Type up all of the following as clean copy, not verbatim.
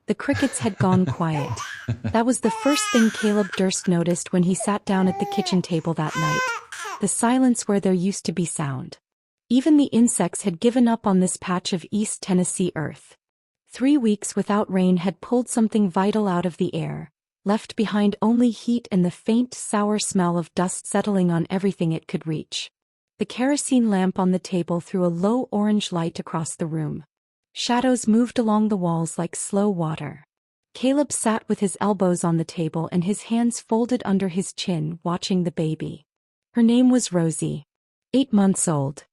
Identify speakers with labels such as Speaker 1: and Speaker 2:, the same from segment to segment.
Speaker 1: The crickets had gone quiet. That was the first thing Caleb Durst noticed when he sat down at the kitchen table that night. The silence where there used to be sound. Even the insects had given up on this patch of East Tennessee earth. 3 weeks without rain had pulled something vital out of the air, left behind only heat and the faint, sour smell of dust settling on everything it could reach. The kerosene lamp on the table threw a low orange light across the room. Shadows moved along the walls like slow water. Caleb sat with his elbows on the table and his hands folded under his chin, watching the baby. Her name was Rosie. 8 months old.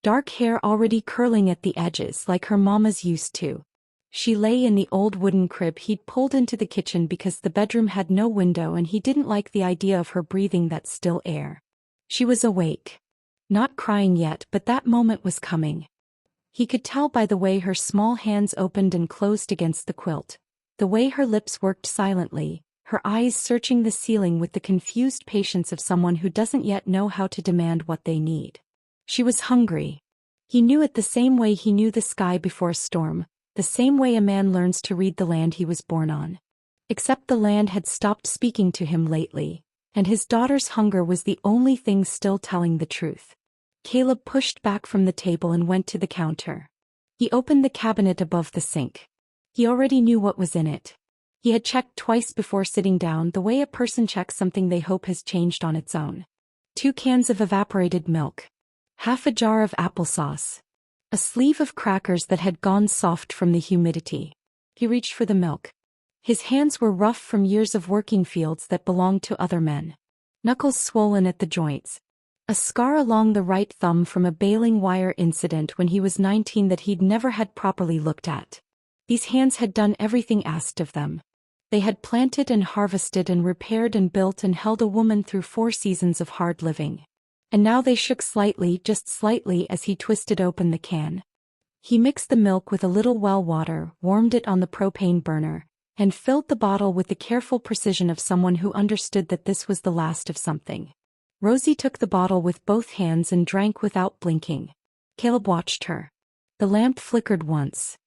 Speaker 1: Dark hair already curling at the edges like her mama's used to. She lay in the old wooden crib he'd pulled into the kitchen because the bedroom had no window and he didn't like the idea of her breathing that still air. She was awake. Not crying yet, but that moment was coming. He could tell by the way her small hands opened and closed against the quilt, the way her lips worked silently, her eyes searching the ceiling with the confused patience of someone who doesn't yet know how to demand what they need. She was hungry. He knew it the same way he knew the sky before a storm, the same way a man learns to read the land he was born on. Except the land had stopped speaking to him lately, and his daughter's hunger was the only thing still telling the truth. Caleb pushed back from the table and went to the counter. He opened the cabinet above the sink. He already knew what was in it. He had checked twice before sitting down, the way a person checks something they hope has changed on its own. 2 cans of evaporated milk. Half a jar of applesauce. A sleeve of crackers that had gone soft from the humidity. He reached for the milk. His hands were rough from years of working fields that belonged to other men. Knuckles swollen at the joints. A scar along the right thumb from a baling wire incident when he was 19 that he'd never had properly looked at. These hands had done everything asked of them. They had planted and harvested and repaired and built and held a woman through 4 seasons of hard living. And now they shook slightly, just slightly, as he twisted open the can. He mixed the milk with a little well water, warmed it on the propane burner, and filled the bottle with the careful precision of someone who understood that this was the last of something. Rosie took the bottle with both hands and drank without blinking. Caleb watched her. The lamp flickered once.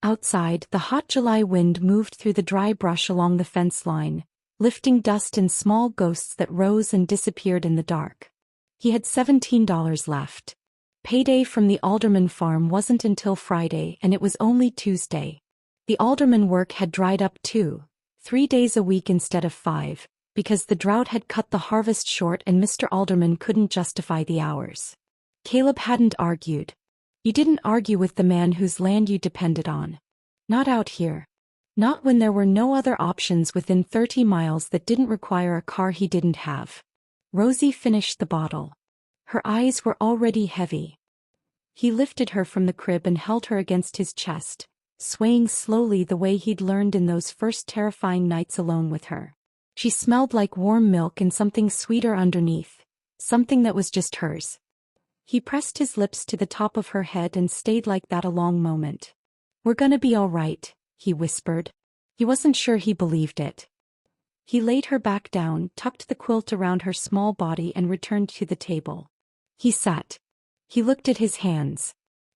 Speaker 1: Outside, the hot July wind moved through the dry brush along the fence line, lifting dust in small ghosts that rose and disappeared in the dark. He had $17 left. Payday from the Alderman farm wasn't until Friday, and it was only Tuesday. The Alderman work had dried up too, 3 days a week instead of 5. Because the drought had cut the harvest short and Mr. Alderman couldn't justify the hours. Caleb hadn't argued. You didn't argue with the man whose land you depended on. Not out here. Not when there were no other options within 30 miles that didn't require a car he didn't have. Rosie finished the bottle. Her eyes were already heavy. He lifted her from the crib and held her against his chest, swaying slowly the way he'd learned in those first terrifying nights alone with her. She smelled like warm milk and something sweeter underneath, something that was just hers. He pressed his lips to the top of her head and stayed like that a long moment. "We're gonna be all right," he whispered. He wasn't sure he believed it. He laid her back down, tucked the quilt around her small body and returned to the table. He sat. He looked at his hands.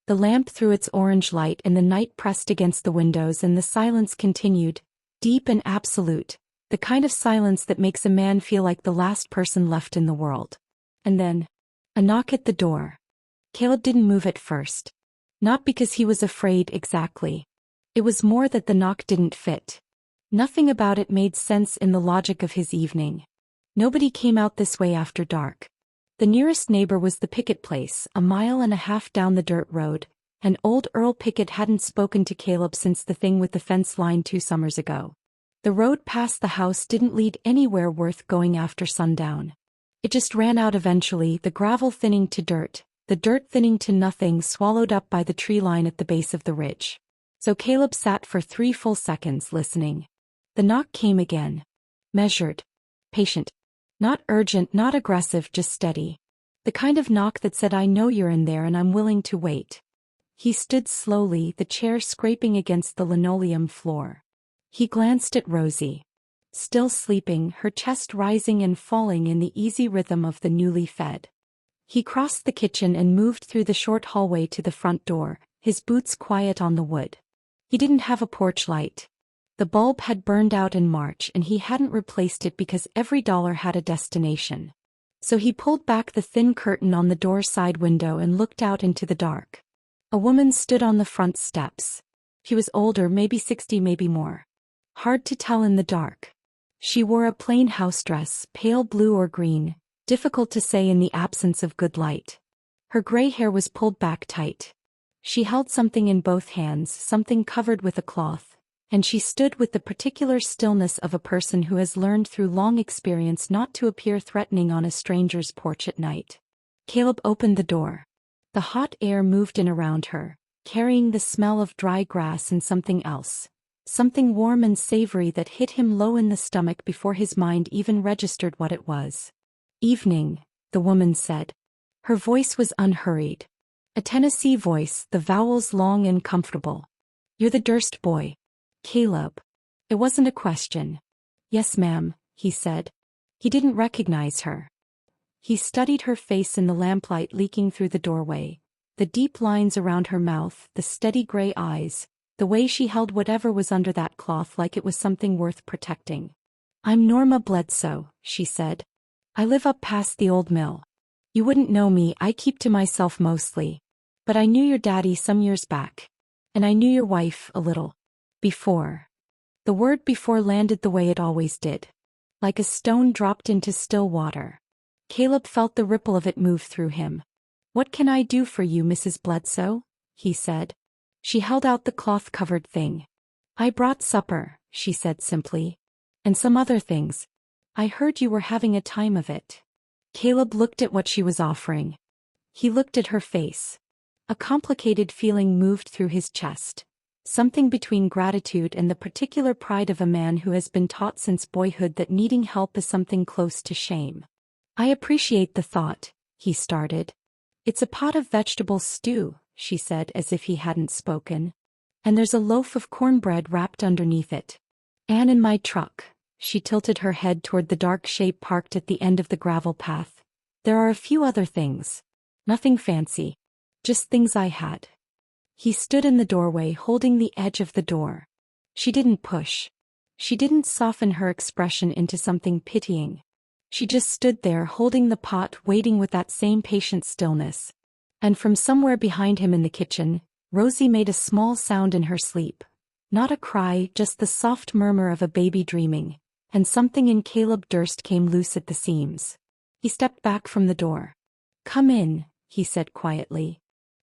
Speaker 1: The lamp threw its orange light and the night pressed against the windows and the silence continued, deep and absolute. The kind of silence that makes a man feel like the last person left in the world. And then, a knock at the door. Caleb didn't move at first. Not because he was afraid exactly. It was more that the knock didn't fit. Nothing about it made sense in the logic of his evening. Nobody came out this way after dark. The nearest neighbor was the Pickett place, a mile and a half down the dirt road, and old Earl Pickett hadn't spoken to Caleb since the thing with the fence line 2 summers ago. The road past the house didn't lead anywhere worth going after sundown. It just ran out eventually, the gravel thinning to dirt, the dirt thinning to nothing, swallowed up by the tree line at the base of the ridge. So Caleb sat for 3 full seconds listening. The knock came again. Measured. Patient. Not urgent, not aggressive, just steady. The kind of knock that said, "I know you're in there and I'm willing to wait." He stood slowly, the chair scraping against the linoleum floor. He glanced at Rosie. Still sleeping, her chest rising and falling in the easy rhythm of the newly fed. He crossed the kitchen and moved through the short hallway to the front door, his boots quiet on the wood. He didn't have a porch light. The bulb had burned out in March and he hadn't replaced it because every dollar had a destination. So he pulled back the thin curtain on the door side window and looked out into the dark. A woman stood on the front steps. She was older, maybe 60, maybe more. Hard to tell in the dark. She wore a plain house dress, pale blue or green, difficult to say in the absence of good light. Her gray hair was pulled back tight. She held something in both hands, something covered with a cloth, and she stood with the particular stillness of a person who has learned through long experience not to appear threatening on a stranger's porch at night. Caleb opened the door. The hot air moved in around her, carrying the smell of dry grass and something else. Something warm and savory that hit him low in the stomach before his mind even registered what it was. "Evening," the woman said. Her voice was unhurried. A Tennessee voice, the vowels long and comfortable. "You're the Durst boy, Caleb." It wasn't a question. "Yes, ma'am," he said. He didn't recognize her. He studied her face in the lamplight leaking through the doorway. The deep lines around her mouth, the steady gray eyes, the way she held whatever was under that cloth like it was something worth protecting. "I'm Norma Bledsoe," she said. "I live up past the old mill. You wouldn't know me, I keep to myself mostly. But I knew your daddy some years back. And I knew your wife a little. Before." The word before landed the way it always did. Like a stone dropped into still water. Caleb felt the ripple of it move through him. "What can I do for you, Mrs. Bledsoe?" he said. She held out the cloth-covered thing. "I brought supper," she said simply. "And some other things. I heard you were having a time of it." Caleb looked at what she was offering. He looked at her face. A complicated feeling moved through his chest. Something between gratitude and the particular pride of a man who has been taught since boyhood that needing help is something close to shame. "I appreciate the thought," he started. "It's a pot of vegetable stew," she said as if he hadn't spoken. "And there's a loaf of cornbread wrapped underneath it. And in my truck," she tilted her head toward the dark shape parked at the end of the gravel path, "there are a few other things. Nothing fancy. Just things I had." He stood in the doorway holding the edge of the door. She didn't push. She didn't soften her expression into something pitying. She just stood there holding the pot, waiting with that same patient stillness. And from somewhere behind him in the kitchen, Rosie made a small sound in her sleep. Not a cry, just the soft murmur of a baby dreaming. And something in Caleb Durst came loose at the seams. He stepped back from the door. "Come in," he said quietly.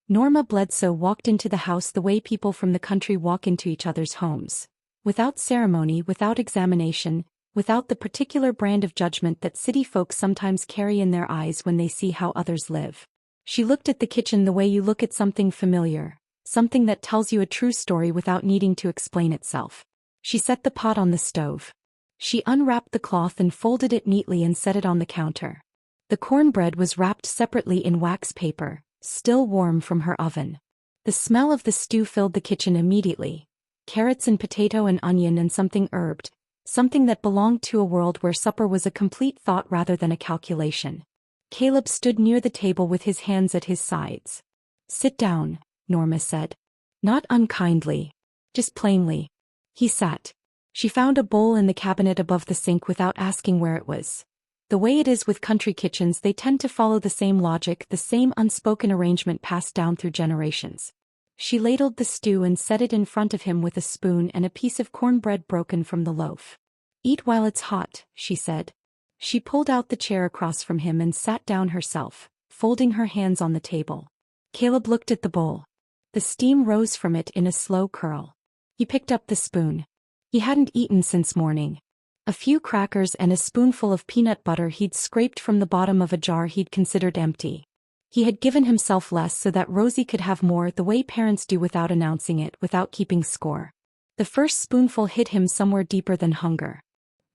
Speaker 1: Norma Bledsoe walked into the house the way people from the country walk into each other's homes. Without ceremony, without examination, without the particular brand of judgment that city folks sometimes carry in their eyes when they see how others live. She looked at the kitchen the way you look at something familiar, something that tells you a true story without needing to explain itself. She set the pot on the stove. She unwrapped the cloth and folded it neatly and set it on the counter. The cornbread was wrapped separately in wax paper, still warm from her oven. The smell of the stew filled the kitchen immediately. Carrots and potato and onion and something herbed, something that belonged to a world where supper was a complete thought rather than a calculation. Caleb stood near the table with his hands at his sides. "Sit down," Norma said. Not unkindly. Just plainly. He sat. She found a bowl in the cabinet above the sink without asking where it was. The way it is with country kitchens, they tend to follow the same logic, the same unspoken arrangement passed down through generations. She ladled the stew and set it in front of him with a spoon and a piece of cornbread broken from the loaf. "Eat while it's hot," she said. She pulled out the chair across from him and sat down herself, folding her hands on the table. Caleb looked at the bowl. The steam rose from it in a slow curl. He picked up the spoon. He hadn't eaten since morning. A few crackers and a spoonful of peanut butter he'd scraped from the bottom of a jar he'd considered empty. He had given himself less so that Rosie could have more, the way parents do, without announcing it, without keeping score. The first spoonful hit him somewhere deeper than hunger.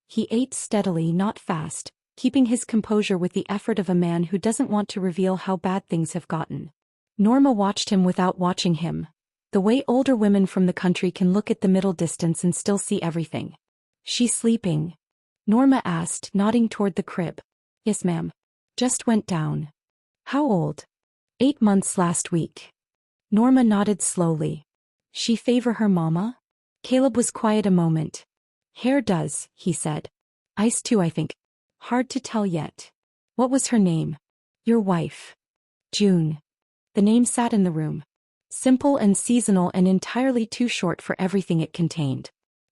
Speaker 1: He ate steadily, not fast, keeping his composure with the effort of a man who doesn't want to reveal how bad things have gotten. Norma watched him without watching him. The way older women from the country can look at the middle distance and still see everything. "She sleeping?" Norma asked, nodding toward the crib. "Yes, ma'am. Just went down." "How old?" 8 months last week." Norma nodded slowly. "She favor her mama?" Caleb was quiet a moment. Hair does, he said. Ice too, I think. Hard to tell yet. What was her name? Your wife. June. The name sat in the room. Simple and seasonal and entirely too short for everything it contained.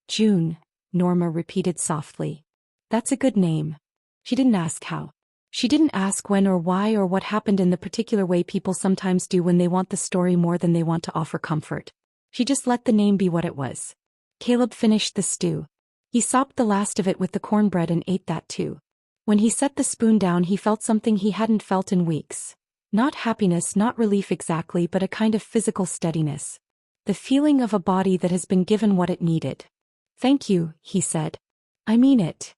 Speaker 1: June, Norma repeated softly. That's a good name. She didn't ask how. She didn't ask when or why or what happened in the particular way people sometimes do when they want the story more than they want to offer comfort. She just let the name be what it was. Caleb finished the stew. He sopped the last of it with the cornbread and ate that too. When he set the spoon down, he felt something he hadn't felt in weeks. Not happiness, not relief exactly, but a kind of physical steadiness. The feeling of a body that has been given what it needed. Thank you, he said. I mean it.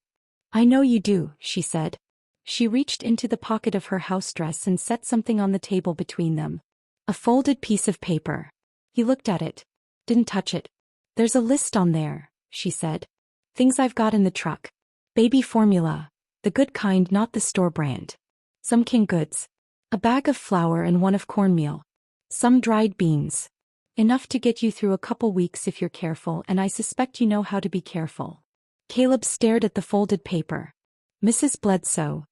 Speaker 1: I know you do, she said. She reached into the pocket of her house dress and set something on the table between them. A folded piece of paper. He looked at it. Didn't touch it. There's a list on there, she said. Things I've got in the truck. Baby formula. The good kind, not the store brand. Some canned goods. A bag of flour and one of cornmeal. Some dried beans. Enough to get you through a couple weeks if you're careful, and I suspect you know how to be careful. Caleb stared at the folded paper. Mrs. Bledsoe.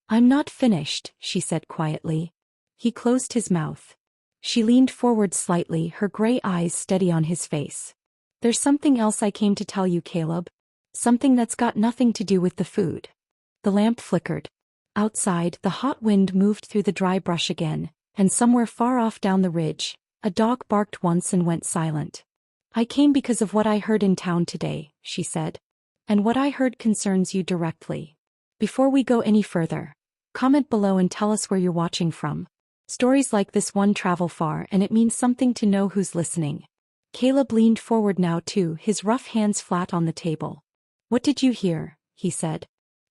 Speaker 1: I'm not finished, she said quietly. He closed his mouth. She leaned forward slightly, her gray eyes steady on his face. There's something else I came to tell you, Caleb. Something that's got nothing to do with the food. The lamp flickered. Outside, the hot wind moved through the dry brush again, and somewhere far off down the ridge, a dog barked once and went silent. I came because of what I heard in town today, she said. And what I heard concerns you directly. Before we go any further, comment below and tell us where you're watching from. Stories like this one travel far, and it means something to know who's listening. Caleb leaned forward now too, his rough hands flat on the table. What did you hear? He said.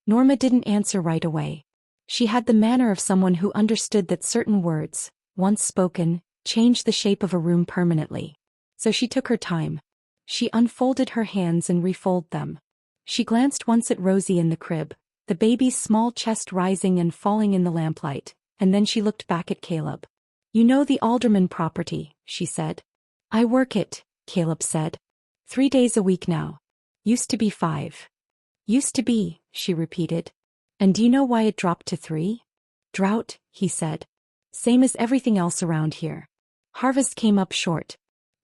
Speaker 1: Norma didn't answer right away. She had the manner of someone who understood that certain words, once spoken, changed the shape of a room permanently. So she took her time. She unfolded her hands and refolded them. She glanced once at Rosie in the crib, the baby's small chest rising and falling in the lamplight, and then she looked back at Caleb. You know the Alderman property, she said. I work it, Caleb said. 3 days a week now. Used to be 5. Used to be, she repeated. And do you know why it dropped to 3? Drought, he said. Same as everything else around here. Harvest came up short.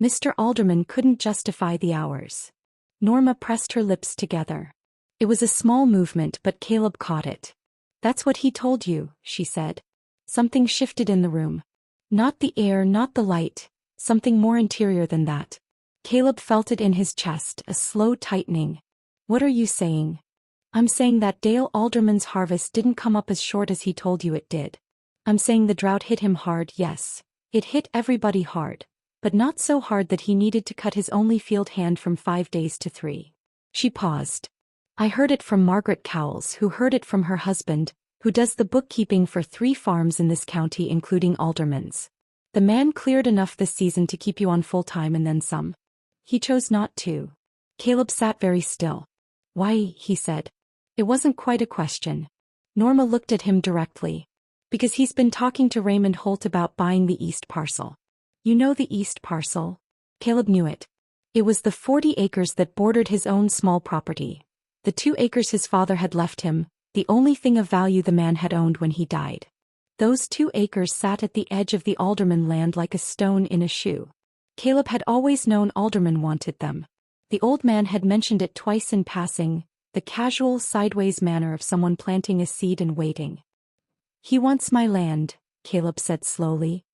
Speaker 1: Mr. Alderman couldn't justify the hours. Norma pressed her lips together. It was a small movement, but Caleb caught it. That's what he told you, she said. Something shifted in the room. Not the air, not the light, something more interior than that. Caleb felt it in his chest, a slow tightening. What are you saying? I'm saying that Dale Alderman's harvest didn't come up as short as he told you it did. I'm saying the drought hit him hard, yes. It hit everybody hard. But not so hard that he needed to cut his only field hand from 5 days to 3. She paused. I heard it from Margaret Cowles, who heard it from her husband, who does the bookkeeping for 3 farms in this county including Alderman's. The man cleared enough this season to keep you on full-time and then some. He chose not to. Caleb sat very still. Why, he said. It wasn't quite a question. Norma looked at him directly. Because he's been talking to Raymond Holt about buying the east parcel. You know the east parcel? Caleb knew it. It was the 40 acres that bordered his own small property. The 2 acres his father had left him, the only thing of value the man had owned when he died. Those 2 acres sat at the edge of the Alderman land like a stone in a shoe. Caleb had always known Alderman wanted them. The old man had mentioned it twice in passing, the casual sideways manner of someone planting a seed and waiting. He wants my land, Caleb said slowly.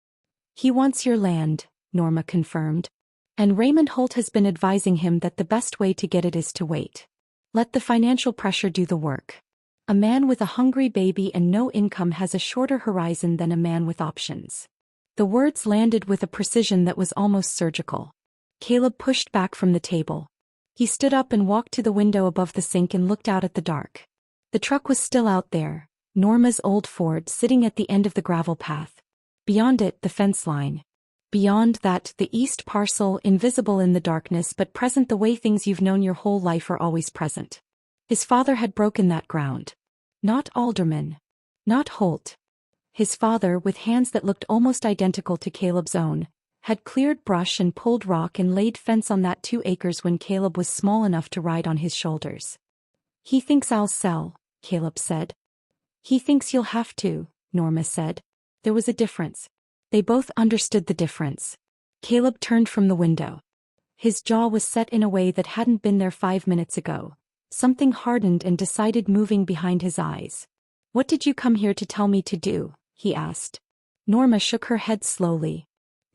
Speaker 1: He wants your land, Norma confirmed. And Raymond Holt has been advising him that the best way to get it is to wait. Let the financial pressure do the work. A man with a hungry baby and no income has a shorter horizon than a man with options. The words landed with a precision that was almost surgical. Caleb pushed back from the table. He stood up and walked to the window above the sink and looked out at the dark. The truck was still out there, Norma's old Ford sitting at the end of the gravel path. Beyond it, the fence line. Beyond that, the east parcel, invisible in the darkness but present the way things you've known your whole life are always present. His father had broken that ground. Not Alderman. Not Holt. His father, with hands that looked almost identical to Caleb's own, had cleared brush and pulled rock and laid fence on that 2 acres when Caleb was small enough to ride on his shoulders. "He thinks I'll sell," Caleb said. "He thinks you'll have to," Norma said. There was a difference. They both understood the difference. Caleb turned from the window. His jaw was set in a way that hadn't been there 5 minutes ago. Something hardened and decided moving behind his eyes. "What did you come here to tell me to do?" he asked. Norma shook her head slowly.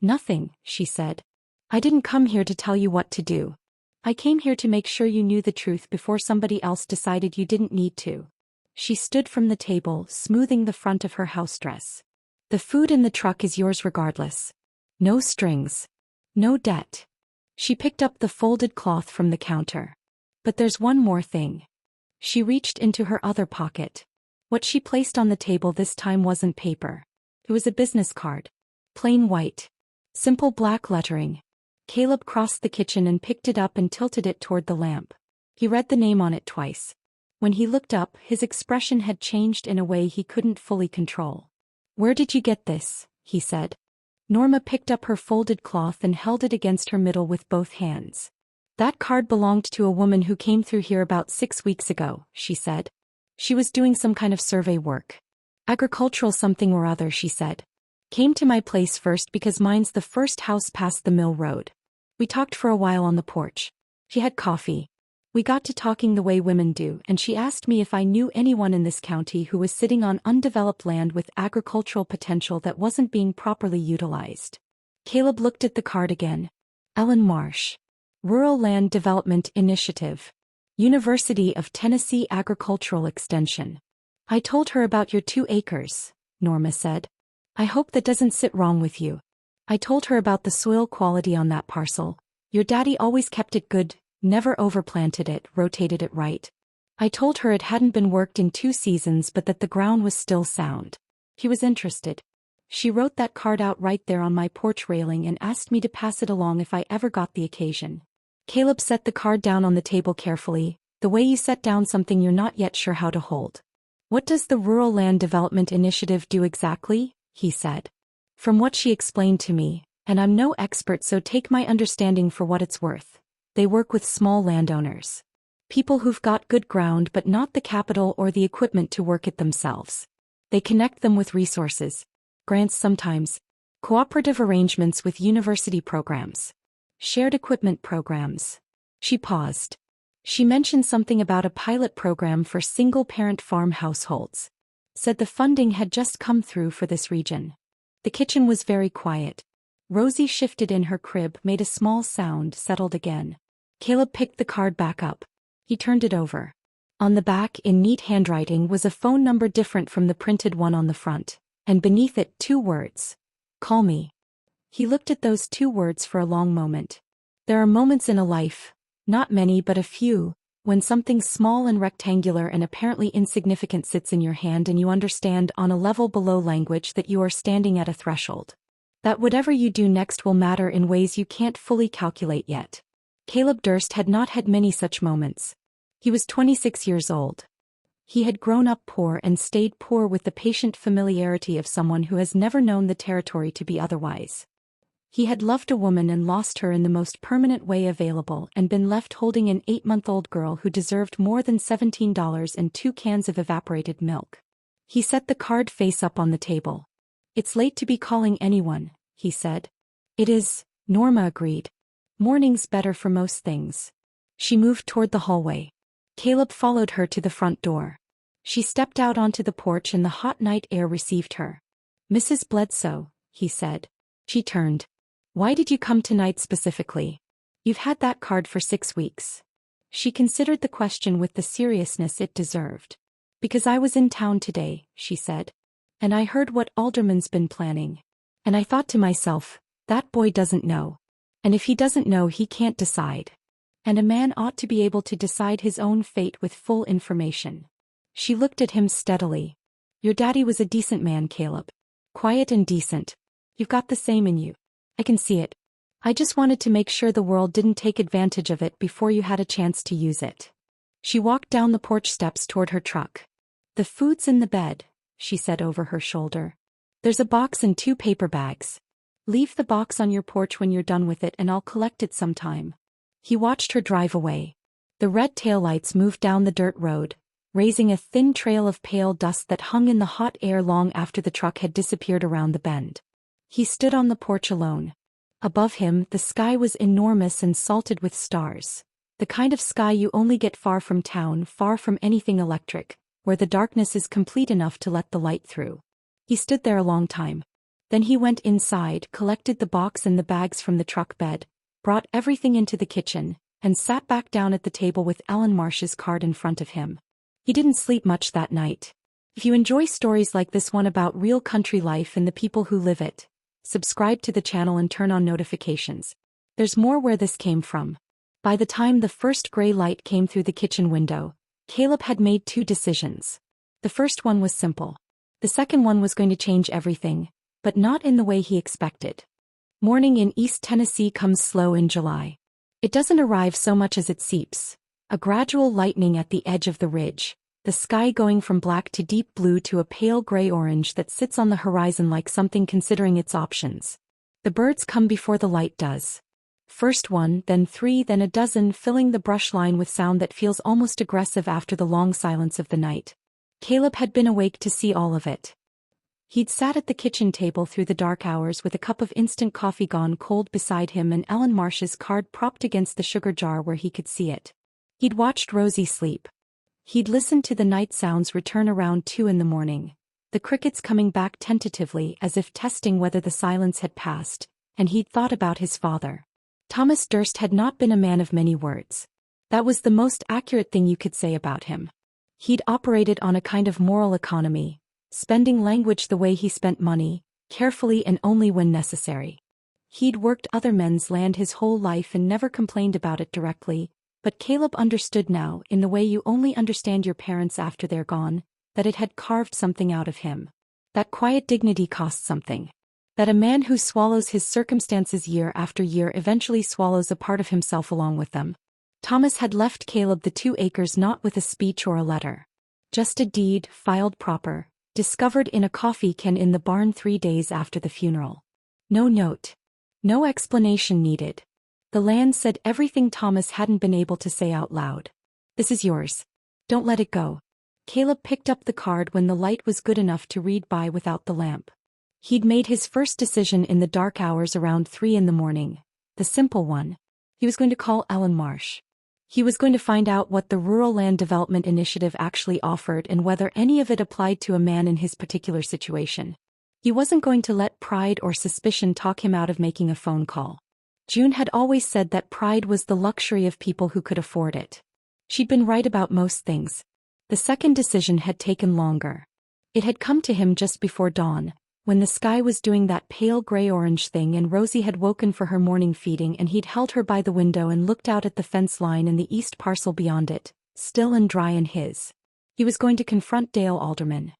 Speaker 1: "Nothing," she said. "I didn't come here to tell you what to do. I came here to make sure you knew the truth before somebody else decided you didn't need to." She stood from the table, smoothing the front of her house dress. "The food in the truck is yours regardless. No strings. No debt." She picked up the folded cloth from the counter. "But there's one more thing." She reached into her other pocket. What she placed on the table this time wasn't paper. It was a business card. Plain white. Simple black lettering. Caleb crossed the kitchen and picked it up and tilted it toward the lamp. He read the name on it twice. When he looked up, his expression had changed in a way he couldn't fully control. "Where did you get this?" he said. Norma picked up her folded cloth and held it against her middle with both hands. "That card belonged to a woman who came through here about 6 weeks ago," she said. "She was doing some kind of survey work. Agricultural something or other," she said. "Came to my place first because mine's the first house past the mill road. We talked for a while on the porch. She had coffee. We got to talking the way women do, and she asked me if I knew anyone in this county who was sitting on undeveloped land with agricultural potential that wasn't being properly utilized." Caleb looked at the card again. "Ellen Marsh. Rural Land Development Initiative. University of Tennessee Agricultural Extension." "I told her about your 2 acres, Norma said. "I hope that doesn't sit wrong with you. I told her about the soil quality on that parcel. Your daddy always kept it good, never overplanted it, rotated it right. I told her it hadn't been worked in 2 seasons but that the ground was still sound." He was interested. "She wrote that card out right there on my porch railing and asked me to pass it along if I ever got the occasion." Caleb set the card down on the table carefully, the way you set down something you're not yet sure how to hold. "What does the Rural Land Development Initiative do exactly?" he said. "From what she explained to me, and I'm no expert so take my understanding for what it's worth, they work with small landowners. People who've got good ground but not the capital or the equipment to work it themselves. They connect them with resources, grants sometimes, cooperative arrangements with university programs, shared equipment programs." She paused. She mentioned something about a pilot program for single-parent farm households. Said the funding had just come through for this region. The kitchen was very quiet. Rosie shifted in her crib, made a small sound, settled again. Caleb picked the card back up. He turned it over. On the back, in neat handwriting, was a phone number different from the printed one on the front, and beneath it 2 words. "Call me." He looked at those 2 words for a long moment. There are moments in a life, not many but a few, when something small and rectangular and apparently insignificant sits in your hand and you understand on a level below language that you are standing at a threshold. That whatever you do next will matter in ways you can't fully calculate yet. Caleb Durst had not had many such moments. He was 26 years old. He had grown up poor and stayed poor with the patient familiarity of someone who has never known the territory to be otherwise. He had loved a woman and lost her in the most permanent way available and been left holding an 8-month-old girl who deserved more than $17 and 2 cans of evaporated milk. He set the card face up on the table. "It's late to be calling anyone," he said. "It is," Norma agreed. "Morning's better for most things." She moved toward the hallway. Caleb followed her to the front door. She stepped out onto the porch and the hot night air received her. "Mrs. Bledsoe," he said. She turned. "Why did you come tonight specifically? You've had that card for 6 weeks." She considered the question with the seriousness it deserved. "Because I was in town today," she said. "And I heard what Alderman's been planning. And I thought to myself, that boy doesn't know. And if he doesn't know, he can't decide. And a man ought to be able to decide his own fate with full information." She looked at him steadily. "Your daddy was a decent man, Caleb. Quiet and decent. You've got the same in you. I can see it. I just wanted to make sure the world didn't take advantage of it before you had a chance to use it." She walked down the porch steps toward her truck. "The food's in the bed," she said over her shoulder. "There's a box and 2 paper bags. Leave the box on your porch when you're done with it and I'll collect it sometime. He watched her drive away. The red taillights moved down the dirt road, raising a thin trail of pale dust that hung in the hot air long after the truck had disappeared around the bend. He stood on the porch alone. Above him, the sky was enormous and salted with stars. The kind of sky you only get far from town, far from anything electric, where the darkness is complete enough to let the light through. He stood there a long time. Then he went inside, collected the box and the bags from the truck bed, brought everything into the kitchen, and sat back down at the table with Ellen Marsh's card in front of him. He didn't sleep much that night. If you enjoy stories like this one about real country life and the people who live it, subscribe to the channel and turn on notifications. There's more where this came from. By the time the first gray light came through the kitchen window, Caleb had made two decisions. The first one was simple. The second one was going to change everything, but not in the way he expected. Morning in East Tennessee comes slow in July. It doesn't arrive so much as it seeps. A gradual lightening at the edge of the ridge, the sky going from black to deep blue to a pale gray-orange that sits on the horizon like something considering its options. The birds come before the light does. First one, then three, then a dozen, filling the brush line with sound that feels almost aggressive after the long silence of the night. Caleb had been awake to see all of it. He'd sat at the kitchen table through the dark hours with a cup of instant coffee gone cold beside him and Ellen Marsh's card propped against the sugar jar where he could see it. He'd watched Rosie sleep. He'd listened to the night sounds return around 2 a.m, the crickets coming back tentatively as if testing whether the silence had passed, and he'd thought about his father. Thomas Durst had not been a man of many words. That was the most accurate thing you could say about him. He'd operated on a kind of moral economy, spending language the way he spent money, carefully and only when necessary. He'd worked other men's land his whole life and never complained about it directly, but Caleb understood now, in the way you only understand your parents after they're gone, that it had carved something out of him. That quiet dignity cost something. That a man who swallows his circumstances year after year eventually swallows a part of himself along with them. Thomas had left Caleb the 2 acres not with a speech or a letter. Just a deed, filed proper, discovered in a coffee can in the barn 3 days after the funeral. No note. No explanation needed. The land said everything Thomas hadn't been able to say out loud. This is yours. Don't let it go. Caleb picked up the card when the light was good enough to read by without the lamp. He'd made his first decision in the dark hours around 3 a.m, the simple one. He was going to call Ellen Marsh. He was going to find out what the Rural Land Development Initiative actually offered and whether any of it applied to a man in his particular situation. He wasn't going to let pride or suspicion talk him out of making a phone call. June had always said that pride was the luxury of people who could afford it. She'd been right about most things. The second decision had taken longer. It had come to him just before dawn, when the sky was doing that pale gray-orange thing and Rosie had woken for her morning feeding and he'd held her by the window and looked out at the fence line and the east parcel beyond it, still and dry in his. He was going to confront Dale Alderman.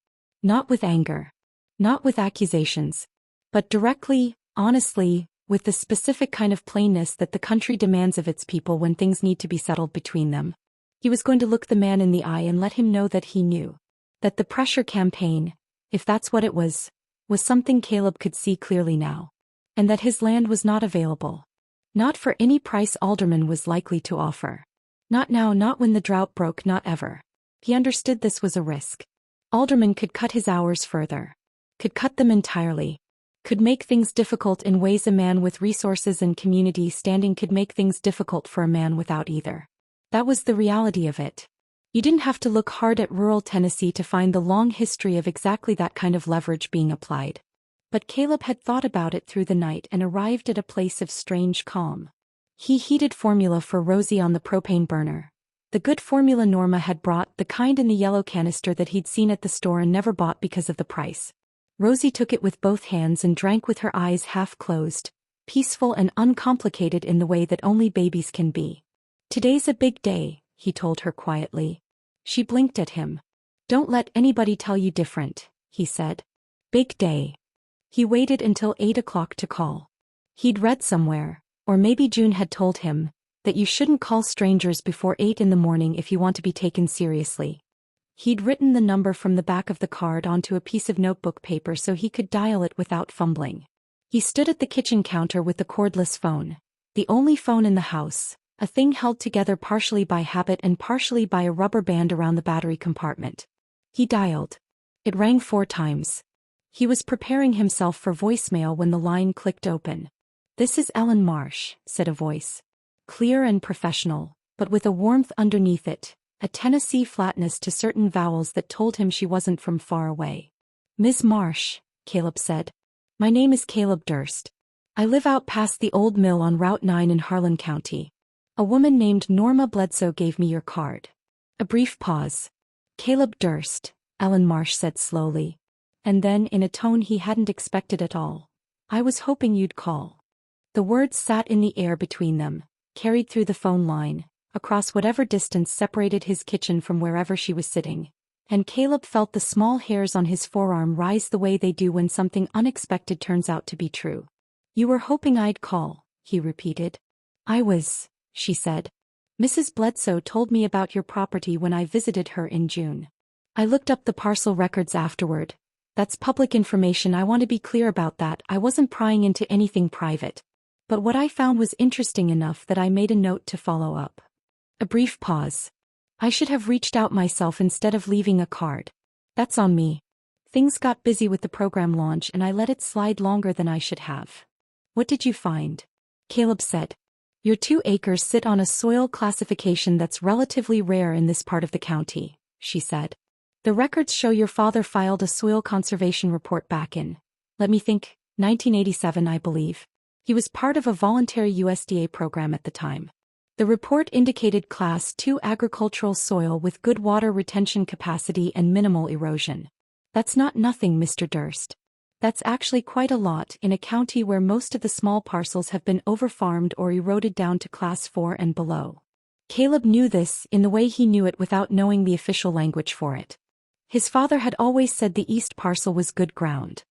Speaker 1: Not with anger. Not with accusations. But directly, honestly, with the specific kind of plainness that the country demands of its people when things need to be settled between them. He was going to look the man in the eye and let him know that he knew. That the pressure campaign, if that's what it was something Caleb could see clearly now. And that his land was not available. Not for any price Alderman was likely to offer. Not now, not when the drought broke, not ever. He understood this was a risk. Alderman could cut his hours further. Could cut them entirely. Could make things difficult in ways a man with resources and community standing could make things difficult for a man without either. That was the reality of it. You didn't have to look hard at rural Tennessee to find the long history of exactly that kind of leverage being applied. But Caleb had thought about it through the night and arrived at a place of strange calm. He heated formula for Rosie on the propane burner. The good formula Norma had brought, the kind in the yellow canister that he'd seen at the store and never bought because of the price. Rosie took it with both hands and drank with her eyes half closed, peaceful and uncomplicated in the way that only babies can be. "Today's a big day," he told her quietly. She blinked at him. "Don't let anybody tell you different," he said. "Big day." He waited until 8 o'clock to call. He'd read somewhere, or maybe June had told him, that you shouldn't call strangers before 8 a.m. if you want to be taken seriously. He'd written the number from the back of the card onto a piece of notebook paper so he could dial it without fumbling. He stood at the kitchen counter with the cordless phone, the only phone in the house, a thing held together partially by habit and partially by a rubber band around the battery compartment. He dialed. It rang 4 times. He was preparing himself for voicemail when the line clicked open. "This is Ellen Marsh," said a voice. Clear and professional, but with a warmth underneath it, a Tennessee flatness to certain vowels that told him she wasn't from far away. "Ms. Marsh," Caleb said. "My name is Caleb Durst. I live out past the old mill on Route 9 in Harlan County. A woman named Norma Bledsoe gave me your card." A brief pause. "Caleb Durst," Ellen Marsh said slowly. And then in a tone he hadn't expected at all. "I was hoping you'd call." The words sat in the air between them, carried through the phone line, across whatever distance separated his kitchen from wherever she was sitting. And Caleb felt the small hairs on his forearm rise the way they do when something unexpected turns out to be true. "You were hoping I'd call," he repeated. "I was," she said. "Mrs. Bledsoe told me about your property when I visited her in June. I looked up the parcel records afterward. That's public information. I want to be clear about that. I wasn't prying into anything private. But what I found was interesting enough that I made a note to follow up." A brief pause. "I should have reached out myself instead of leaving a card. That's on me. Things got busy with the program launch and I let it slide longer than I should have." "What did you find?" Caleb said. "Your 2 acres sit on a soil classification that's relatively rare in this part of the county," she said. "The records show your father filed a soil conservation report back in, let me think, 1987 I believe. He was part of a voluntary USDA program at the time. The report indicated Class 2 agricultural soil with good water retention capacity and minimal erosion. That's not nothing, Mr. Durst. That's actually quite a lot in a county where most of the small parcels have been overfarmed or eroded down to Class 4 and below." Caleb knew this in the way he knew it without knowing the official language for it. His father had always said the east parcel was good ground.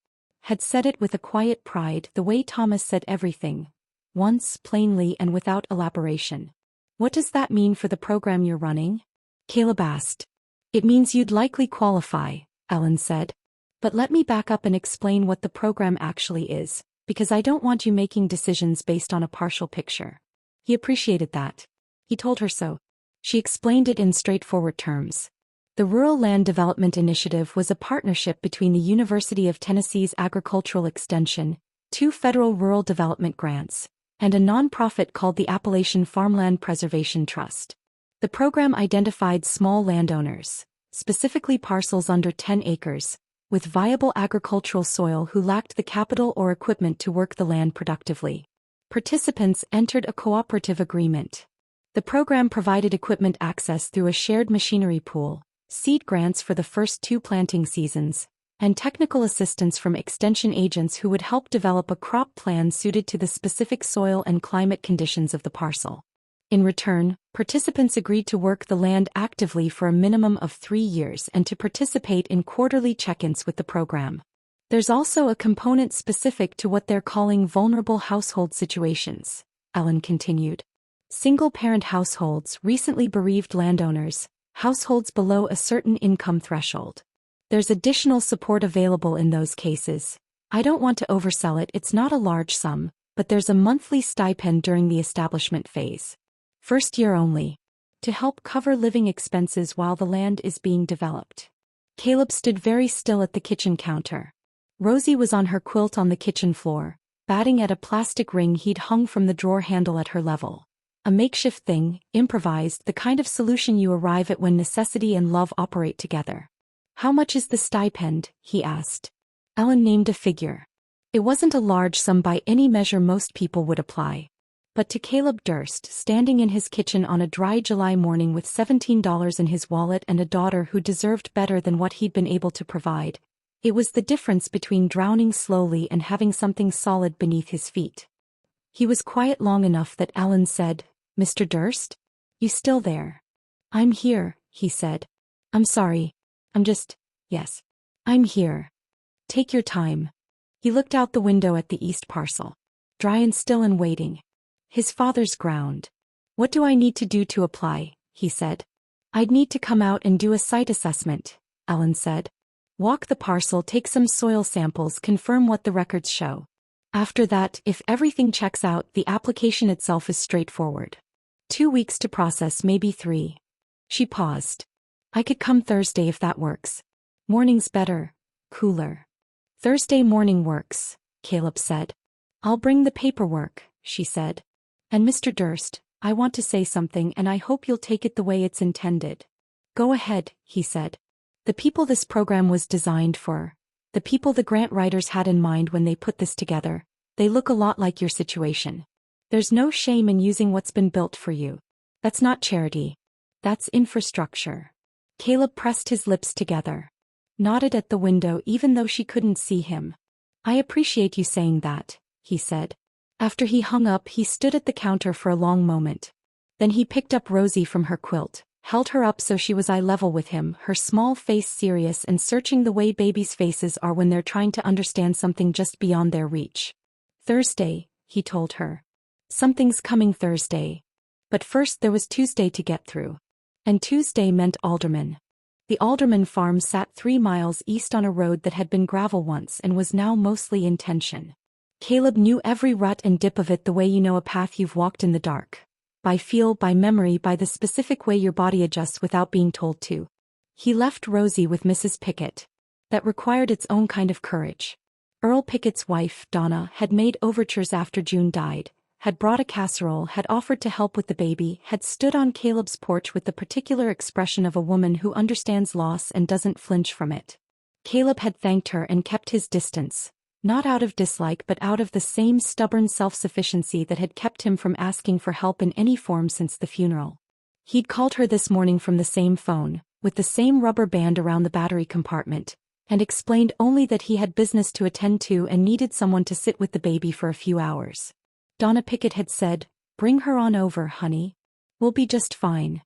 Speaker 1: Had said it with a quiet pride the way Thomas said everything, once plainly and without elaboration. "What does that mean for the program you're running?" Caleb asked. "It means you'd likely qualify," Ellen said. "But let me back up and explain what the program actually is, because I don't want you making decisions based on a partial picture." He appreciated that. He told her so. She explained it in straightforward terms. The Rural Land Development Initiative was a partnership between the University of Tennessee's Agricultural Extension, 2 federal rural development grants, and a nonprofit called the Appalachian Farmland Preservation Trust. The program identified small landowners, specifically parcels under 10 acres, with viable agricultural soil who lacked the capital or equipment to work the land productively. Participants entered a cooperative agreement. The program provided equipment access through a shared machinery pool, seed grants for the first 2 planting seasons, and technical assistance from extension agents who would help develop a crop plan suited to the specific soil and climate conditions of the parcel. In return, participants agreed to work the land actively for a minimum of 3 years and to participate in quarterly check-ins with the program. There's also a component specific to what they're calling vulnerable household situations, Ellen continued. Single-parent households, recently bereaved landowners, households below a certain income threshold. There's additional support available in those cases. I don't want to oversell it, it's not a large sum, but there's a monthly stipend during the establishment phase. First year only. To help cover living expenses while the land is being developed. Caleb stood very still at the kitchen counter. Rosie was on her quilt on the kitchen floor, batting at a plastic ring he'd hung from the drawer handle at her level. A makeshift thing, improvised, the kind of solution you arrive at when necessity and love operate together. "How much is the stipend?" he asked. Ellen named a figure. It wasn't a large sum by any measure most people would apply. But to Caleb Durst, standing in his kitchen on a dry July morning with $17 in his wallet and a daughter who deserved better than what he'd been able to provide, it was the difference between drowning slowly and having something solid beneath his feet. He was quiet long enough that Ellen said, "Mr. Durst? You still there?" "I'm here," he said. "I'm sorry. Yes. I'm here. Take your time." He looked out the window at the east parcel. Dry and still and waiting. His father's ground. "What do I need to do to apply?" he said. "I'd need to come out and do a site assessment," Ellen said. "Walk the parcel, take some soil samples, confirm what the records show. After that, if everything checks out, the application itself is straightforward. 2 weeks to process, maybe 3. She paused. I could come Thursday if that works. Morning's better, cooler. Thursday morning works, Caleb said. I'll bring the paperwork, she said. And Mr. Durst, I want to say something and I hope you'll take it the way it's intended. Go ahead, he said. The people this program was designed for, the people the grant writers had in mind when they put this together, they look a lot like your situation. There's no shame in using what's been built for you. That's not charity. That's infrastructure. Caleb pressed his lips together. Nodded at the window even though she couldn't see him. I appreciate you saying that, he said. After he hung up, he stood at the counter for a long moment. Then he picked up Rosie from her quilt, held her up so she was eye level with him, her small face serious and searching the way babies' faces are when they're trying to understand something just beyond their reach. Thursday, he told her. Something's coming Thursday. But first there was Tuesday to get through. And Tuesday meant Alderman. The Alderman farm sat 3 miles east on a road that had been gravel once and was now mostly in tension. Caleb knew every rut and dip of it the way you know a path you've walked in the dark. By feel, by memory, by the specific way your body adjusts without being told to. He left Rosie with Mrs. Pickett. That required its own kind of courage. Earl Pickett's wife, Donna, had made overtures after June died, had brought a casserole, had offered to help with the baby, had stood on Caleb's porch with the particular expression of a woman who understands loss and doesn't flinch from it. Caleb had thanked her and kept his distance, not out of dislike but out of the same stubborn self-sufficiency that had kept him from asking for help in any form since the funeral. He'd called her this morning from the same phone, with the same rubber band around the battery compartment, and explained only that he had business to attend to and needed someone to sit with the baby for a few hours. Donna Pickett had said, "Bring her on over, honey. We'll be just fine.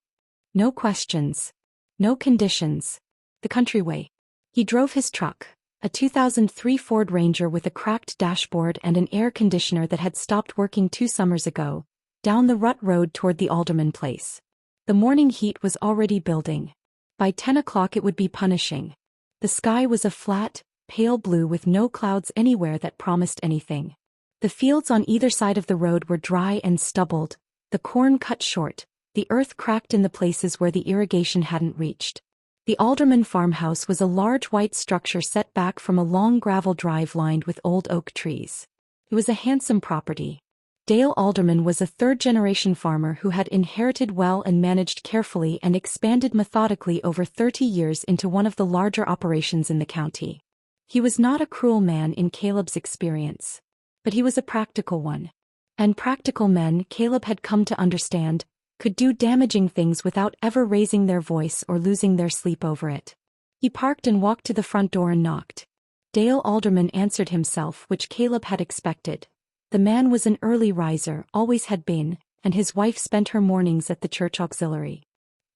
Speaker 1: No questions. No conditions. The country way." He drove his truck, a 2003 Ford Ranger with a cracked dashboard and an air conditioner that had stopped working 2 summers ago, down the rut road toward the Alderman place. The morning heat was already building. By 10 o'clock it would be punishing. The sky was a flat, pale blue with no clouds anywhere that promised anything. The fields on either side of the road were dry and stubbled, the corn cut short, the earth cracked in the places where the irrigation hadn't reached. The Alderman farmhouse was a large white structure set back from a long gravel drive lined with old oak trees. It was a handsome property. Dale Alderman was a third-generation farmer who had inherited well and managed carefully and expanded methodically over 30 years into one of the larger operations in the county. He was not a cruel man in Caleb's experience. But he was a practical one. And practical men, Caleb had come to understand, could do damaging things without ever raising their voice or losing their sleep over it. He parked and walked to the front door and knocked. Dale Alderman answered himself, which Caleb had expected. The man was an early riser, always had been, and his wife spent her mornings at the church auxiliary.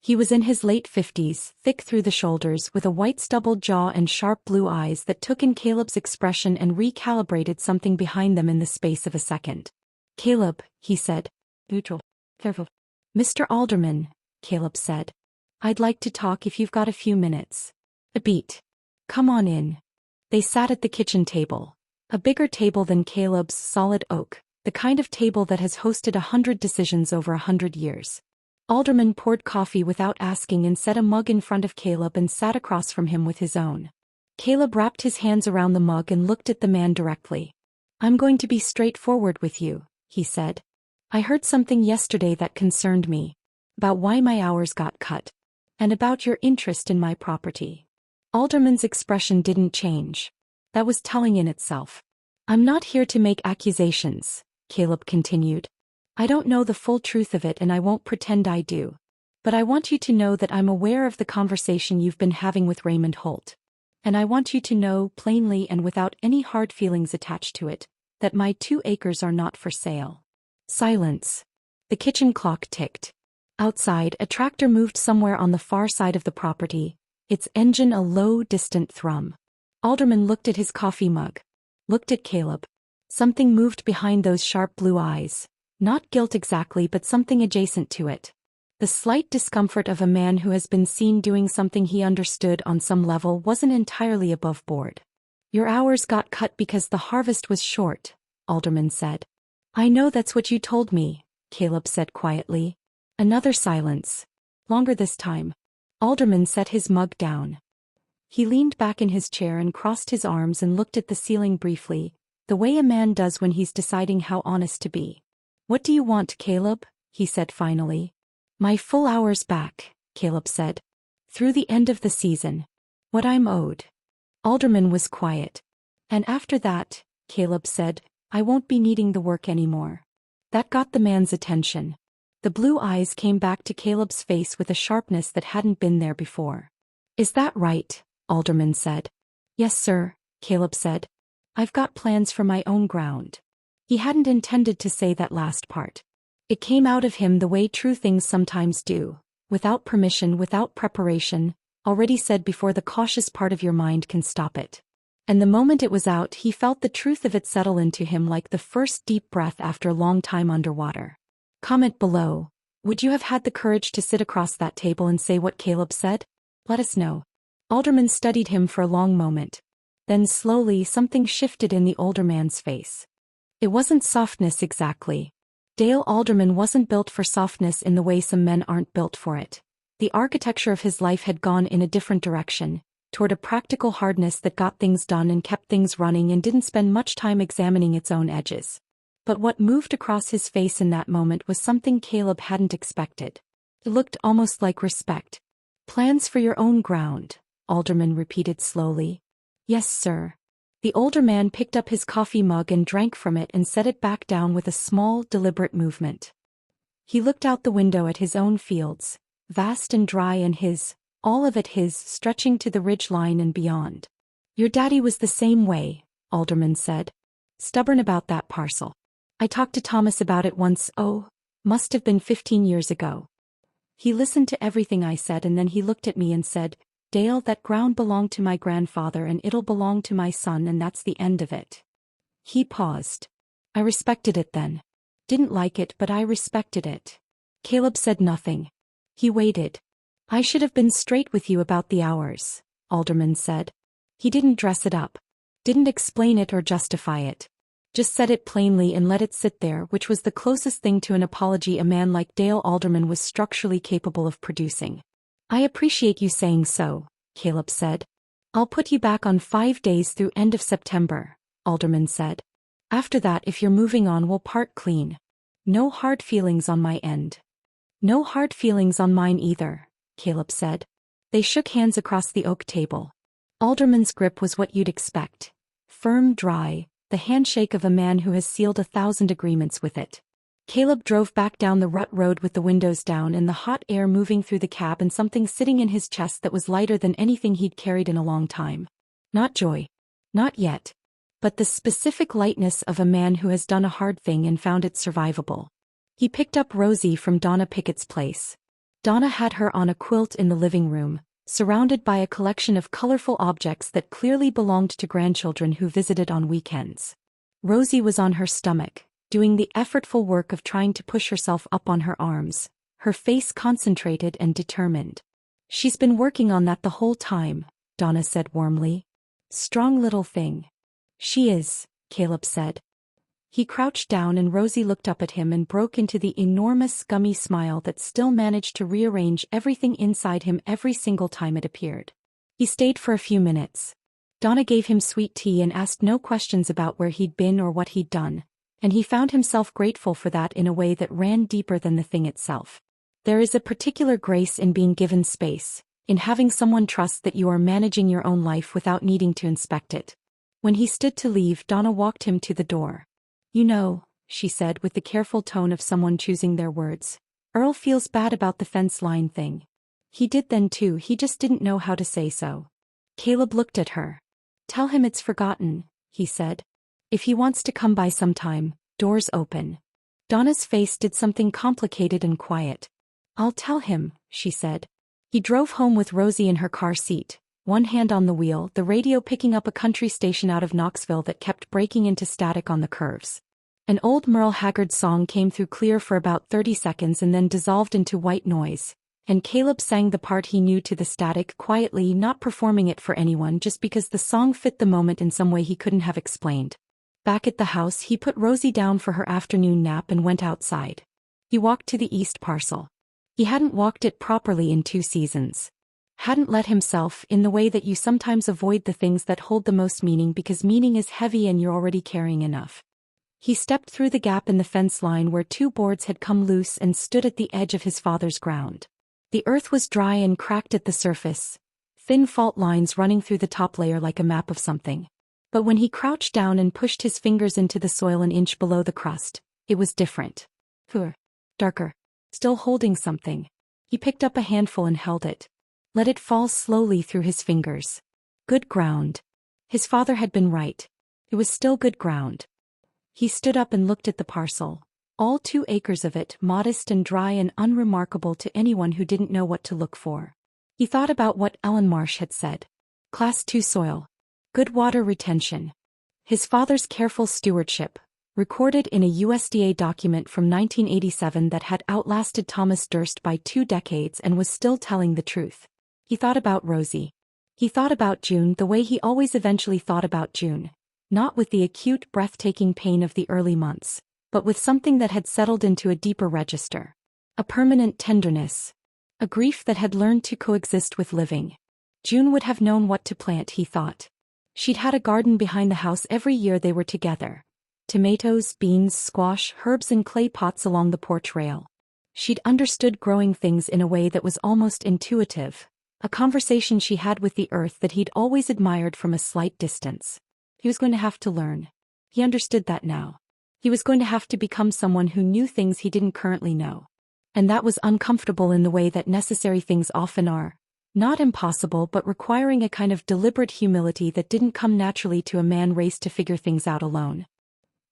Speaker 1: He was in his late 50s, thick through the shoulders, with a white stubbled jaw and sharp blue eyes that took in Caleb's expression and recalibrated something behind them in the space of a second. "Caleb," he said. "Neutral. Careful." "Mr. Alderman," Caleb said. "I'd like to talk if you've got a few minutes." "A beat. Come on in." They sat at the kitchen table. A bigger table than Caleb's, solid oak, the kind of table that has hosted 100 decisions over 100 years. Alderman poured coffee without asking and set a mug in front of Caleb and sat across from him with his own. Caleb wrapped his hands around the mug and looked at the man directly. "I'm going to be straightforward with you," he said. "I heard something yesterday that concerned me. About why my hours got cut. And about your interest in my property." Alderman's expression didn't change. That was telling in itself. "I'm not here to make accusations," Caleb continued. "I don't know the full truth of it and I won't pretend I do. But I want you to know that I'm aware of the conversation you've been having with Raymond Holt. And I want you to know, plainly and without any hard feelings attached to it, that my 2 acres are not for sale." Silence. The kitchen clock ticked. Outside, a tractor moved somewhere on the far side of the property, its engine a low, distant thrum. Alderman looked at his coffee mug. Looked at Caleb. Something moved behind those sharp blue eyes. Not guilt exactly, but something adjacent to it. The slight discomfort of a man who has been seen doing something he understood on some level wasn't entirely above board. "Your hours got cut because the harvest was short," Alderman said. I know that's what you told me, Caleb said quietly. Another silence. Longer this time. Alderman set his mug down. He leaned back in his chair and crossed his arms and looked at the ceiling briefly, the way a man does when he's deciding how honest to be. What do you want, Caleb? He said finally. My full hours back, Caleb said. Through the end of the season. What I'm owed. Alderman was quiet. And after that, Caleb said, I won't be needing the work anymore. That got the man's attention. The blue eyes came back to Caleb's face with a sharpness that hadn't been there before. Is that right? Alderman said. Yes, sir, Caleb said. I've got plans for my own ground. He hadn't intended to say that last part. It came out of him the way true things sometimes do, without permission, without preparation, already said before the cautious part of your mind can stop it. And the moment it was out, he felt the truth of it settle into him like the first deep breath after a long time underwater. Comment below, would you have had the courage to sit across that table and say what Caleb said? Let us know. Alderman studied him for a long moment. Then slowly something shifted in the older man's face. It wasn't softness exactly. Dale Alderman wasn't built for softness in the way some men aren't built for it. The architecture of his life had gone in a different direction, toward a practical hardness that got things done and kept things running and didn't spend much time examining its own edges. But what moved across his face in that moment was something Caleb hadn't expected. It looked almost like respect. Plans for your own ground, Alderman repeated slowly. Yes, sir. The older man picked up his coffee mug and drank from it and set it back down with a small, deliberate movement. He looked out the window at his own fields, vast and dry, and all of it his, stretching to the ridge line and beyond. Your daddy was the same way, Alderman said. Stubborn about that parcel. I talked to Thomas about it once, must have been 15 years ago. He listened to everything I said and then he looked at me and said, Dale, that ground belonged to my grandfather and it'll belong to my son, and that's the end of it. He paused. I respected it then. Didn't like it, but I respected it. Caleb said nothing. He waited. I should have been straight with you about the hours, Alderman said. He didn't dress it up. Didn't explain it or justify it. Just said it plainly and let it sit there, which was the closest thing to an apology a man like Dale Alderman was structurally capable of producing. I appreciate you saying so, Caleb said. I'll put you back on 5 days through end of September, Alderman said. After that, if you're moving on, we'll part clean. No hard feelings on my end. No hard feelings on mine either, Caleb said. They shook hands across the oak table. Alderman's grip was what you'd expect. Firm, dry, the handshake of a man who has sealed 1,000 agreements with it. Caleb drove back down the rut road with the windows down and the hot air moving through the cab and something sitting in his chest that was lighter than anything he'd carried in a long time. Not joy. Not yet. But the specific lightness of a man who has done a hard thing and found it survivable. He picked up Rosie from Donna Pickett's place. Donna had her on a quilt in the living room, surrounded by a collection of colorful objects that clearly belonged to grandchildren who visited on weekends. Rosie was on her stomach, doing the effortful work of trying to push herself up on her arms, her face concentrated and determined. She's been working on that the whole time, Donna said warmly. Strong little thing. She is, Caleb said. He crouched down and Rosie looked up at him and broke into the enormous gummy smile that still managed to rearrange everything inside him every single time it appeared. He stayed for a few minutes. Donna gave him sweet tea and asked no questions about where he'd been or what he'd done, and he found himself grateful for that in a way that ran deeper than the thing itself. There is a particular grace in being given space, in having someone trust that you are managing your own life without needing to inspect it. When he stood to leave, Donna walked him to the door. You know, she said with the careful tone of someone choosing their words, Earl feels bad about the fence line thing. He did then too, he just didn't know how to say so. Caleb looked at her. Tell him it's forgotten, he said. If he wants to come by sometime, doors open. Donna's face did something complicated and quiet. I'll tell him, she said. He drove home with Rosie in her car seat, one hand on the wheel, the radio picking up a country station out of Knoxville that kept breaking into static on the curves. An old Merle Haggard song came through clear for about 30 seconds and then dissolved into white noise, and Caleb sang the part he knew to the static quietly, not performing it for anyone, just because the song fit the moment in some way he couldn't have explained. Back at the house, he put Rosie down for her afternoon nap and went outside. He walked to the east parcel. He hadn't walked it properly in 2 seasons. Hadn't let himself in the way that you sometimes avoid the things that hold the most meaning because meaning is heavy and you're already carrying enough. He stepped through the gap in the fence line where 2 boards had come loose and stood at the edge of his father's ground. The earth was dry and cracked at the surface, thin fault lines running through the top layer like a map of something. But when he crouched down and pushed his fingers into the soil an inch below the crust, it was different. Darker. Still holding something. He picked up a handful and held it. Let it fall slowly through his fingers. Good ground. His father had been right. It was still good ground. He stood up and looked at the parcel. All 2 acres of it, modest and dry and unremarkable to anyone who didn't know what to look for. He thought about what Ellen Marsh had said. Class 2 soil. Good water retention. His father's careful stewardship, recorded in a USDA document from 1987 that had outlasted Thomas Durst by 2 decades and was still telling the truth. He thought about Rosie. He thought about June the way he always eventually thought about June. Not with the acute, breathtaking pain of the early months, but with something that had settled into a deeper register. A permanent tenderness. A grief that had learned to coexist with living. June would have known what to plant, he thought. She'd had a garden behind the house every year they were together. Tomatoes, beans, squash, herbs and clay pots along the porch rail. She'd understood growing things in a way that was almost intuitive. A conversation she had with the earth that he'd always admired from a slight distance. He was going to have to learn. He understood that now. He was going to have to become someone who knew things he didn't currently know. And that was uncomfortable in the way that necessary things often are. Not impossible, but requiring a kind of deliberate humility that didn't come naturally to a man raised to figure things out alone.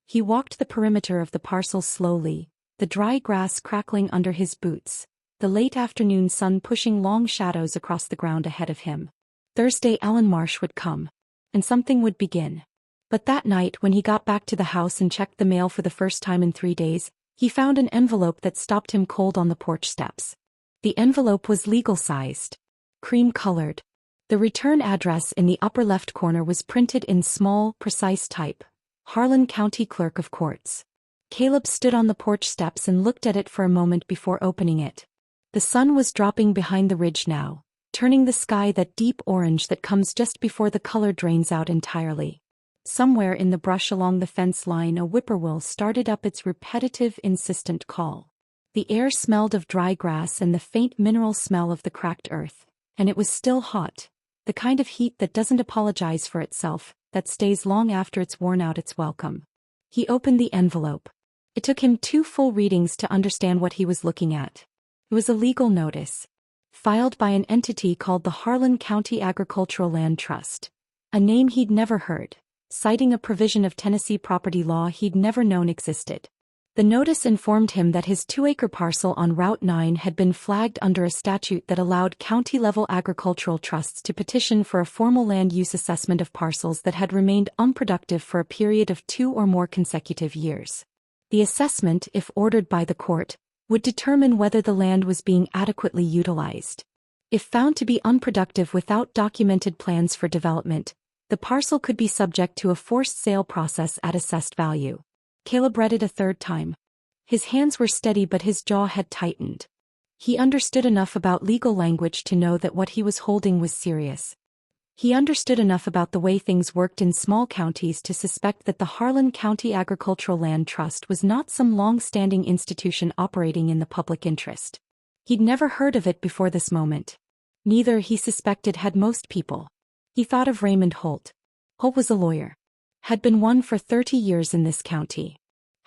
Speaker 1: He walked the perimeter of the parcel slowly, the dry grass crackling under his boots, the late afternoon sun pushing long shadows across the ground ahead of him. Thursday Ellen Marsh would come. And something would begin. But that night when he got back to the house and checked the mail for the first time in 3 days, he found an envelope that stopped him cold on the porch steps. The envelope was legal-sized. Cream-colored. The return address in the upper left corner was printed in small, precise type. Harlan County Clerk of Courts. Caleb stood on the porch steps and looked at it for a moment before opening it. The sun was dropping behind the ridge now, turning the sky that deep orange that comes just before the color drains out entirely. Somewhere in the brush along the fence line a whippoorwill started up its repetitive, insistent call. The air smelled of dry grass and the faint mineral smell of the cracked earth. And it was still hot. The kind of heat that doesn't apologize for itself, that stays long after it's worn out its welcome. He opened the envelope. It took him 2 full readings to understand what he was looking at. It was a legal notice. Filed by an entity called the Harlan County Agricultural Land Trust. A name he'd never heard, citing a provision of Tennessee property law he'd never known existed. The notice informed him that his 2-acre parcel on Route 9 had been flagged under a statute that allowed county-level agricultural trusts to petition for a formal land use assessment of parcels that had remained unproductive for a period of 2 or more consecutive years. The assessment, if ordered by the court, would determine whether the land was being adequately utilized. If found to be unproductive without documented plans for development, the parcel could be subject to a forced sale process at assessed value. Caleb read it a 3rd time. His hands were steady but his jaw had tightened. He understood enough about legal language to know that what he was holding was serious. He understood enough about the way things worked in small counties to suspect that the Harlan County Agricultural Land Trust was not some long-standing institution operating in the public interest. He'd never heard of it before this moment. Neither, he suspected, had most people. He thought of Raymond Holt. Holt was a lawyer. Had been one for 30 years in this county.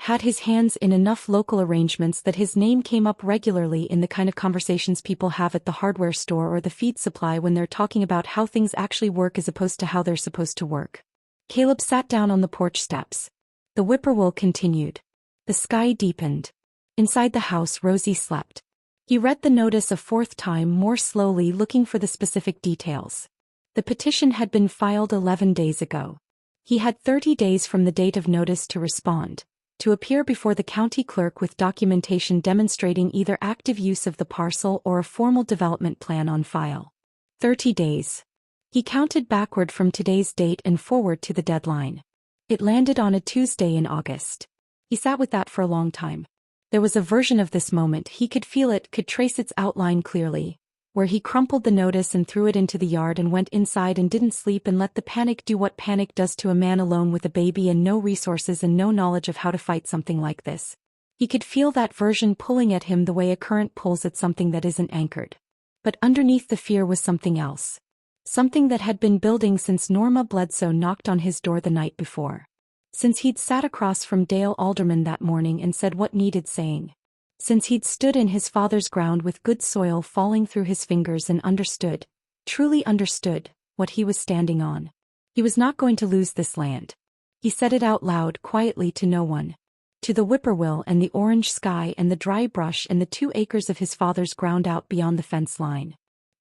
Speaker 1: Had his hands in enough local arrangements that his name came up regularly in the kind of conversations people have at the hardware store or the feed supply when they're talking about how things actually work as opposed to how they're supposed to work. Caleb sat down on the porch steps. The whippoorwill continued. The sky deepened. Inside the house Rosie slept. He read the notice a 4th time more slowly, looking for the specific details. The petition had been filed 11 days ago. He had 30 days from the date of notice to respond, to appear before the county clerk with documentation demonstrating either active use of the parcel or a formal development plan on file. 30 days. He counted backward from today's date and forward to the deadline. It landed on a Tuesday in August. He sat with that for a long time. There was a version of this moment, he could feel it, could trace its outline clearly, where he crumpled the notice and threw it into the yard and went inside and didn't sleep and let the panic do what panic does to a man alone with a baby and no resources and no knowledge of how to fight something like this. He could feel that version pulling at him the way a current pulls at something that isn't anchored. But underneath the fear was something else. Something that had been building since Norma Bledsoe knocked on his door the night before. Since he'd sat across from Dale Alderman that morning and said what needed saying. Since he'd stood in his father's ground with good soil falling through his fingers and understood, truly understood, what he was standing on. He was not going to lose this land. He said it out loud quietly to no one. To the whippoorwill and the orange sky and the dry brush and the 2 acres of his father's ground out beyond the fence line.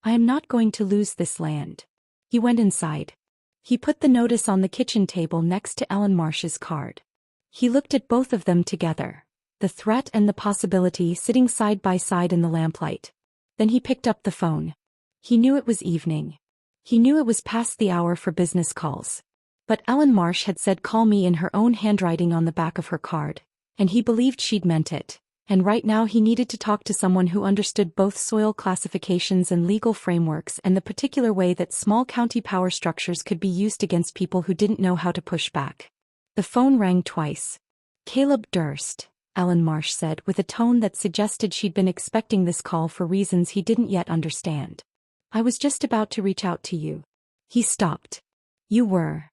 Speaker 1: I am not going to lose this land. He went inside. He put the notice on the kitchen table next to Ellen Marsh's card. He looked at both of them together, the threat and the possibility sitting side by side in the lamplight. Then he picked up the phone. He knew it was evening. He knew it was past the hour for business calls. But Ellen Marsh had said call me in her own handwriting on the back of her card, and he believed she'd meant it. And right now he needed to talk to someone who understood both soil classifications and legal frameworks and the particular way that small county power structures could be used against people who didn't know how to push back. The phone rang twice. Caleb Durst, Ellen Marsh said with a tone that suggested she'd been expecting this call for reasons he didn't yet understand. I was just about to reach out to you. He stopped. You were?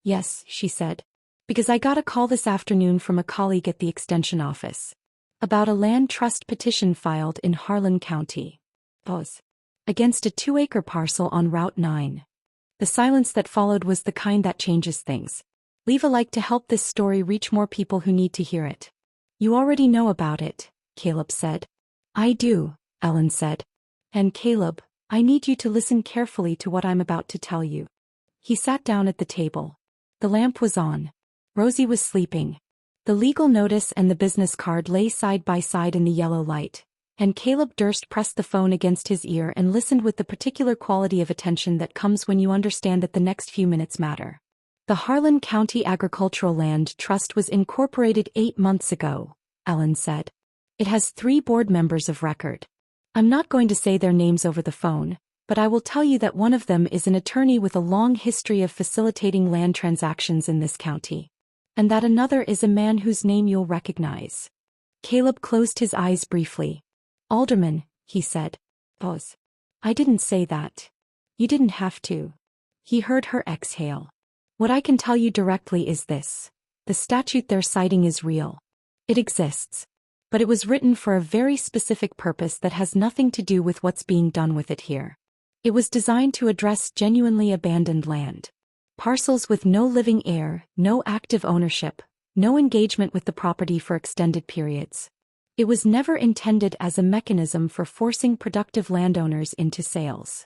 Speaker 1: Yes, she said. Because I got a call this afternoon from a colleague at the extension office. About a land trust petition filed in Harlan County. Against a 2-acre parcel on Route 9. The silence that followed was the kind that changes things. Leave a like to help this story reach more people who need to hear it. You already know about it, Caleb said. I do, Ellen said. And Caleb, I need you to listen carefully to what I'm about to tell you. He sat down at the table. The lamp was on. Rosie was sleeping. The legal notice and the business card lay side by side in the yellow light, and Caleb Durst pressed the phone against his ear and listened with the particular quality of attention that comes when you understand that the next few minutes matter. The Harlan County Agricultural Land Trust was incorporated 8 months ago, Ellen said. It has 3 board members of record. I'm not going to say their names over the phone, but I will tell you that one of them is an attorney with a long history of facilitating land transactions in this county. And that another is a man whose name you'll recognize. Caleb closed his eyes briefly. Alderman, he said. I didn't say that. You didn't have to. He heard her exhale. What I can tell you directly is this. The statute they're citing is real. It exists. But it was written for a very specific purpose that has nothing to do with what's being done with it here. It was designed to address genuinely abandoned land. Parcels with no living heir, no active ownership, no engagement with the property for extended periods. It was never intended as a mechanism for forcing productive landowners into sales.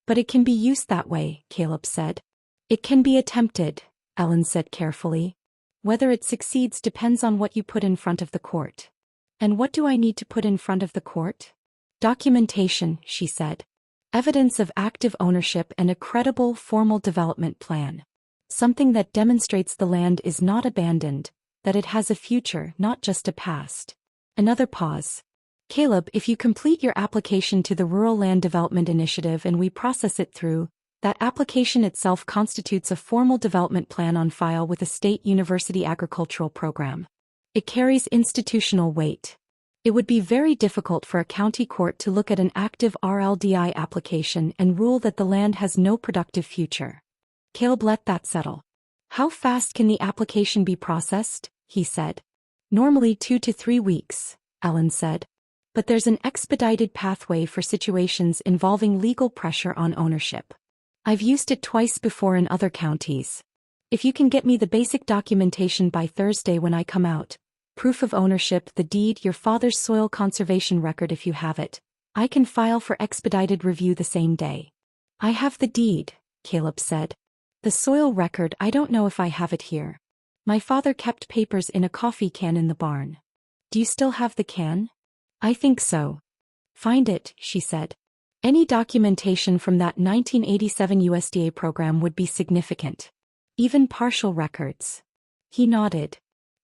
Speaker 1: But it can be used that way, Caleb said. It can be attempted, Ellen said carefully. Whether it succeeds depends on what you put in front of the court. And what do I need to put in front of the court? Documentation, she said. Evidence of active ownership and a credible, formal development plan. Something that demonstrates the land is not abandoned, that it has a future, not just a past. Another pause. Caleb, if you complete your application to the Rural Land Development Initiative and we process it through, that application itself constitutes a formal development plan on file with a state university agricultural program. It carries institutional weight. It would be very difficult for a county court to look at an active RLDI application and rule that the land has no productive future. Caleb let that settle. How fast can the application be processed? He said. Normally 2 to 3 weeks, Ellen said. But there's an expedited pathway for situations involving legal pressure on ownership. I've used it twice before in other counties. If you can get me the basic documentation by Thursday when I come out, proof of ownership, the deed, your father's soil conservation record if you have it, I can file for expedited review the same day. I have the deed, Caleb said. The soil record, I don't know if I have it here. My father kept papers in a coffee can in the barn. Do you still have the can? I think so. Find it, she said. Any documentation from that 1987 USDA program would be significant. Even partial records. He nodded.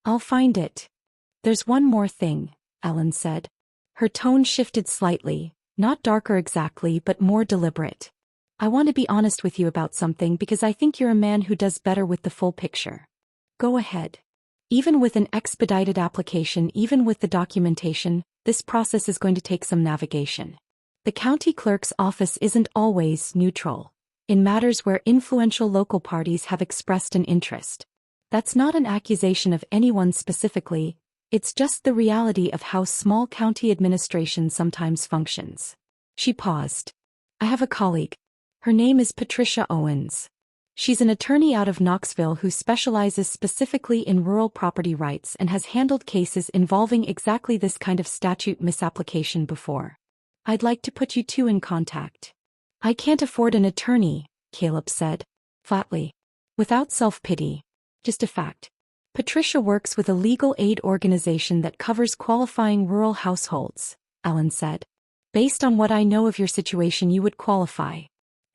Speaker 1: I'll find it. There's one more thing, Ellen said. Her tone shifted slightly, not darker exactly but more deliberate. I want to be honest with you about something because I think you're a man who does better with the full picture. Go ahead. Even with an expedited application, even with the documentation, this process is going to take some navigation. The county clerk's office isn't always neutral in matters where influential local parties have expressed an interest. That's not an accusation of anyone specifically, it's just the reality of how small county administration sometimes functions. She paused. I have a colleague. Her name is Patricia Owens. She's an attorney out of Knoxville who specializes specifically in rural property rights and has handled cases involving exactly this kind of statute misapplication before. I'd like to put you two in contact. I can't afford an attorney, Caleb said, flatly. Without self-pity. Just a fact. Patricia works with a legal aid organization that covers qualifying rural households, Ellen said. Based on what I know of your situation, you would qualify.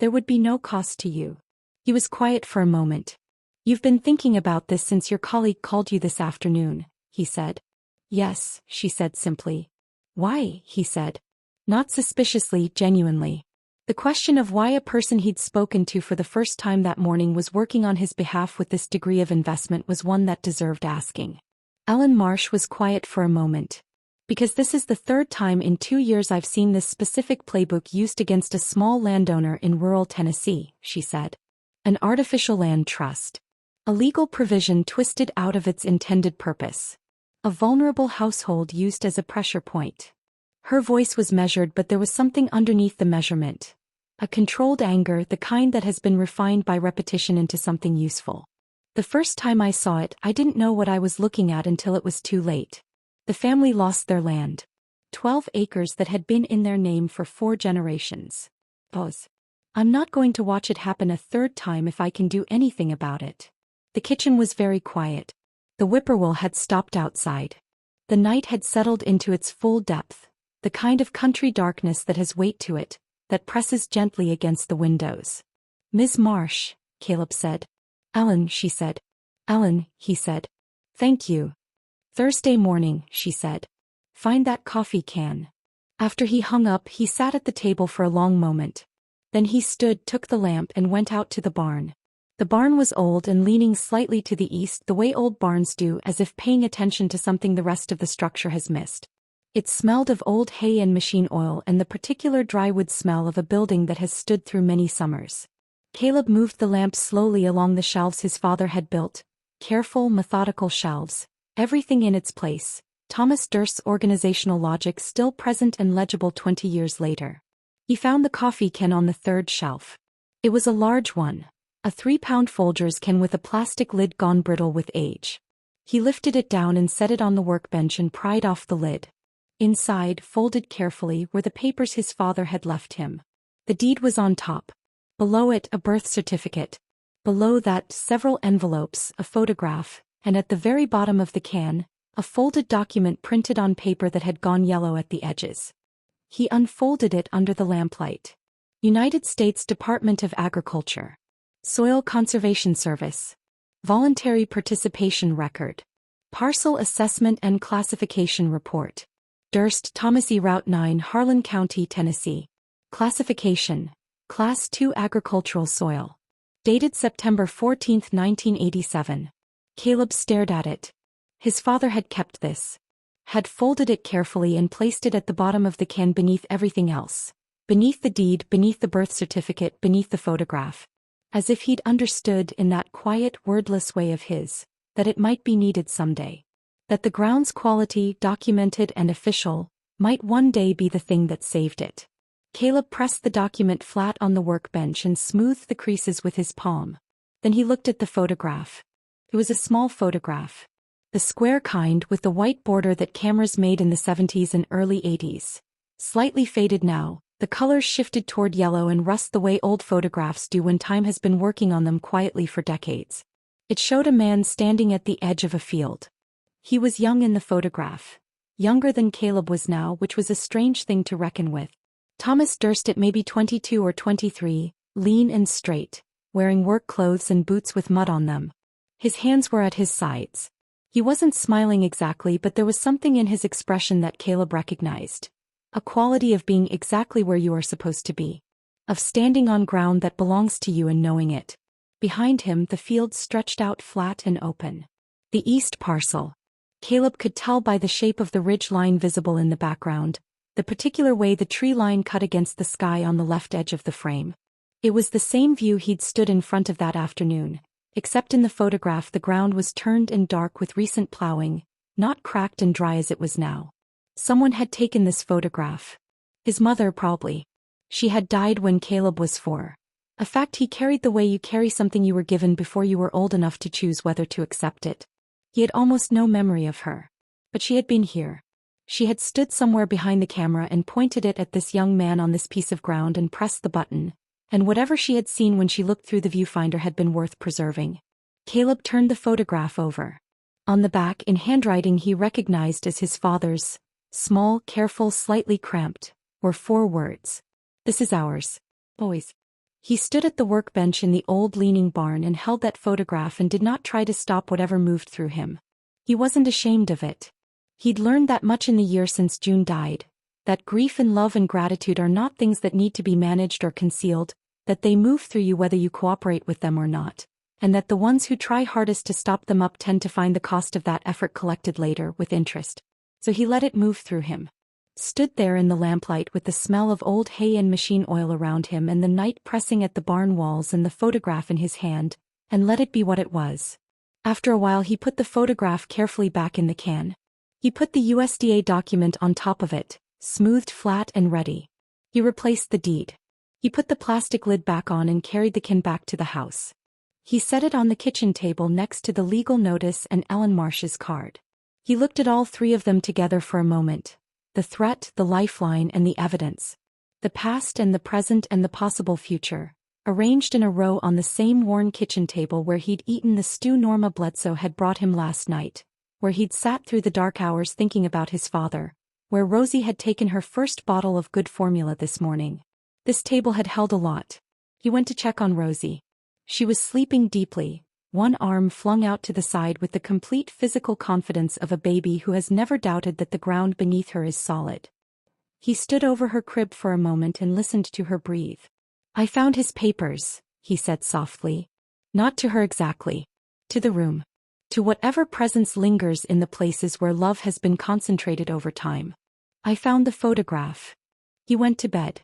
Speaker 1: There would be no cost to you. He was quiet for a moment. You've been thinking about this since your colleague called you this afternoon, he said. Yes, she said simply. Why, he said. Not suspiciously, genuinely. The question of why a person he'd spoken to for the first time that morning was working on his behalf with this degree of investment was one that deserved asking. Ellen Marsh was quiet for a moment. Because this is the third time in 2 years I've seen this specific playbook used against a small landowner in rural Tennessee, she said. An artificial land trust. A legal provision twisted out of its intended purpose. A vulnerable household used as a pressure point. Her voice was measured, but there was something underneath the measurement. A controlled anger, the kind that has been refined by repetition into something useful. The first time I saw it, I didn't know what I was looking at until it was too late. The family lost their land. 12 acres that had been in their name for 4 generations. I'm not going to watch it happen a third time if I can do anything about it. The kitchen was very quiet. The whippoorwill had stopped outside. The night had settled into its full depth. The kind of country darkness that has weight to it, that presses gently against the windows. Ms. Marsh, Caleb said. Ellen, she said. Ellen, he said. Thank you. Thursday morning, she said. Find that coffee can. After he hung up, he sat at the table for a long moment. Then he stood, took the lamp and went out to the barn. The barn was old and leaning slightly to the east the way old barns do, as if paying attention to something the rest of the structure has missed. It smelled of old hay and machine oil and the particular drywood smell of a building that has stood through many summers. Caleb moved the lamp slowly along the shelves his father had built. Careful, methodical shelves. Everything in its place. Thomas Durst's organizational logic still present and legible 20 years later. He found the coffee can on the 3rd shelf. It was a large one. A 3-pound Folgers can with a plastic lid gone brittle with age. He lifted it down and set it on the workbench and pried off the lid. Inside, folded carefully, were the papers his father had left him. The deed was on top. Below it, a birth certificate. Below that, several envelopes, a photograph, and at the very bottom of the can, a folded document printed on paper that had gone yellow at the edges. He unfolded it under the lamplight. United States Department of Agriculture. Soil Conservation Service. Voluntary Participation Record. Parcel Assessment and Classification Report. Durst, Thomas E. Route 9, Harlan County, Tennessee. Classification. Class 2 Agricultural Soil. Dated September 14, 1987. Caleb stared at it. His father had kept this. Had folded it carefully and placed it at the bottom of the can beneath everything else. Beneath the deed, beneath the birth certificate, beneath the photograph. As if he'd understood in that quiet, wordless way of his, that it might be needed someday. That the ground's quality, documented and official, might one day be the thing that saved it. Caleb pressed the document flat on the workbench and smoothed the creases with his palm. Then he looked at the photograph. It was a small photograph. The square kind with the white border that cameras made in the 70s and early 80s. Slightly faded now, the colors shifted toward yellow and rust the way old photographs do when time has been working on them quietly for decades. It showed a man standing at the edge of a field. He was young in the photograph. Younger than Caleb was now, which was a strange thing to reckon with. Thomas Durst at maybe 22 or 23, lean and straight, wearing work clothes and boots with mud on them. His hands were at his sides. He wasn't smiling exactly, but there was something in his expression that Caleb recognized. A quality of being exactly where you are supposed to be. Of standing on ground that belongs to you and knowing it. Behind him, the fields stretched out flat and open. The east parcel. Caleb could tell by the shape of the ridge line visible in the background, the particular way the tree line cut against the sky on the left edge of the frame. It was the same view he'd stood in front of that afternoon, except in the photograph the ground was turned and dark with recent plowing, not cracked and dry as it was now. Someone had taken this photograph. His mother probably. She had died when Caleb was 4. A fact he carried the way you carry something you were given before you were old enough to choose whether to accept it. He had almost no memory of her. But she had been here. She had stood somewhere behind the camera and pointed it at this young man on this piece of ground and pressed the button, and whatever she had seen when she looked through the viewfinder had been worth preserving. Caleb turned the photograph over. On the back, in handwriting he recognized as his father's, small, careful, slightly cramped, were 4 words. "This is ours, boys." He stood at the workbench in the old leaning barn and held that photograph and did not try to stop whatever moved through him. He wasn't ashamed of it. He'd learned that much in the year since June died, that grief and love and gratitude are not things that need to be managed or concealed, that they move through you whether you cooperate with them or not, and that the ones who try hardest to stop them up tend to find the cost of that effort collected later with interest. So he let it move through him. Stood there in the lamplight with the smell of old hay and machine oil around him and the night pressing at the barn walls and the photograph in his hand, and let it be what it was. After a while he put the photograph carefully back in the can. He put the USDA document on top of it, smoothed flat and ready. He replaced the deed. He put the plastic lid back on and carried the can back to the house. He set it on the kitchen table next to the legal notice and Ellen Marsh's card. He looked at all 3 of them together for a moment. The threat, the lifeline, and the evidence. The past and the present and the possible future, arranged in a row on the same worn kitchen table where he'd eaten the stew Norma Bledsoe had brought him last night, where he'd sat through the dark hours thinking about his father, where Rosie had taken her first bottle of good formula this morning. This table had held a lot. He went to check on Rosie. She was sleeping deeply, one arm flung out to the side with the complete physical confidence of a baby who has never doubted that the ground beneath her is solid. He stood over her crib for a moment and listened to her breathe. "I found his papers," he said softly. Not to her exactly. To the room. To whatever presence lingers in the places where love has been concentrated over time. "I found the photograph." He went to bed.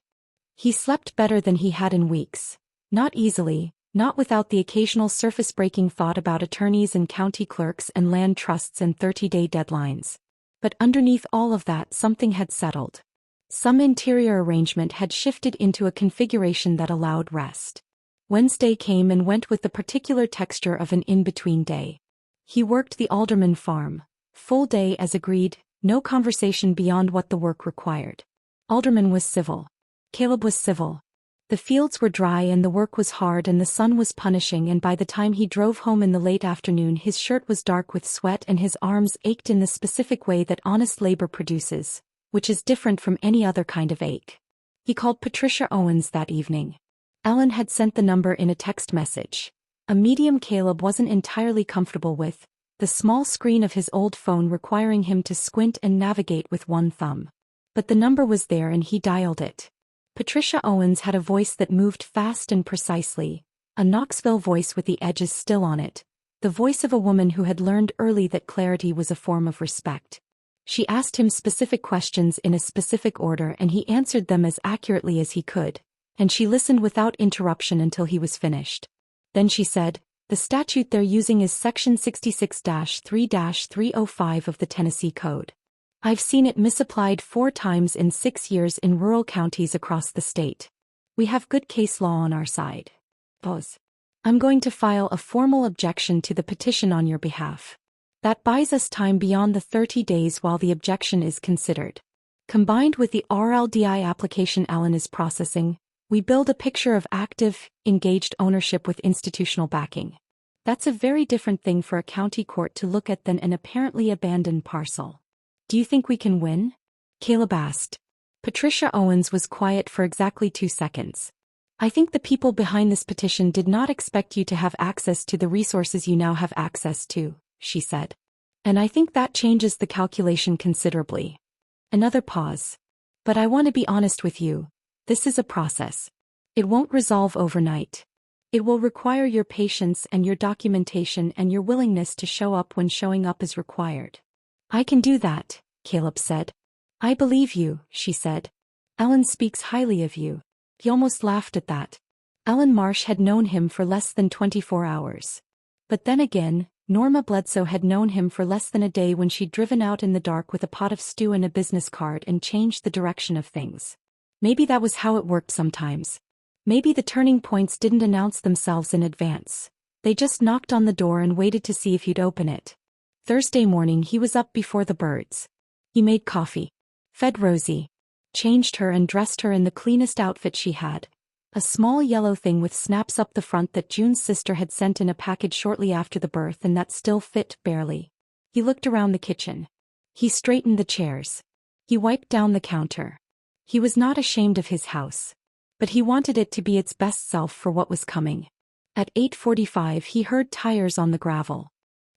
Speaker 1: He slept better than he had in weeks. Not easily. Not without the occasional surface-breaking thought about attorneys and county clerks and land trusts and 30-day deadlines. But underneath all of that something had settled. Some interior arrangement had shifted into a configuration that allowed rest. Wednesday came and went with the particular texture of an in-between day. He worked the Alderman farm. Full day as agreed, no conversation beyond what the work required. Alderman was civil. Caleb was civil. The fields were dry and the work was hard and the sun was punishing, and by the time he drove home in the late afternoon his shirt was dark with sweat and his arms ached in the specific way that honest labor produces, which is different from any other kind of ache. He called Patricia Owens that evening. Ellen had sent the number in a text message. A medium Caleb wasn't entirely comfortable with, the small screen of his old phone requiring him to squint and navigate with one thumb. But the number was there and he dialed it. Patricia Owens had a voice that moved fast and precisely, a Knoxville voice with the edges still on it, the voice of a woman who had learned early that clarity was a form of respect. She asked him specific questions in a specific order and he answered them as accurately as he could, and she listened without interruption until he was finished. Then she said, "The statute they're using is Section 66-3-305 of the Tennessee Code. I've seen it misapplied 4 times in 6 years in rural counties across the state. We have good case law on our side. Boss. I'm going to file a formal objection to the petition on your behalf. That buys us time beyond the 30 days while the objection is considered. Combined with the RLDI application Ellen is processing, we build a picture of active, engaged ownership with institutional backing. That's a very different thing for a county court to look at than an apparently abandoned parcel. Do you think we can win?" Caleb asked. Patricia Owens was quiet for exactly 2 seconds. I think the people behind this petition did not expect you to have access to the resources you now have access to, she said. And I think that changes the calculation considerably. Another pause. But I want to be honest with you. This is a process. It won't resolve overnight. It will require your patience and your documentation and your willingness to show up when showing up is required. I can do that, Caleb said. I believe you, she said. Ellen speaks highly of you. He almost laughed at that. Ellen Marsh had known him for less than 24 hours. But then again, Norma Bledsoe had known him for less than a day when she'd driven out in the dark with a pot of stew and a business card and changed the direction of things. Maybe that was how it worked sometimes. Maybe the turning points didn't announce themselves in advance. They just knocked on the door and waited to see if you'd open it. Thursday morning he was up before the birds. He made coffee, fed Rosie, changed her and dressed her in the cleanest outfit she had. A small yellow thing with snaps up the front that June's sister had sent in a package shortly after the birth and that still fit barely. He looked around the kitchen. He straightened the chairs. He wiped down the counter. He was not ashamed of his house. But he wanted it to be its best self for what was coming. At 8:45 he heard tires on the gravel.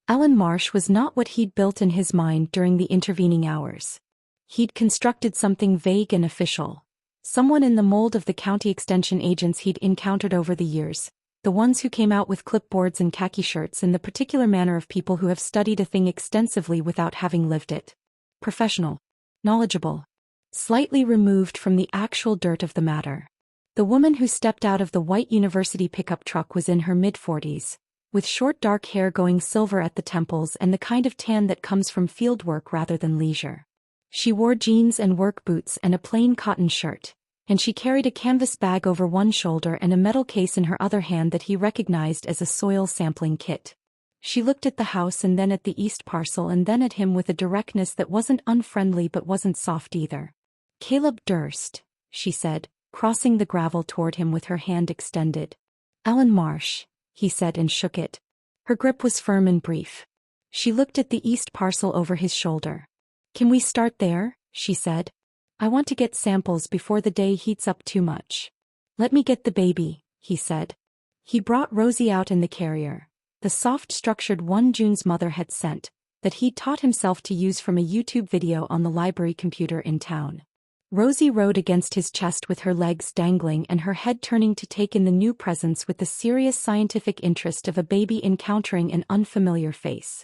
Speaker 1: Ellen Marsh was not what he'd built in his mind during the intervening hours. He'd constructed something vague and official. Someone in the mold of the county extension agents he'd encountered over the years, the ones who came out with clipboards and khaki shirts in the particular manner of people who have studied a thing extensively without having lived it. Professional. Knowledgeable. Slightly removed from the actual dirt of the matter. The woman who stepped out of the white university pickup truck was in her mid-40s, with short dark hair going silver at the temples and the kind of tan that comes from field work rather than leisure. She wore jeans and work boots and a plain cotton shirt, and she carried a canvas bag over one shoulder and a metal case in her other hand that he recognized as a soil sampling kit. She looked at the house and then at the east parcel and then at him with a directness that wasn't unfriendly but wasn't soft either. Caleb Durst, she said, crossing the gravel toward him with her hand extended. Ellen Marsh, he said and shook it. Her grip was firm and brief. She looked at the east parcel over his shoulder. Can we start there? She said. I want to get samples before the day heats up too much. Let me get the baby, he said. He brought Rosie out in the carrier, the soft structured one June's mother had sent, that he'd taught himself to use from a YouTube video on the library computer in town. Rosie rode against his chest with her legs dangling and her head turning to take in the new presence with the serious scientific interest of a baby encountering an unfamiliar face.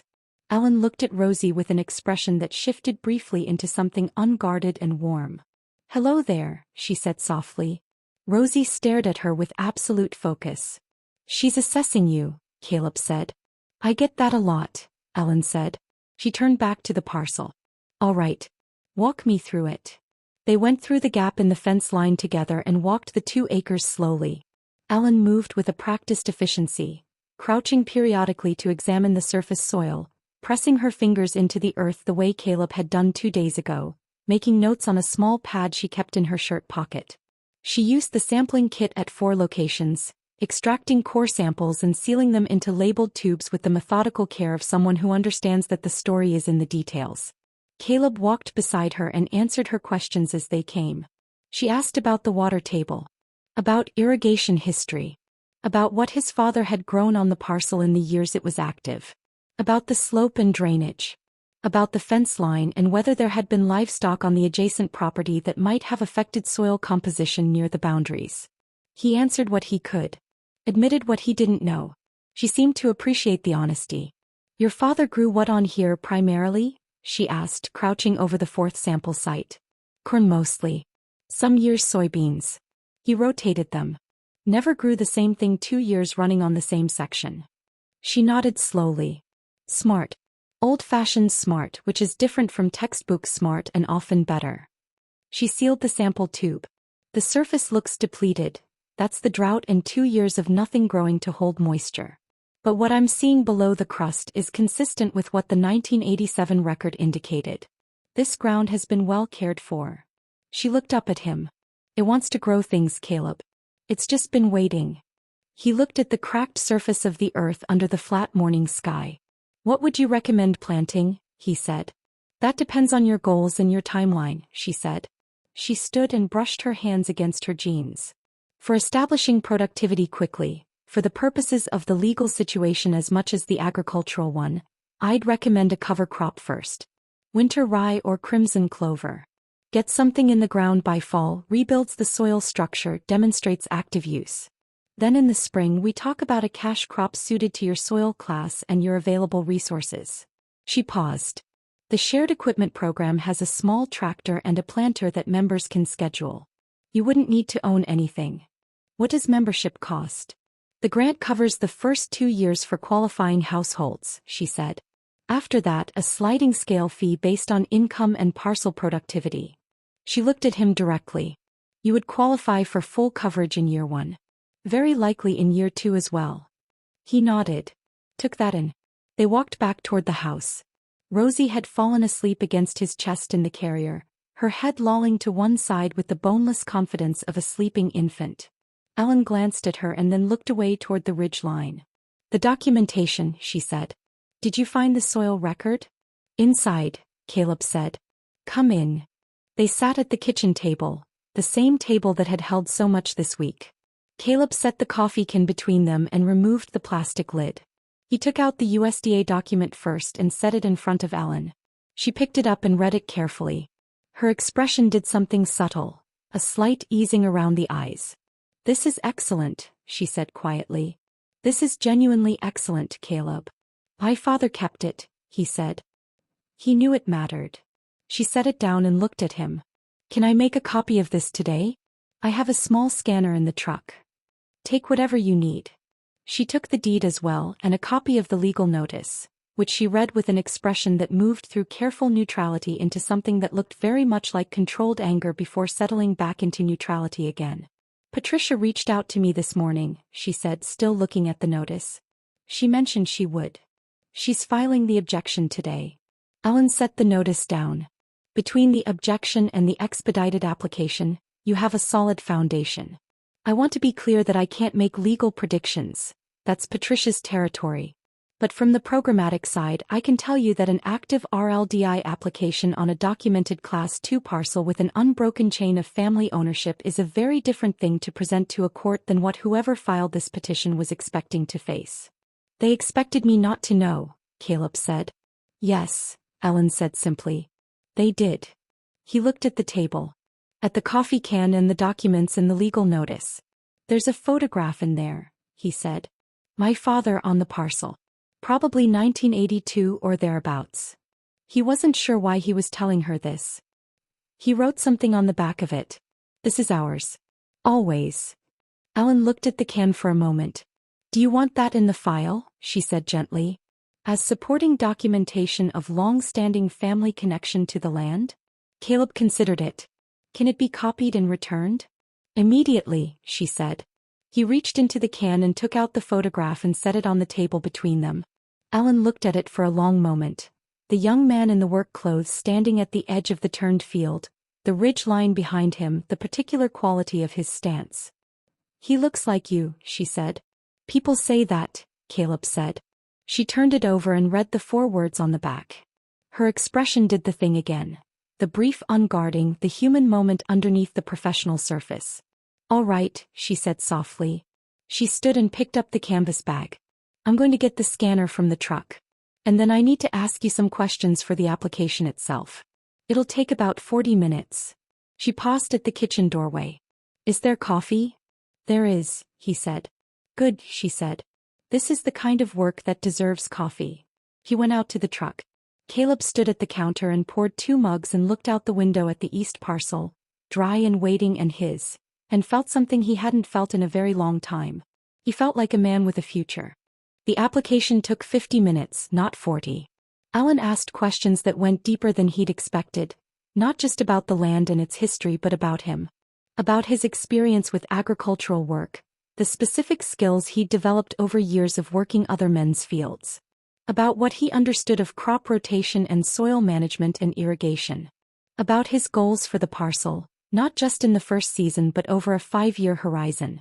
Speaker 1: Ellen looked at Rosie with an expression that shifted briefly into something unguarded and warm. Hello there, she said softly. Rosie stared at her with absolute focus. She's assessing you, Caleb said. I get that a lot, Ellen said. She turned back to the parcel. All right. Walk me through it. They went through the gap in the fence line together and walked the 2 acres slowly. Ellen moved with a practiced efficiency, crouching periodically to examine the surface soil, pressing her fingers into the earth the way Caleb had done 2 days ago, making notes on a small pad she kept in her shirt pocket. She used the sampling kit at 4 locations, extracting core samples and sealing them into labeled tubes with the methodical care of someone who understands that the story is in the details. Caleb walked beside her and answered her questions as they came. She asked about the water table, about irrigation history, about what his father had grown on the parcel in the years it was active, about the slope and drainage, about the fence line and whether there had been livestock on the adjacent property that might have affected soil composition near the boundaries. He answered what he could, admitted what he didn't know. She seemed to appreciate the honesty. Your father grew what on here primarily? She asked, crouching over the 4th sample site. Corn mostly. Some years soybeans. He rotated them. Never grew the same thing 2 years running on the same section. She nodded slowly. Smart. Old-fashioned smart, which is different from textbook smart and often better. She sealed the sample tube. The surface looks depleted. That's the drought and 2 years of nothing growing to hold moisture. But what I'm seeing below the crust is consistent with what the 1987 record indicated. This ground has been well cared for. She looked up at him. It wants to grow things, Caleb. It's just been waiting. He looked at the cracked surface of the earth under the flat morning sky. What would you recommend planting? He said. That depends on your goals and your timeline, she said. She stood and brushed her hands against her jeans. For establishing productivity quickly, for the purposes of the legal situation as much as the agricultural one, I'd recommend a cover crop first. Winter rye or crimson clover. Get something in the ground by fall, rebuilds the soil structure, demonstrates active use. Then in the spring we talk about a cash crop suited to your soil class and your available resources. She paused. The shared equipment program has a small tractor and a planter that members can schedule. You wouldn't need to own anything. What does membership cost? The grant covers the first 2 years for qualifying households, she said. After that, a sliding scale fee based on income and parcel productivity. She looked at him directly. You would qualify for full coverage in year 1. Very likely in year 2 as well. He nodded. Took that in. They walked back toward the house. Rosie had fallen asleep against his chest in the carrier, her head lolling to one side with the boneless confidence of a sleeping infant. Ellen glanced at her and then looked away toward the ridge line. The documentation, she said. Did you find the soil record? Inside, Caleb said. Come in. They sat at the kitchen table, the same table that had held so much this week. Caleb set the coffee can between them and removed the plastic lid. He took out the USDA document first and set it in front of Ellen. She picked it up and read it carefully. Her expression did something subtle, a slight easing around the eyes. This is excellent, she said quietly. This is genuinely excellent, Caleb. My father kept it, he said. He knew it mattered. She set it down and looked at him. Can I make a copy of this today? I have a small scanner in the truck. Take whatever you need. She took the deed as well and a copy of the legal notice, which she read with an expression that moved through careful neutrality into something that looked very much like controlled anger before settling back into neutrality again. Patricia reached out to me this morning, she said, still looking at the notice. She mentioned she would. She's filing the objection today. Ellen set the notice down. Between the objection and the expedited application, you have a solid foundation. I want to be clear that I can't make legal predictions. That's Patricia's territory. But from the programmatic side, I can tell you that an active RLDI application on a documented Class 2 parcel with an unbroken chain of family ownership is a very different thing to present to a court than what whoever filed this petition was expecting to face. They expected me not to know, Caleb said. Yes, Ellen said simply. They did. He looked at the table. At the coffee can and the documents and the legal notice. There's a photograph in there, he said. My father on the parcel. Probably 1982 or thereabouts. He wasn't sure why he was telling her this. He wrote something on the back of it. This is ours. Always. Ellen looked at the can for a moment. Do you want that in the file? She said gently. As supporting documentation of long-standing family connection to the land? Caleb considered it. Can it be copied and returned? Immediately, she said. He reached into the can and took out the photograph and set it on the table between them. Ellen looked at it for a long moment. The young man in the work clothes standing at the edge of the turned field, the ridge line behind him, the particular quality of his stance. He looks like you, she said. People say that, Caleb said. She turned it over and read the 4 words on the back. Her expression did the thing again. The brief unguarding, the human moment underneath the professional surface. All right, she said softly. She stood and picked up the canvas bag. I'm going to get the scanner from the truck. And then I need to ask you some questions for the application itself. It'll take about 40 minutes. She paused at the kitchen doorway. Is there coffee? There is, he said. Good, she said. This is the kind of work that deserves coffee. He went out to the truck. Caleb stood at the counter and poured 2 mugs and looked out the window at the east parcel, dry and waiting and felt something he hadn't felt in a very long time. He felt like a man with a future. The application took 50 minutes, not 40. Ellen asked questions that went deeper than he'd expected, not just about the land and its history but about him. About his experience with agricultural work, the specific skills he'd developed over years of working other men's fields. About what he understood of crop rotation and soil management and irrigation. About his goals for the parcel, not just in the first season but over a 5-year horizon.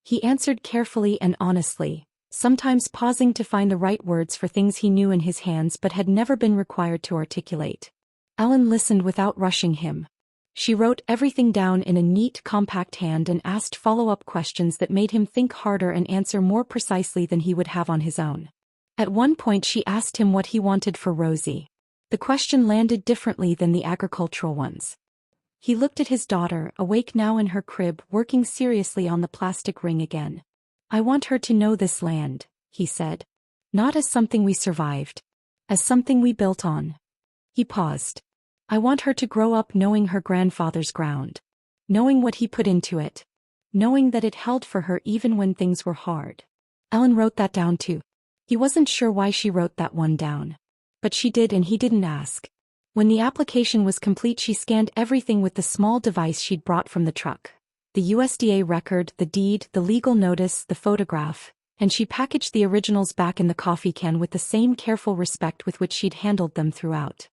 Speaker 1: He answered carefully and honestly, sometimes pausing to find the right words for things he knew in his hands but had never been required to articulate. Ellen listened without rushing him. She wrote everything down in a neat, compact hand and asked follow-up questions that made him think harder and answer more precisely than he would have on his own. At one point she asked him what he wanted for Rosie. The question landed differently than the agricultural ones. He looked at his daughter, awake now in her crib, working seriously on the plastic ring again. "I want her to know this land," he said. "Not as something we survived. As something we built on." He paused. "I want her to grow up knowing her grandfather's ground. Knowing what he put into it. Knowing that it held for her even when things were hard." Ellen wrote that down too. He wasn't sure why she wrote that one down. But she did, and he didn't ask. When the application was complete, she scanned everything with the small device she'd brought from the truck. The USDA record, the deed, the legal notice, the photograph, and she packaged the originals back in the coffee can with the same careful respect with which she'd handled them throughout.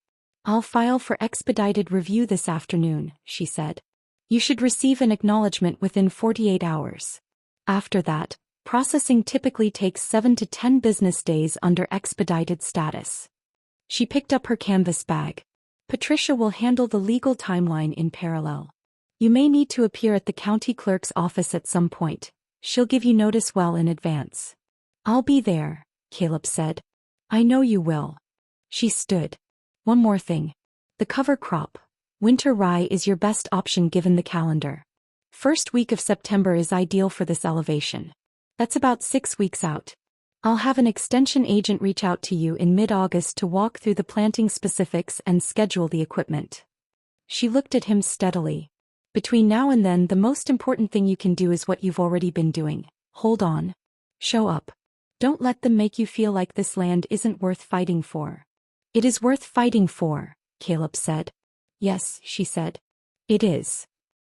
Speaker 1: "I'll file for expedited review this afternoon," she said. "You should receive an acknowledgement within 48 hours. After that, processing typically takes 7 to 10 business days under expedited status." She picked up her canvas bag. "Patricia will handle the legal timeline in parallel. You may need to appear at the county clerk's office at some point. She'll give you notice well in advance." "I'll be there," Caleb said. "I know you will." She stood. "One more thing. The cover crop, winter rye, is your best option given the calendar. First week of September is ideal for this elevation. That's about 6 weeks out. I'll have an extension agent reach out to you in mid-August to walk through the planting specifics and schedule the equipment." She looked at him steadily. "Between now and then, the most important thing you can do is what you've already been doing. Hold on. Show up. Don't let them make you feel like this land isn't worth fighting for." "It is worth fighting for," Caleb said. "Yes," she said. "It is."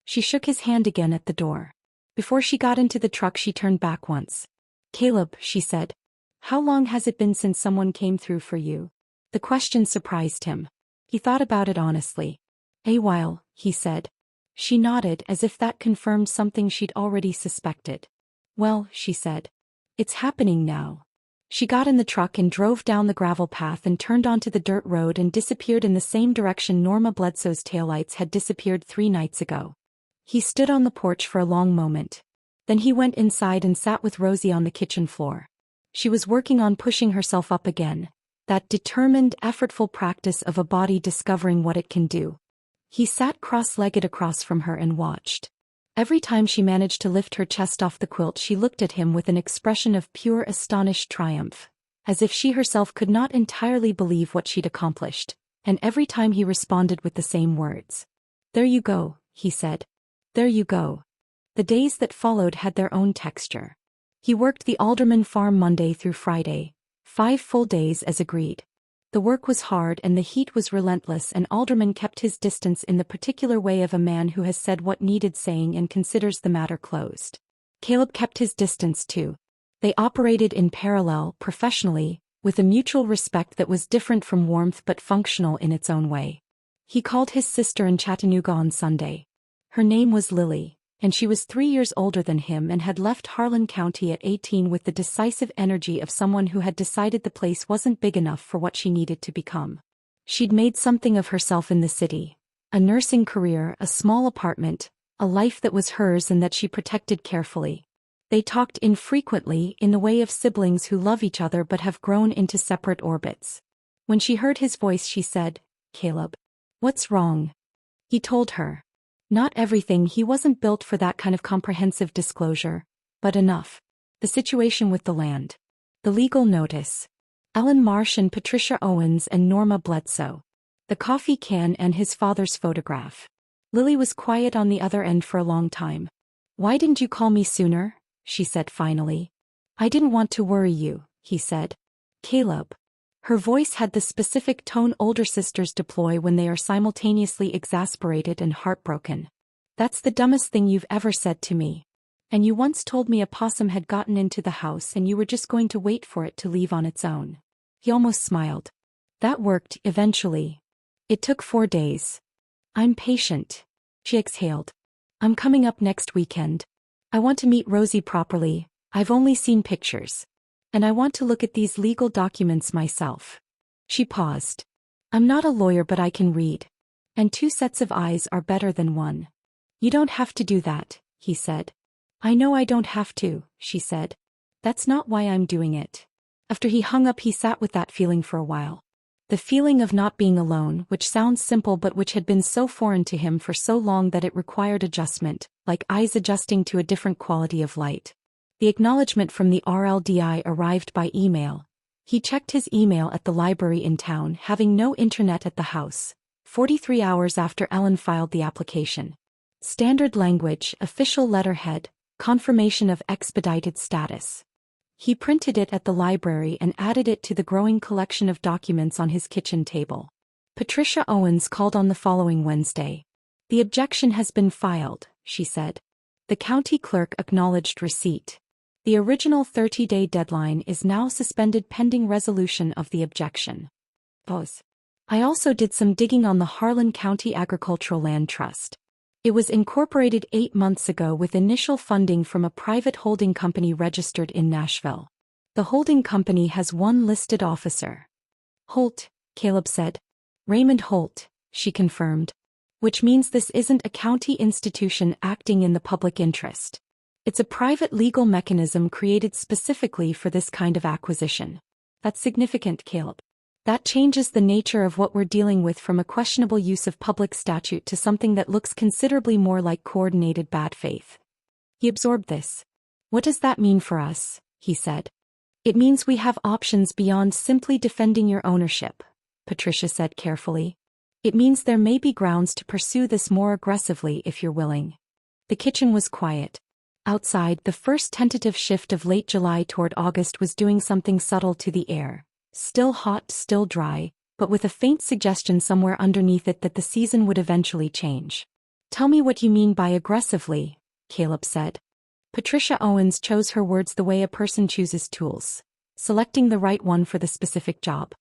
Speaker 1: She shook his hand again at the door. Before she got into the truck, she turned back once. "Caleb," she said, "how long has it been since someone came through for you?" The question surprised him. He thought about it honestly. "A while," he said. She nodded, as if that confirmed something she'd already suspected. "Well," she said, "it's happening now." She got in the truck and drove down the gravel path and turned onto the dirt road and disappeared in the same direction Norma Bledsoe's taillights had disappeared 3 nights ago. He stood on the porch for a long moment. Then he went inside and sat with Rosie on the kitchen floor. She was working on pushing herself up again, that determined, effortful practice of a body discovering what it can do. He sat cross-legged across from her and watched. Every time she managed to lift her chest off the quilt, she looked at him with an expression of pure astonished triumph, as if she herself could not entirely believe what she'd accomplished, and every time he responded with the same words. "There you go," he said. "There you go." The days that followed had their own texture. He worked the Alderman farm Monday through Friday, 5 full days as agreed. The work was hard and the heat was relentless, and Alderman kept his distance in the particular way of a man who has said what needed saying and considers the matter closed. Caleb kept his distance too. They operated in parallel, professionally, with a mutual respect that was different from warmth but functional in its own way. He called his sister in Chattanooga on Sunday. Her name was Lily, and she was 3 years older than him and had left Harlan County at 18 with the decisive energy of someone who had decided the place wasn't big enough for what she needed to become. She'd made something of herself in the city. A nursing career, a small apartment, a life that was hers and that she protected carefully. They talked infrequently, in the way of siblings who love each other but have grown into separate orbits. When she heard his voice, she said, "Caleb. What's wrong?" He told her. Not everything. He wasn't built for that kind of comprehensive disclosure, but enough. The situation with the land. The legal notice. Ellen Marsh and Patricia Owens and Norma Bledsoe. The coffee can and his father's photograph. Lily was quiet on the other end for a long time. "Why didn't you call me sooner?" she said finally. "I didn't want to worry you," he said. "Caleb." Her voice had the specific tone older sisters deploy when they are simultaneously exasperated and heartbroken. "That's the dumbest thing you've ever said to me. And you once told me a possum had gotten into the house and you were just going to wait for it to leave on its own." He almost smiled. "That worked, eventually. It took 4 days. I'm patient." She exhaled. "I'm coming up next weekend. I want to meet Rosie properly. I've only seen pictures. And I want to look at these legal documents myself." She paused. "I'm not a lawyer, but I can read." And 2 sets of eyes are better than 1. You don't have to do that, he said. I know I don't have to, she said. That's not why I'm doing it. After he hung up, he sat with that feeling for a while. The feeling of not being alone, which sounds simple but which had been so foreign to him for so long that it required adjustment, like eyes adjusting to a different quality of light. The acknowledgement from the RLDI arrived by email. He checked his email at the library in town, having no internet at the house, 43 hours after Ellen filed the application. Standard language, official letterhead, confirmation of expedited status. He printed it at the library and added it to the growing collection of documents on his kitchen table. Patricia Owens called on the following Wednesday. The objection has been filed, she said. The county clerk acknowledged receipt. The original 30-day deadline is now suspended pending resolution of the objection. Pause. I also did some digging on the Harlan County Agricultural Land Trust. It was incorporated 8 months ago with initial funding from a private holding company registered in Nashville. The holding company has 1 listed officer. Holt, Caleb said. Raymond Holt, she confirmed. Which means this isn't a county institution acting in the public interest. It's a private legal mechanism created specifically for this kind of acquisition. That's significant, Caleb. That changes the nature of what we're dealing with from a questionable use of public statute to something that looks considerably more like coordinated bad faith. He absorbed this. What does that mean for us? He said. It means we have options beyond simply defending your ownership, Patricia said carefully. It means there may be grounds to pursue this more aggressively if you're willing. The kitchen was quiet. Outside, the first tentative shift of late July toward August was doing something subtle to the air. Still hot, still dry, but with a faint suggestion somewhere underneath it that the season would eventually change. Tell me what you mean by aggressively, Caleb said. Patricia Owens chose her words the way a person chooses tools, selecting the right one for the specific job.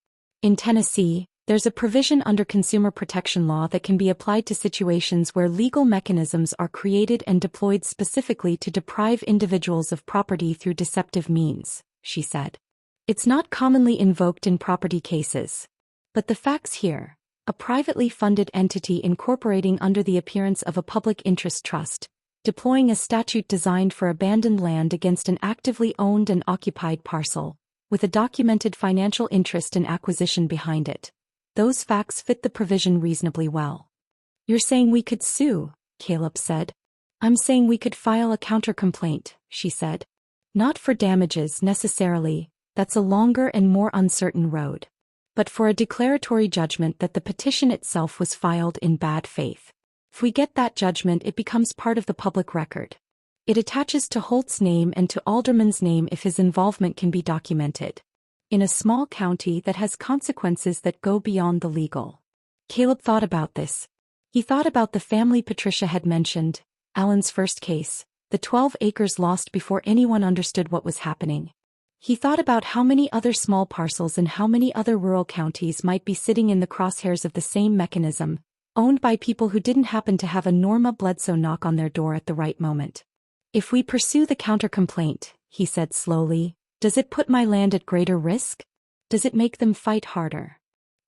Speaker 1: In Tennessee, there's a provision under consumer protection law that can be applied to situations where legal mechanisms are created and deployed specifically to deprive individuals of property through deceptive means, she said. It's not commonly invoked in property cases. But the facts here: a privately funded entity incorporating under the appearance of a public interest trust, deploying a statute designed for abandoned land against an actively owned and occupied parcel, with a documented financial interest in acquisition behind it. Those facts fit the provision reasonably well. You're saying we could sue, Caleb said. I'm saying we could file a counter-complaint, she said. Not for damages necessarily. That's a longer and more uncertain road. But for a declaratory judgment that the petition itself was filed in bad faith. If we get that judgment, it becomes part of the public record. It attaches to Holt's name and to Alderman's name if his involvement can be documented. In a small county that has consequences that go beyond the legal. Caleb thought about this. He thought about the family Patricia had mentioned, Alan's first case, the 12 acres lost before anyone understood what was happening. He thought about how many other small parcels and how many other rural counties might be sitting in the crosshairs of the same mechanism, owned by people who didn't happen to have a Norma Bledsoe knock on their door at the right moment. If we pursue the counter-complaint, he said slowly, does it put my land at greater risk? Does it make them fight harder?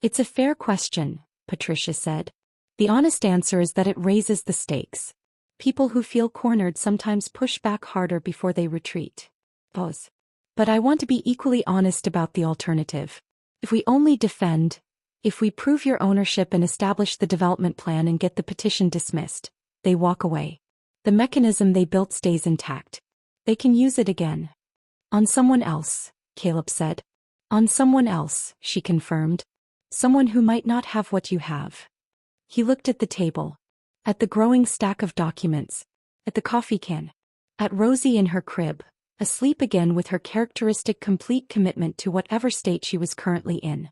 Speaker 1: It's a fair question, Patricia said. The honest answer is that it raises the stakes. People who feel cornered sometimes push back harder before they retreat. Pause. But I want to be equally honest about the alternative. If we only defend, if we prove your ownership and establish the development plan and get the petition dismissed, they walk away. The mechanism they built stays intact. They can use it again. On someone else, Caleb said. On someone else, she confirmed. Someone who might not have what you have. He looked at the table. At the growing stack of documents. At the coffee can. At Rosie in her crib. Asleep again with her characteristic complete commitment to whatever state she was currently in.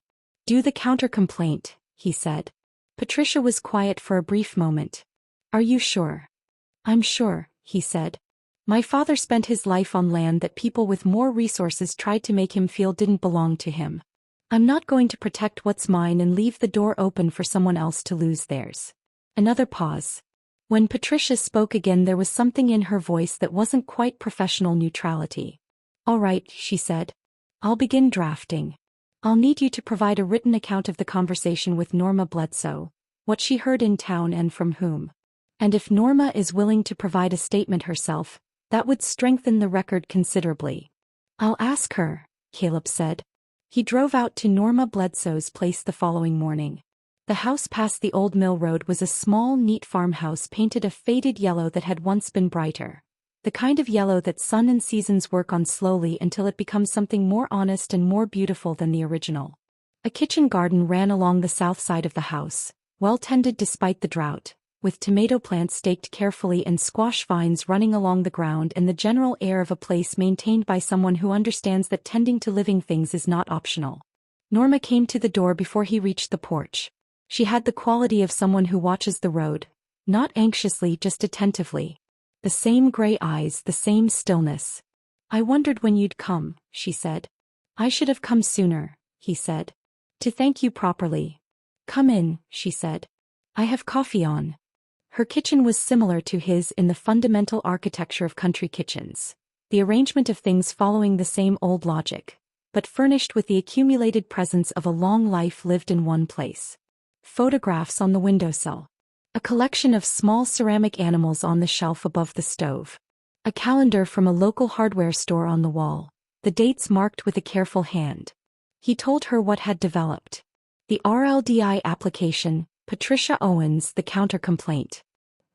Speaker 1: Do the counter-complaint, he said. Patricia was quiet for a brief moment. Are you sure? I'm sure, he said. My father spent his life on land that people with more resources tried to make him feel didn't belong to him. I'm not going to protect what's mine and leave the door open for someone else to lose theirs. Another pause. When Patricia spoke again, there was something in her voice that wasn't quite professional neutrality. All right, she said. I'll begin drafting. I'll need you to provide a written account of the conversation with Norma Bledsoe, what she heard in town and from whom. And if Norma is willing to provide a statement herself, that would strengthen the record considerably. I'll ask her, Caleb said. He drove out to Norma Bledsoe's place the following morning. The house past the old mill road was a small, neat farmhouse painted a faded yellow that had once been brighter. The kind of yellow that sun and seasons work on slowly until it becomes something more honest and more beautiful than the original. A kitchen garden ran along the south side of the house, well tended despite the drought, with tomato plants staked carefully and squash vines running along the ground and the general air of a place maintained by someone who understands that tending to living things is not optional. Norma came to the door before he reached the porch. She had the quality of someone who watches the road, not anxiously, just attentively. The same gray eyes, the same stillness. I wondered when you'd come, she said. I should have come sooner, he said. To thank you properly. Come in, she said. I have coffee on. Her kitchen was similar to his in the fundamental architecture of country kitchens, the arrangement of things following the same old logic, but furnished with the accumulated presence of a long life lived in one place. Photographs on the windowsill. A collection of small ceramic animals on the shelf above the stove. A calendar from a local hardware store on the wall, the dates marked with a careful hand. He told her what had developed. The RLDI application, Patricia Owens, the counter-complaint.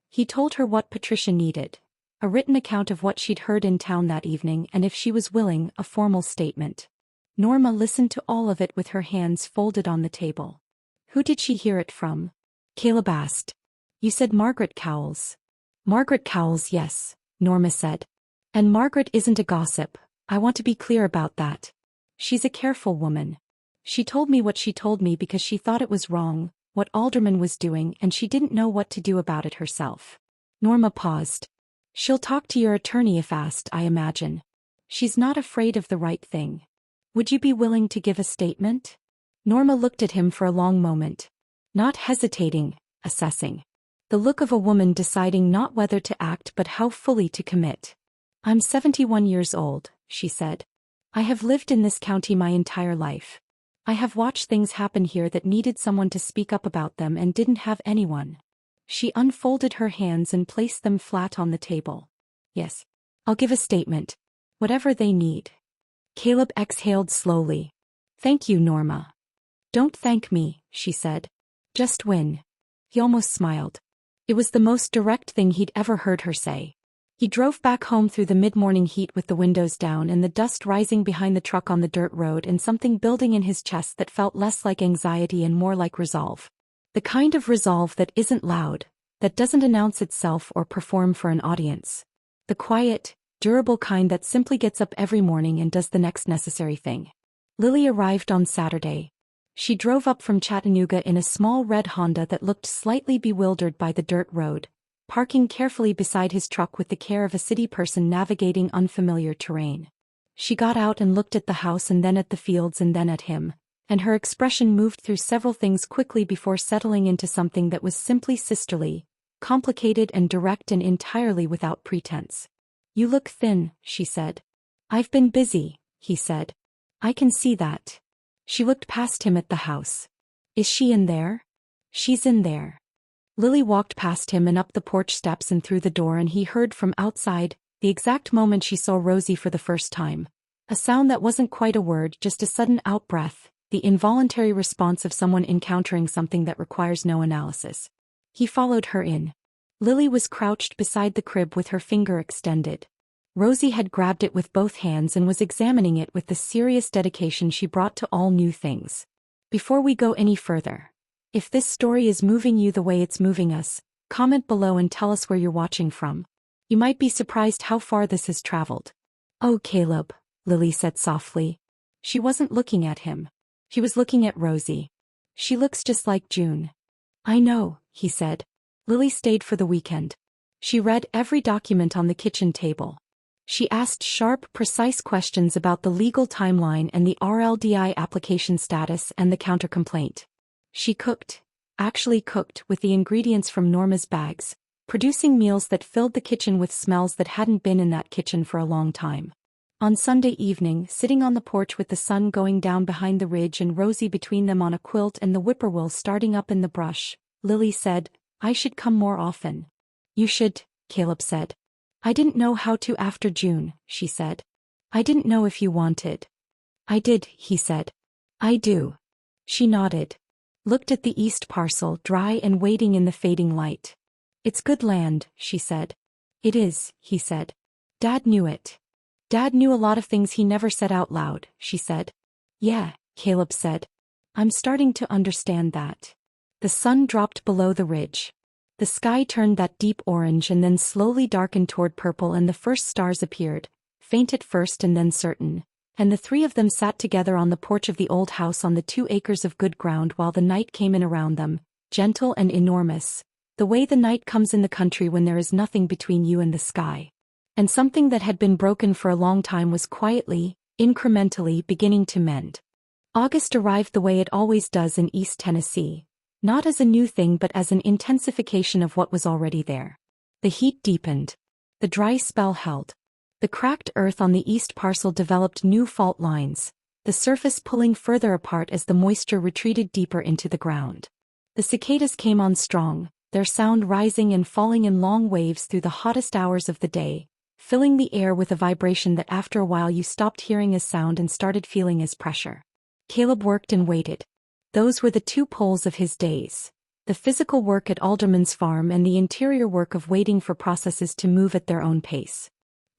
Speaker 1: He told her what Patricia needed. A written account of what she'd heard in town that evening and if she was willing, a formal statement. Norma listened to all of it with her hands folded on the table. Who did she hear it from? Caleb asked. You said Margaret Cowles. Margaret Cowles, yes, Norma said. And Margaret isn't a gossip, I want to be clear about that. She's a careful woman. She told me what she told me because she thought it was wrong, what Alderman was doing, and she didn't know what to do about it herself. Norma paused. She'll talk to your attorney if asked, I imagine. She's not afraid of the right thing. Would you be willing to give a statement? Norma looked at him for a long moment. Not hesitating, assessing. The look of a woman deciding not whether to act but how fully to commit. I'm 71 years old, she said. I have lived in this county my entire life. I have watched things happen here that needed someone to speak up about them and didn't have anyone. She unfolded her hands and placed them flat on the table. Yes. I'll give a statement. Whatever they need. Caleb exhaled slowly. Thank you, Norma. Don't thank me, she said. Just win. He almost smiled. It was the most direct thing he'd ever heard her say. He drove back home through the mid-morning heat with the windows down and the dust rising behind the truck on the dirt road and something building in his chest that felt less like anxiety and more like resolve. The kind of resolve that isn't loud, that doesn't announce itself or perform for an audience. The quiet, durable kind that simply gets up every morning and does the next necessary thing. Lily arrived on Saturday. She drove up from Chattanooga in a small red Honda that looked slightly bewildered by the dirt road, parking carefully beside his truck with the care of a city person navigating unfamiliar terrain. She got out and looked at the house and then at the fields and then at him, and her expression moved through several things quickly before settling into something that was simply sisterly, complicated and direct and entirely without pretense. You look thin, she said. I've been busy, he said. I can see that. She looked past him at the house. Is she in there? She's in there. Lily walked past him and up the porch steps and through the door, and he heard from outside, the exact moment she saw Rosie for the first time. A sound that wasn't quite a word, just a sudden outbreath, the involuntary response of someone encountering something that requires no analysis. He followed her in. Lily was crouched beside the crib with her finger extended. Rosie had grabbed it with both hands and was examining it with the serious dedication she brought to all new things. Before we go any further, if this story is moving you the way it's moving us, comment below and tell us where you're watching from. You might be surprised how far this has traveled. Oh, Caleb, Lily said softly. She wasn't looking at him. She was looking at Rosie. She looks just like June. I know, he said. Lily stayed for the weekend. She read every document on the kitchen table. She asked sharp, precise questions about the legal timeline and the RLDI application status and the counter-complaint. She cooked, actually cooked, with the ingredients from Norma's bags, producing meals that filled the kitchen with smells that hadn't been in that kitchen for a long time. On Sunday evening, sitting on the porch with the sun going down behind the ridge and Rosie between them on a quilt and the whippoorwill starting up in the brush, Lily said, I should come more often. You should, Caleb said. I didn't know how to after June, she said. I didn't know if you wanted. I did, he said. I do. She nodded. Looked at the east parcel, dry and waiting in the fading light. It's good land, she said. It is, he said. Dad knew it. Dad knew a lot of things he never said out loud, she said. Yeah, Caleb said. I'm starting to understand that. The sun dropped below the ridge. The sky turned that deep orange and then slowly darkened toward purple, and the first stars appeared, faint at first and then certain, and the three of them sat together on the porch of the old house on the 2 acres of good ground while the night came in around them, gentle and enormous, the way the night comes in the country when there is nothing between you and the sky. And something that had been broken for a long time was quietly, incrementally beginning to mend. August arrived the way it always does in East Tennessee, not as a new thing but as an intensification of what was already there. The heat deepened. The dry spell held. The cracked earth on the east parcel developed new fault lines, the surface pulling further apart as the moisture retreated deeper into the ground. The cicadas came on strong, their sound rising and falling in long waves through the hottest hours of the day, filling the air with a vibration that after a while you stopped hearing as sound and started feeling as pressure. Caleb worked and waited. Those were the two poles of his days. The physical work at Alderman's farm and the interior work of waiting for processes to move at their own pace.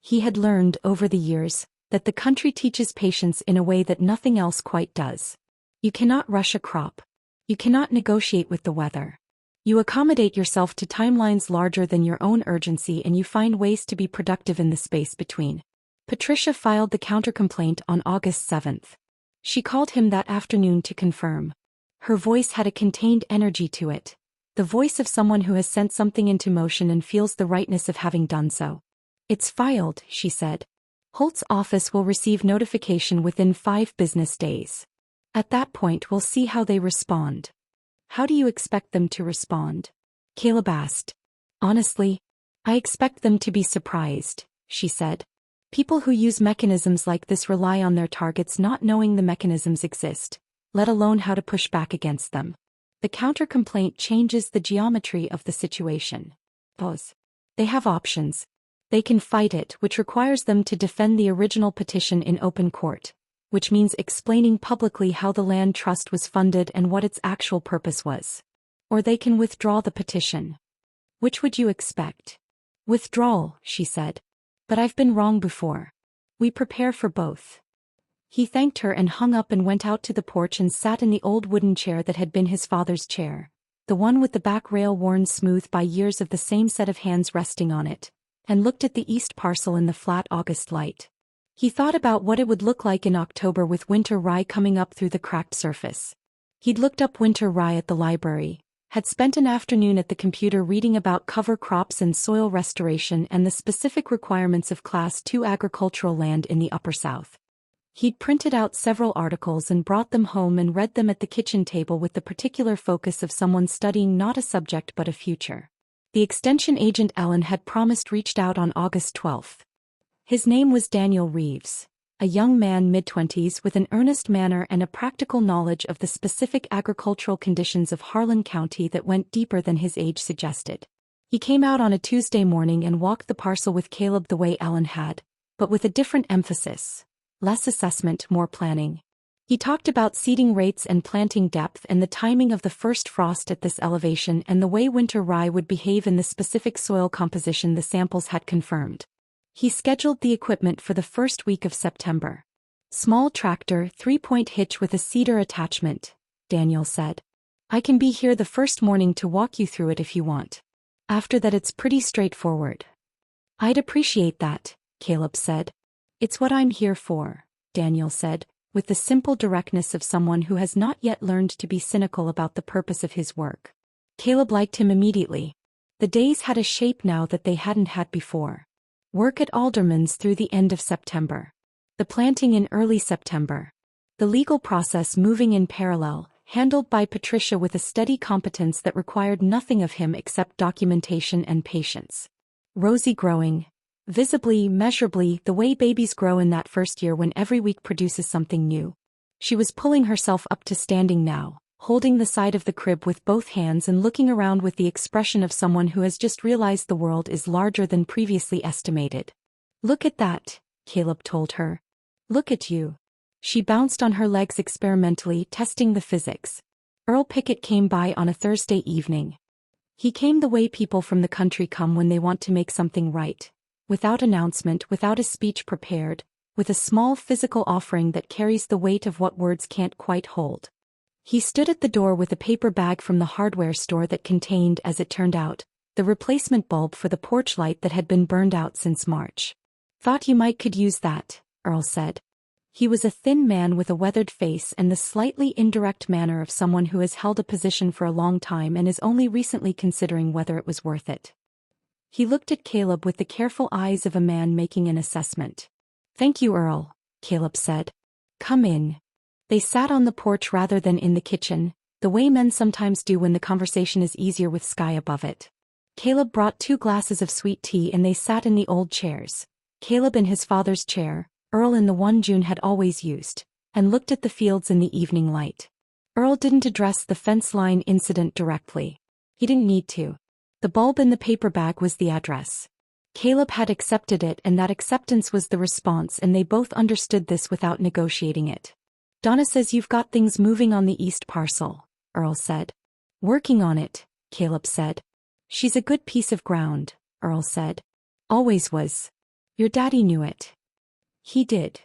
Speaker 1: He had learned, over the years, that the country teaches patience in a way that nothing else quite does. You cannot rush a crop. You cannot negotiate with the weather. You accommodate yourself to timelines larger than your own urgency, and you find ways to be productive in the space between. Patricia filed the countercomplaint on August 7th. She called him that afternoon to confirm. Her voice had a contained energy to it, the voice of someone who has sent something into motion and feels the rightness of having done so. It's filed, she said. Holt's office will receive notification within 5 business days. At that point we'll see how they respond. How do you expect them to respond? Caleb asked. Honestly, I expect them to be surprised, she said. People who use mechanisms like this rely on their targets not knowing the mechanisms exist, let alone how to push back against them. The counter-complaint changes the geometry of the situation. They have options. They can fight it, which requires them to defend the original petition in open court, which means explaining publicly how the land trust was funded and what its actual purpose was. Or they can withdraw the petition. Which would you expect? Withdrawal, she said. But I've been wrong before. We prepare for both. He thanked her and hung up and went out to the porch and sat in the old wooden chair that had been his father's chair, the one with the back rail worn smooth by years of the same set of hands resting on it, and looked at the east parcel in the flat August light. He thought about what it would look like in October with winter rye coming up through the cracked surface. He'd looked up winter rye at the library, had spent an afternoon at the computer reading about cover crops and soil restoration and the specific requirements of Class II agricultural land in the Upper South. He'd printed out several articles and brought them home and read them at the kitchen table with the particular focus of someone studying not a subject but a future. The extension agent Ellen had promised reached out on August 12th. His name was Daniel Reeves, a young man mid-20s with an earnest manner and a practical knowledge of the specific agricultural conditions of Harlan County that went deeper than his age suggested. He came out on a Tuesday morning and walked the parcel with Caleb the way Ellen had, but with a different emphasis. Less assessment, more planning. He talked about seeding rates and planting depth and the timing of the first frost at this elevation and the way winter rye would behave in the specific soil composition the samples had confirmed. He scheduled the equipment for the first week of September. Small tractor, 3-point hitch with a cedar attachment, Daniel said. I can be here the first morning to walk you through it if you want. After that it's pretty straightforward. I'd appreciate that, Caleb said. It's what I'm here for, Daniel said, with the simple directness of someone who has not yet learned to be cynical about the purpose of his work. Caleb liked him immediately. The days had a shape now that they hadn't had before. Work at Alderman's through the end of September. The planting in early September. The legal process moving in parallel, handled by Patricia with a steady competence that required nothing of him except documentation and patience. Rosie growing. Visibly, measurably, the way babies grow in that first year when every week produces something new. She was pulling herself up to standing now, holding the side of the crib with both hands and looking around with the expression of someone who has just realized the world is larger than previously estimated. "Look at that," Caleb told her. "Look at you." She bounced on her legs experimentally, testing the physics. Earl Pickett came by on a Thursday evening. He came the way people from the country come when they want to make something right. Without announcement, without a speech prepared, with a small physical offering that carries the weight of what words can't quite hold. He stood at the door with a paper bag from the hardware store that contained, as it turned out, the replacement bulb for the porch light that had been burned out since March. "Thought you might could use that," Earl said. He was a thin man with a weathered face and the slightly indirect manner of someone who has held a position for a long time and is only recently considering whether it was worth it. He looked at Caleb with the careful eyes of a man making an assessment. "Thank you, Earl," Caleb said. "Come in." They sat on the porch rather than in the kitchen, the way men sometimes do when the conversation is easier with sky above it. Caleb brought 2 glasses of sweet tea and they sat in the old chairs. Caleb in his father's chair, Earl in the one June had always used, and looked at the fields in the evening light. Earl didn't address the fence line incident directly. He didn't need to. The bulb in the paper bag was the address. Caleb had accepted it and that acceptance was the response, and they both understood this without negotiating it. "Donna says you've got things moving on the east parcel," Earl said. "Working on it," Caleb said. "She's a good piece of ground," Earl said. "Always was. Your daddy knew it." "He did."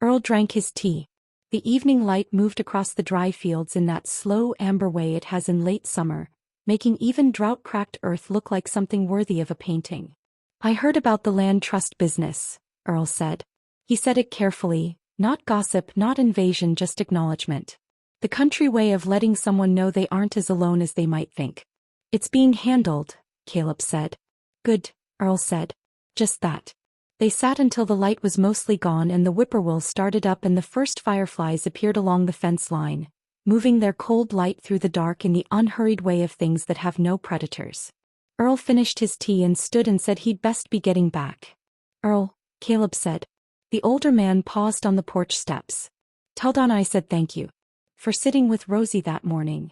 Speaker 1: Earl drank his tea. The evening light moved across the dry fields in that slow amber way it has in late summer, making even drought-cracked earth look like something worthy of a painting. "I heard about the land trust business," Earl said. He said it carefully, not gossip, not invasion, just acknowledgement. The country way of letting someone know they aren't as alone as they might think. "It's being handled," Caleb said. "Good," Earl said. "Just that." They sat until the light was mostly gone and the whippoorwill started up and the first fireflies appeared along the fence line, moving their cold light through the dark in the unhurried way of things that have no predators. Earl finished his tea and stood and said he'd best be getting back. "Earl," Caleb said. The older man paused on the porch steps. "Tell Donna I said thank you. For sitting with Rosie that morning."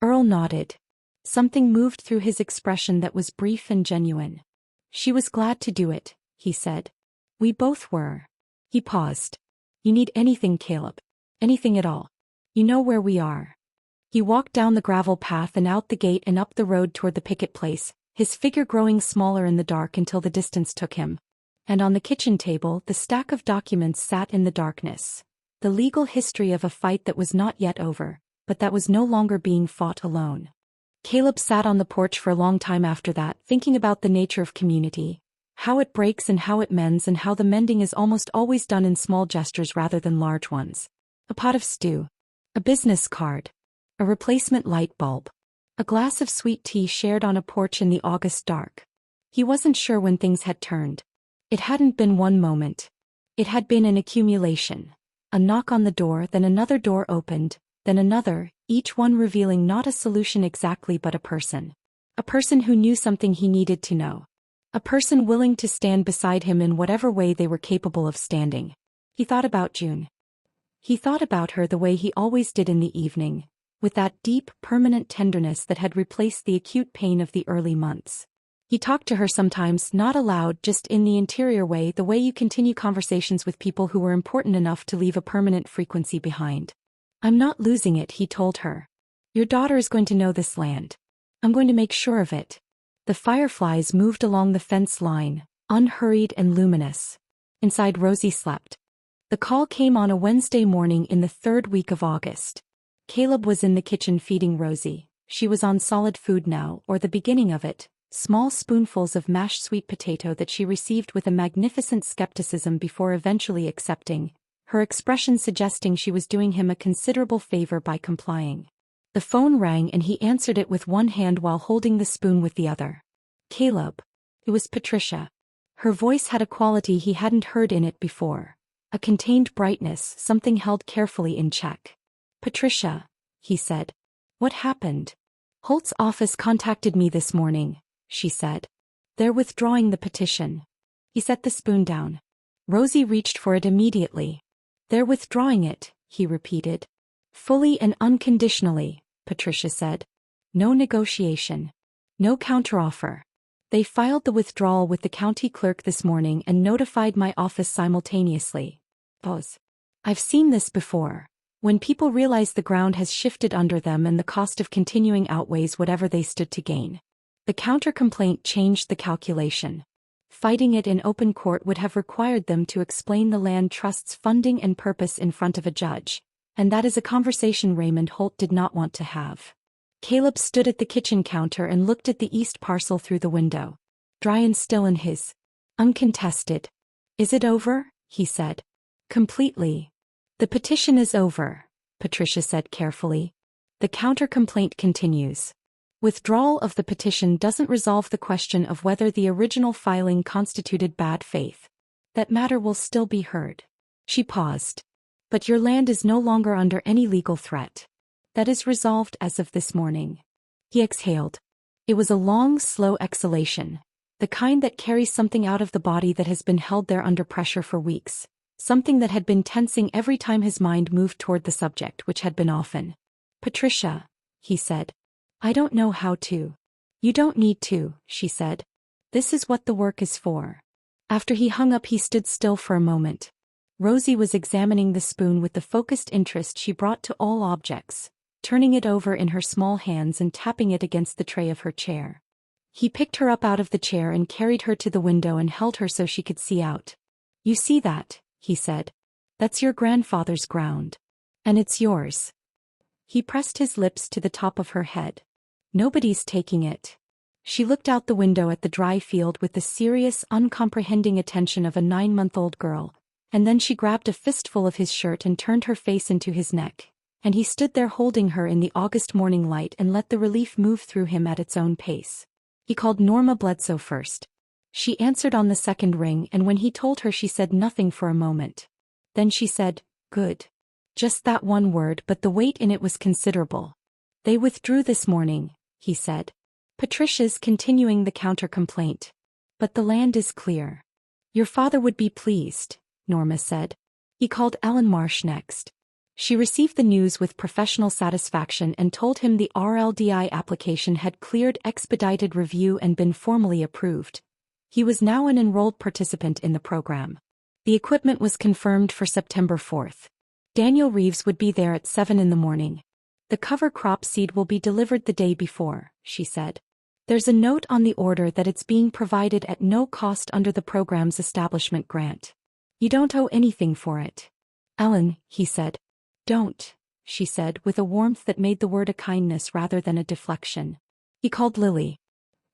Speaker 1: Earl nodded. Something moved through his expression that was brief and genuine. "She was glad to do it," he said. "We both were." He paused. "You need anything, Caleb? Anything at all? You know where we are." He walked down the gravel path and out the gate and up the road toward the picket place, his figure growing smaller in the dark until the distance took him. And on the kitchen table, the stack of documents sat in the darkness. The legal history of a fight that was not yet over, but that was no longer being fought alone. Caleb sat on the porch for a long time after that, thinking about the nature of community, how it breaks and how it mends, and how the mending is almost always done in small gestures rather than large ones. A pot of stew. A business card. A replacement light bulb. A glass of sweet tea shared on a porch in the August dark. He wasn't sure when things had turned. It hadn't been one moment. It had been an accumulation. A knock on the door, then another door opened, then another, each one revealing not a solution exactly but a person. A person who knew something he needed to know. A person willing to stand beside him in whatever way they were capable of standing. He thought about June. He thought about her the way he always did in the evening, with that deep, permanent tenderness that had replaced the acute pain of the early months. He talked to her sometimes, not aloud, just in the interior way, the way you continue conversations with people who were important enough to leave a permanent frequency behind. "I'm not losing it," he told her. "Your daughter is going to know this land. I'm going to make sure of it." The fireflies moved along the fence line, unhurried and luminous. Inside, Rosie slept. The call came on a Wednesday morning in the 3rd week of August. Caleb was in the kitchen feeding Rosie. She was on solid food now, or the beginning of it, small spoonfuls of mashed sweet potato that she received with a magnificent skepticism before eventually accepting, her expression suggesting she was doing him a considerable favor by complying. The phone rang and he answered it with one hand while holding the spoon with the other. "Caleb." It was Patricia. Her voice had a quality he hadn't heard in it before. A contained brightness, something held carefully in check. "Patricia," he said. "What happened?" "Holt's office contacted me this morning," she said. "They're withdrawing the petition." He set the spoon down. Rosie reached for it immediately. "They're withdrawing it," he repeated. "Fully and unconditionally, Patricia said. No negotiation. No counteroffer. They filed the withdrawal with the county clerk this morning and notified my office simultaneously. Pause. I've seen this before. When people realize the ground has shifted under them and the cost of continuing outweighs whatever they stood to gain. The counter-complaint changed the calculation. Fighting it in open court would have required them to explain the land trust's funding and purpose in front of a judge, and that is a conversation Raymond Holt did not want to have. Caleb stood at the kitchen counter and looked at the east parcel through the window. Dry and still in his. Uncontested. Is it over? He said. Completely. The petition is over, Patricia said carefully. The counter-complaint continues. Withdrawal of the petition doesn't resolve the question of whether the original filing constituted bad faith. That matter will still be heard. She paused. But your land is no longer under any legal threat. That is resolved as of this morning. He exhaled. It was a long, slow exhalation, the kind that carries something out of the body that has been held there under pressure for weeks, something that had been tensing every time his mind moved toward the subject, which had been often. Patricia, he said. I don't know how to. You don't need to, she said. This is what the work is for. After he hung up, he stood still for a moment. Rosie was examining the spoon with the focused interest she brought to all objects, turning it over in her small hands and tapping it against the tray of her chair. He picked her up out of the chair and carried her to the window and held her so she could see out. You see that, he said. That's your grandfather's ground. And it's yours. He pressed his lips to the top of her head. Nobody's taking it. She looked out the window at the dry field with the serious, uncomprehending attention of a 9-month-old girl, and then she grabbed a fistful of his shirt and turned her face into his neck, and he stood there holding her in the August morning light and let the relief move through him at its own pace. He called Norma Bledsoe first. She answered on the second ring, and when he told her she said nothing for a moment. Then she said, good. Just that one word, but the weight in it was considerable. They withdrew this morning, he said. Patricia's continuing the counter-complaint. But the land is clear. Your father would be pleased, Norma said. He called Ellen Marsh next. She received the news with professional satisfaction and told him the RLDI application had cleared expedited review and been formally approved. He was now an enrolled participant in the program. The equipment was confirmed for September 4th. Daniel Reeves would be there at 7 in the morning. The cover crop seed will be delivered the day before, she said. There's a note on the order that it's being provided at no cost under the program's establishment grant. You don't owe anything for it. Ellen, he said. Don't, she said with a warmth that made the word a kindness rather than a deflection. He called Lily.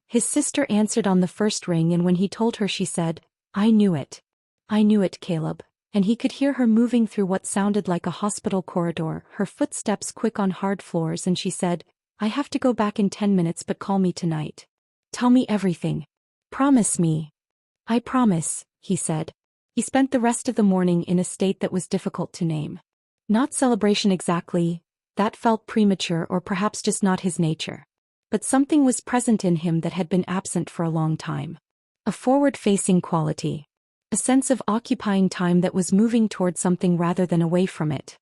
Speaker 1: His sister answered on the first ring, and when he told her she said, I knew it. I knew it, Caleb. And he could hear her moving through what sounded like a hospital corridor, her footsteps quick on hard floors, and she said, I have to go back in 10 minutes, but call me tonight. Tell me everything. Promise me. I promise, he said. He spent the rest of the morning in a state that was difficult to name. Not celebration exactly, that felt premature or perhaps just not his nature. But something was present in him that had been absent for a long time. A forward-facing quality. A sense of occupying time that was moving toward something rather than away from it.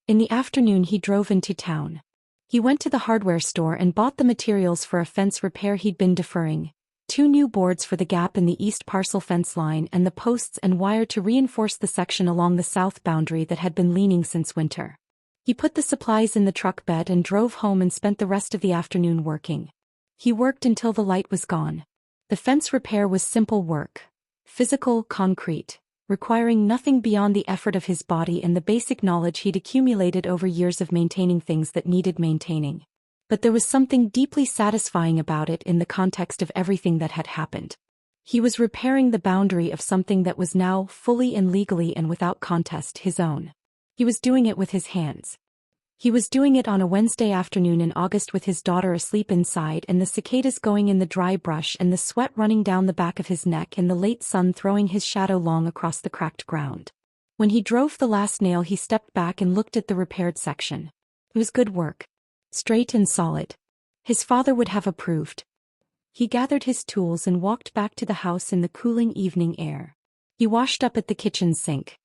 Speaker 1: In the afternoon he drove into town. He went to the hardware store and bought the materials for a fence repair he'd been deferring. 2 new boards for the gap in the east parcel fence line and the posts and wire to reinforce the section along the south boundary that had been leaning since winter. He put the supplies in the truck bed and drove home and spent the rest of the afternoon working. He worked until the light was gone. The fence repair was simple work. Physical, concrete, requiring nothing beyond the effort of his body and the basic knowledge he'd accumulated over years of maintaining things that needed maintaining. But there was something deeply satisfying about it in the context of everything that had happened. He was repairing the boundary of something that was now, fully and legally and without contest, his own. He was doing it with his hands. He was doing it on a Wednesday afternoon in August with his daughter asleep inside and the cicadas going in the dry brush and the sweat running down the back of his neck and the late sun throwing his shadow long across the cracked ground. When he drove the last nail, he stepped back and looked at the repaired section. It was good work. Straight and solid. His father would have approved. He gathered his tools and walked back to the house in the cooling evening air. He washed up at the kitchen sink.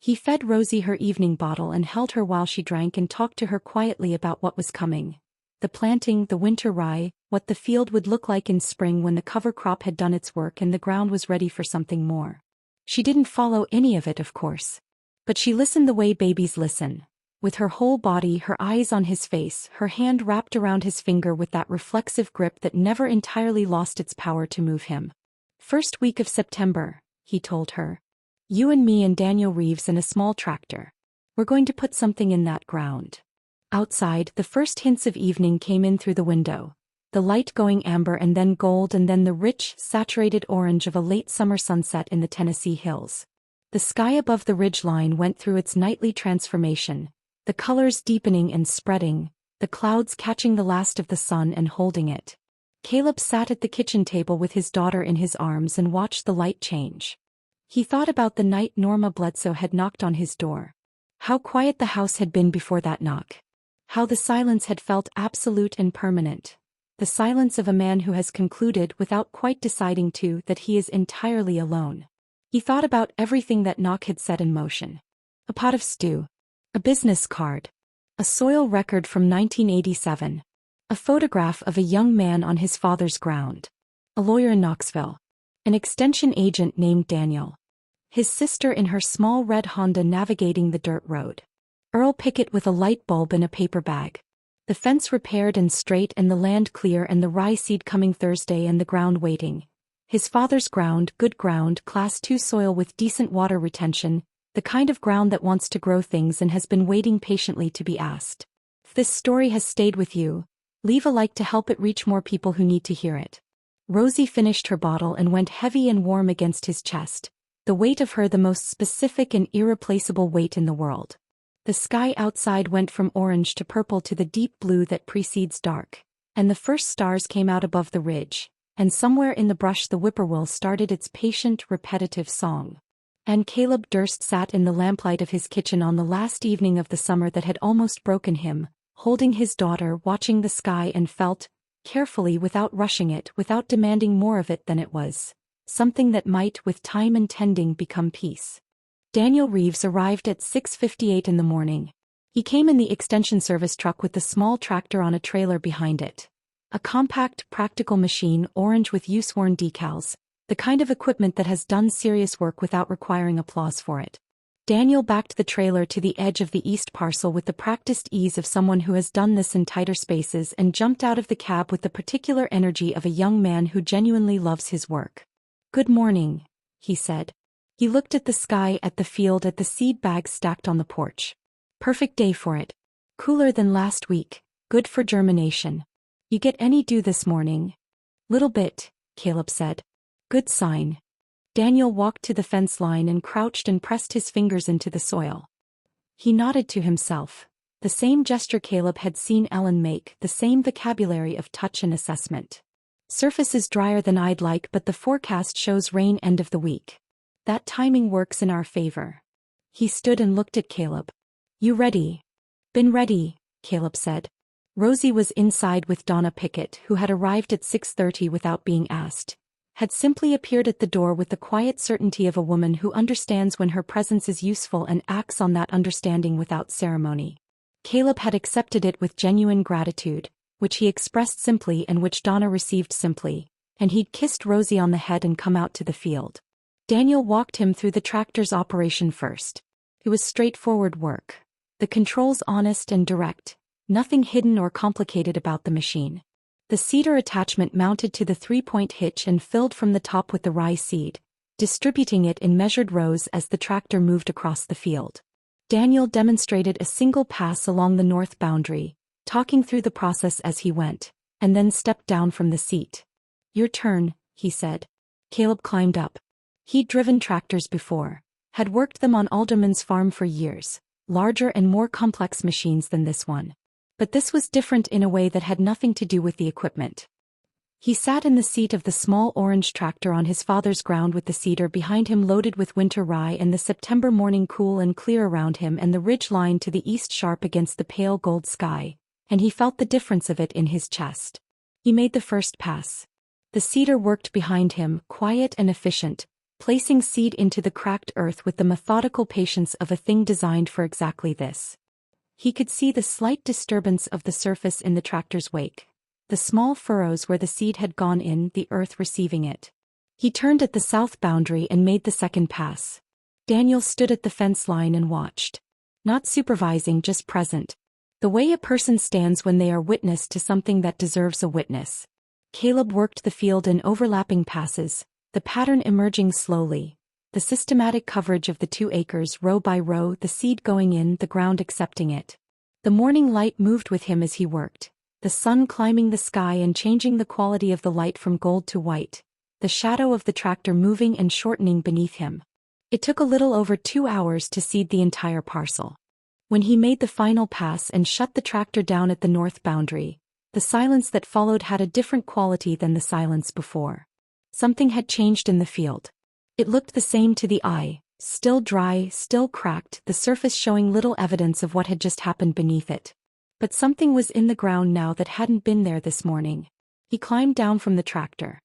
Speaker 1: He fed Rosie her evening bottle and held her while she drank and talked to her quietly about what was coming. The planting, the winter rye, what the field would look like in spring when the cover crop had done its work and the ground was ready for something more. She didn't follow any of it, of course. But she listened the way babies listen. With her whole body, her eyes on his face, her hand wrapped around his finger with that reflexive grip that never entirely lost its power to move him. "First week of September," he told her. "You and me and Daniel Reeves in a small tractor. We're going to put something in that ground." Outside, the first hints of evening came in through the window. The light going amber and then gold and then the rich, saturated orange of a late summer sunset in the Tennessee hills. The sky above the ridge line went through its nightly transformation, the colors deepening and spreading, the clouds catching the last of the sun and holding it. Caleb sat at the kitchen table with his daughter in his arms and watched the light change. He thought about the night Norma Bledsoe had knocked on his door. How quiet the house had been before that knock. How the silence had felt absolute and permanent. The silence of a man who has concluded without quite deciding to that he is entirely alone. He thought about everything that knock had set in motion. A pot of stew. A business card. A soil record from 1987. A photograph of a young man on his father's ground. A lawyer in Knoxville. An extension agent named Daniel. His sister in her small red Honda navigating the dirt road. Earl Pickett with a light bulb in a paper bag. The fence repaired and straight and the land clear and the rye seed coming Thursday and the ground waiting. His father's ground, good ground, Class 2 soil with decent water retention, the kind of ground that wants to grow things and has been waiting patiently to be asked. If this story has stayed with you, leave a like to help it reach more people who need to hear it. Rosie finished her bottle and went heavy and warm against his chest, the weight of her the most specific and irreplaceable weight in the world. The sky outside went from orange to purple to the deep blue that precedes dark, and the first stars came out above the ridge, and somewhere in the brush the whippoorwill started its patient, repetitive song. And Caleb Durst sat in the lamplight of his kitchen on the last evening of the summer that had almost broken him, holding his daughter, watching the sky and felt, carefully without rushing it, without demanding more of it than it was, something that might, with time and tending, become peace. Daniel Reeves arrived at 6:58 in the morning. He came in the extension service truck with the small tractor on a trailer behind it. A compact, practical machine, orange with use-worn decals, the kind of equipment that has done serious work without requiring applause for it. Daniel backed the trailer to the edge of the east parcel with the practiced ease of someone who has done this in tighter spaces and jumped out of the cab with the particular energy of a young man who genuinely loves his work. "Good morning," he said. He looked at the sky, at the field, at the seed bags stacked on the porch. "Perfect day for it. Cooler than last week, good for germination. You get any dew this morning?" "Little bit," Caleb said. "Good sign." Daniel walked to the fence line and crouched and pressed his fingers into the soil. He nodded to himself. The same gesture Caleb had seen Ellen make, the same vocabulary of touch and assessment. "Surface is drier than I'd like, but the forecast shows rain end of the week. That timing works in our favor." He stood and looked at Caleb. "You ready?" "Been ready," Caleb said. Rosie was inside with Donna Pickett, who had arrived at 6:30 without being asked, had simply appeared at the door with the quiet certainty of a woman who understands when her presence is useful and acts on that understanding without ceremony. Caleb had accepted it with genuine gratitude, which he expressed simply and which Donna received simply, and he'd kissed Rosie on the head and come out to the field. Daniel walked him through the tractor's operation first. It was straightforward work. The controls honest and direct, nothing hidden or complicated about the machine. The seeder attachment mounted to the three-point hitch and filled from the top with the rye seed, distributing it in measured rows as the tractor moved across the field. Daniel demonstrated a single pass along the north boundary, talking through the process as he went, and then stepped down from the seat. "Your turn," he said. Caleb climbed up. He'd driven tractors before, had worked them on Alderman's farm for years, larger and more complex machines than this one. But this was different in a way that had nothing to do with the equipment. He sat in the seat of the small orange tractor on his father's ground with the cedar behind him loaded with winter rye and the September morning cool and clear around him and the ridge line to the east sharp against the pale gold sky, and he felt the difference of it in his chest. He made the first pass. The cedar worked behind him, quiet and efficient, placing seed into the cracked earth with the methodical patience of a thing designed for exactly this. He could see the slight disturbance of the surface in the tractor's wake. The small furrows where the seed had gone in, the earth receiving it. He turned at the south boundary and made the second pass. Daniel stood at the fence line and watched. Not supervising, just present. The way a person stands when they are witness to something that deserves a witness. Caleb worked the field in overlapping passes, the pattern emerging slowly. The systematic coverage of the 2 acres row by row, the seed going in, the ground accepting it. The morning light moved with him as he worked, the sun climbing the sky and changing the quality of the light from gold to white, the shadow of the tractor moving and shortening beneath him. It took a little over 2 hours to seed the entire parcel. When he made the final pass and shut the tractor down at the north boundary, the silence that followed had a different quality than the silence before. Something had changed in the field. It looked the same to the eye, still dry, still cracked, the surface showing little evidence of what had just happened beneath it. But something was in the ground now that hadn't been there this morning. He climbed down from the tractor.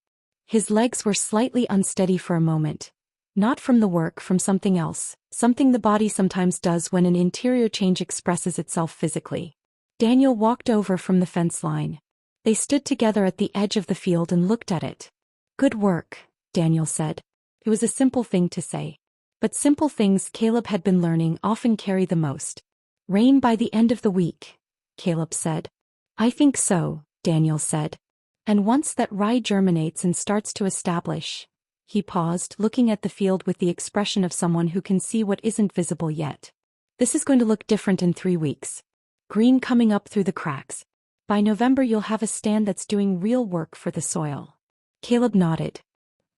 Speaker 1: His legs were slightly unsteady for a moment. Not from the work, from something else, something the body sometimes does when an interior change expresses itself physically. Daniel walked over from the fence line. They stood together at the edge of the field and looked at it. "Good work," Daniel said. It was a simple thing to say. But simple things, Caleb had been learning, often carry the most. "Rain by the end of the week," Caleb said. "I think so," Daniel said. "And once that rye germinates and starts to establish." He paused, looking at the field with the expression of someone who can see what isn't visible yet. "This is going to look different in 3 weeks. Green coming up through the cracks. By November you'll have a stand that's doing real work for the soil." Caleb nodded.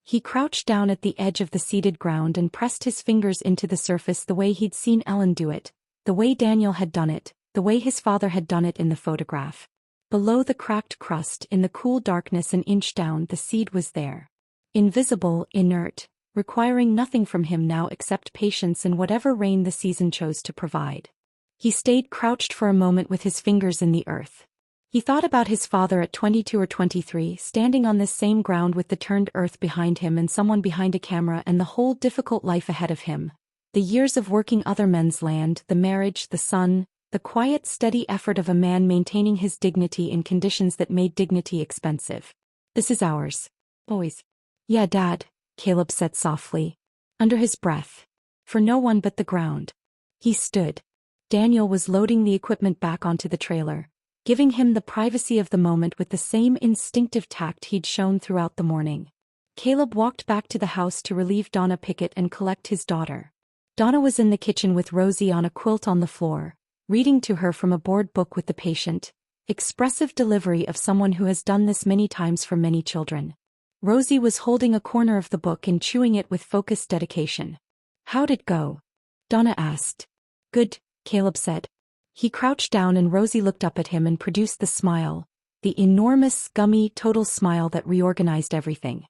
Speaker 1: He crouched down at the edge of the seeded ground and pressed his fingers into the surface the way he'd seen Ellen do it, the way Daniel had done it, the way his father had done it in the photograph. Below the cracked crust, in the cool darkness an inch down, the seed was there. Invisible, inert, requiring nothing from him now except patience and whatever rain the season chose to provide. He stayed crouched for a moment with his fingers in the earth. He thought about his father at 22 or 23, standing on this same ground with the turned earth behind him and someone behind a camera and the whole difficult life ahead of him. The years of working other men's land, the marriage, the son, the quiet, steady effort of a man maintaining his dignity in conditions that made dignity expensive. "This is ours. Boys." "Yeah, Dad," Caleb said softly, under his breath. "For no one but the ground." He stood. Daniel was loading the equipment back onto the trailer, giving him the privacy of the moment with the same instinctive tact he'd shown throughout the morning. Caleb walked back to the house to relieve Donna Pickett and collect his daughter. Donna was in the kitchen with Rosie on a quilt on the floor, reading to her from a board book with the patient, expressive delivery of someone who has done this many times for many children. Rosie was holding a corner of the book and chewing it with focused dedication. "How'd it go?" Donna asked. "Good," Caleb said. He crouched down and Rosie looked up at him and produced the smile, the enormous, gummy, total smile that reorganized everything.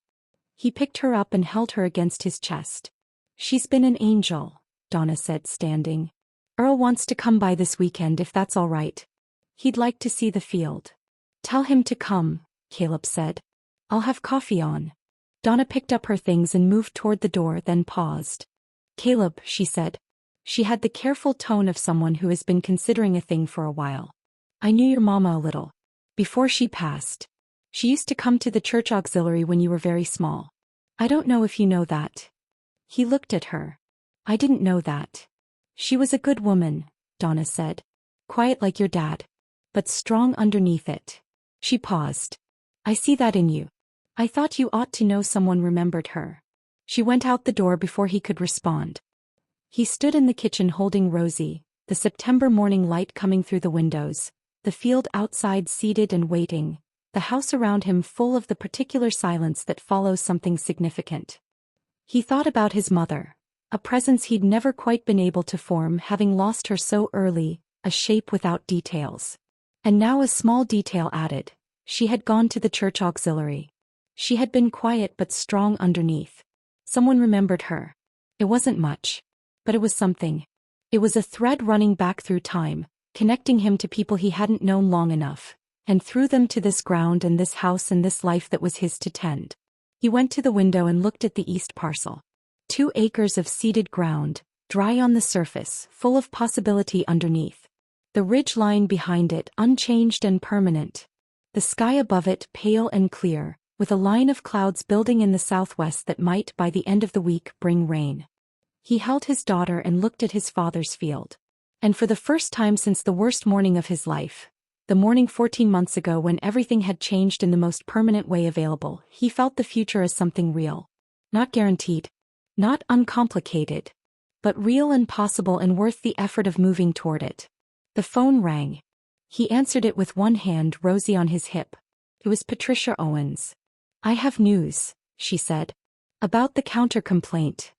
Speaker 1: He picked her up and held her against his chest. "She's been an angel," Donna said, standing. "Earl wants to come by this weekend if that's all right. He'd like to see the field." "Tell him to come," Caleb said. "I'll have coffee on." Donna picked up her things and moved toward the door, then paused. "Caleb," she said. She had the careful tone of someone who has been considering a thing for a while. "I knew your mama a little. Before she passed. She used to come to the church auxiliary when you were very small. I don't know if you know that." He looked at her. "I didn't know that." "She was a good woman," Donna said. "Quiet like your dad. But strong underneath it." She paused. "I see that in you. I thought you ought to know someone remembered her." She went out the door before he could respond. He stood in the kitchen holding Rosie, the September morning light coming through the windows, the field outside seated and waiting, the house around him full of the particular silence that follows something significant. He thought about his mother, a presence he'd never quite been able to form, having lost her so early, a shape without details. And now a small detail added. She had gone to the church auxiliary. She had been quiet but strong underneath. Someone remembered her. It wasn't much. But it was something. It was a thread running back through time, connecting him to people he hadn't known long enough, and through them to this ground and this house and this life that was his to tend. He went to the window and looked at the east parcel. 2 acres of seeded ground, dry on the surface, full of possibility underneath. The ridge line behind it unchanged and permanent. The sky above it pale and clear, with a line of clouds building in the southwest that might by the end of the week bring rain. He held his daughter and looked at his father's field. And for the first time since the worst morning of his life, the morning 14 months ago when everything had changed in the most permanent way available, he felt the future as something real. Not guaranteed. Not uncomplicated. But real and possible and worth the effort of moving toward it. The phone rang. He answered it with one hand, Rosie on his hip. It was Patricia Owens. "I have news," she said. "About the counter-complaint."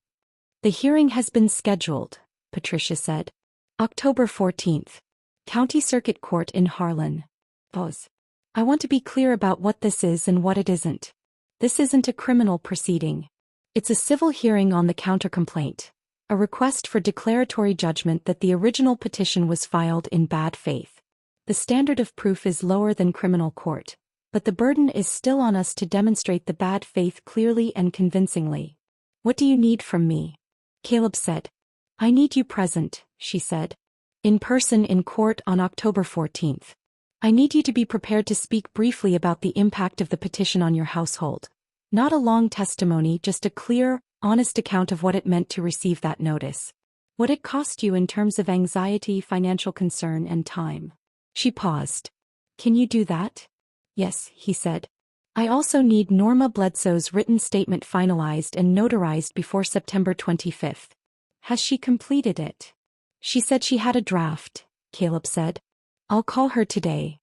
Speaker 1: "The hearing has been scheduled," Patricia said. "October 14th. County Circuit Court in Harlan." Pause. "I want to be clear about what this is and what it isn't. This isn't a criminal proceeding. It's a civil hearing on the counter-complaint. A request for declaratory judgment that the original petition was filed in bad faith. The standard of proof is lower than criminal court, but the burden is still on us to demonstrate the bad faith clearly and convincingly." "What do you need from me?" Caleb said. "I need you present," she said. "In person in court on October 14th. I need you to be prepared to speak briefly about the impact of the petition on your household. Not a long testimony, just a clear, honest account of what it meant to receive that notice. What it cost you in terms of anxiety, financial concern, and time." She paused. "Can you do that?" "Yes," he said. "I also need Norma Bledsoe's written statement finalized and notarized before September 25th. Has she completed it?" "She said she had a draft," Caleb said. "I'll call her today."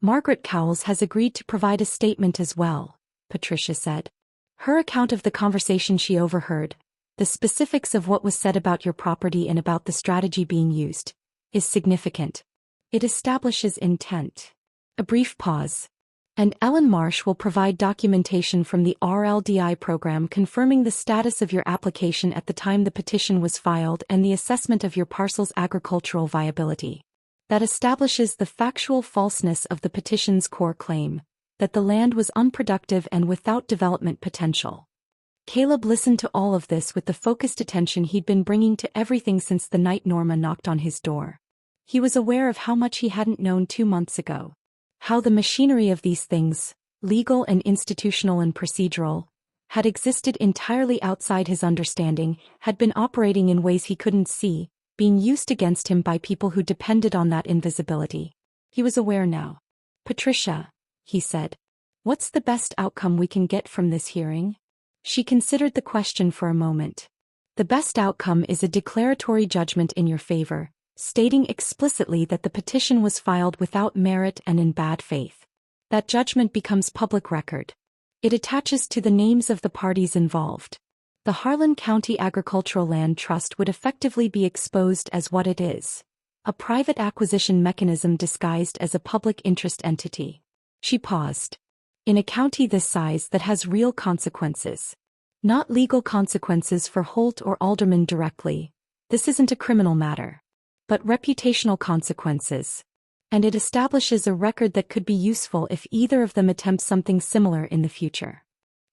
Speaker 1: "Margaret Cowles has agreed to provide a statement as well," Patricia said. "Her account of the conversation she overheard, the specifics of what was said about your property and about the strategy being used, is significant. It establishes intent." A brief pause. "And Ellen Marsh will provide documentation from the RLDI program confirming the status of your application at the time the petition was filed and the assessment of your parcel's agricultural viability. That establishes the factual falseness of the petition's core claim, that the land was unproductive and without development potential." Caleb listened to all of this with the focused attention he'd been bringing to everything since the night Norma knocked on his door. He was aware of how much he hadn't known 2 months ago. How the machinery of these things, legal and institutional and procedural, had existed entirely outside his understanding, had been operating in ways he couldn't see, being used against him by people who depended on that invisibility. He was aware now. "Patricia," he said, "what's the best outcome we can get from this hearing?" She considered the question for a moment. "The best outcome is a declaratory judgment in your favor, stating explicitly that the petition was filed without merit and in bad faith. That judgment becomes public record. It attaches to the names of the parties involved. The Harlan County Agricultural Land Trust would effectively be exposed as what it is: a private acquisition mechanism disguised as a public interest entity." She paused. "In a county this size that has real consequences. Not legal consequences for Holt or aldermen directly. This isn't a criminal matter. But reputational consequences. And it establishes a record that could be useful if either of them attempts something similar in the future.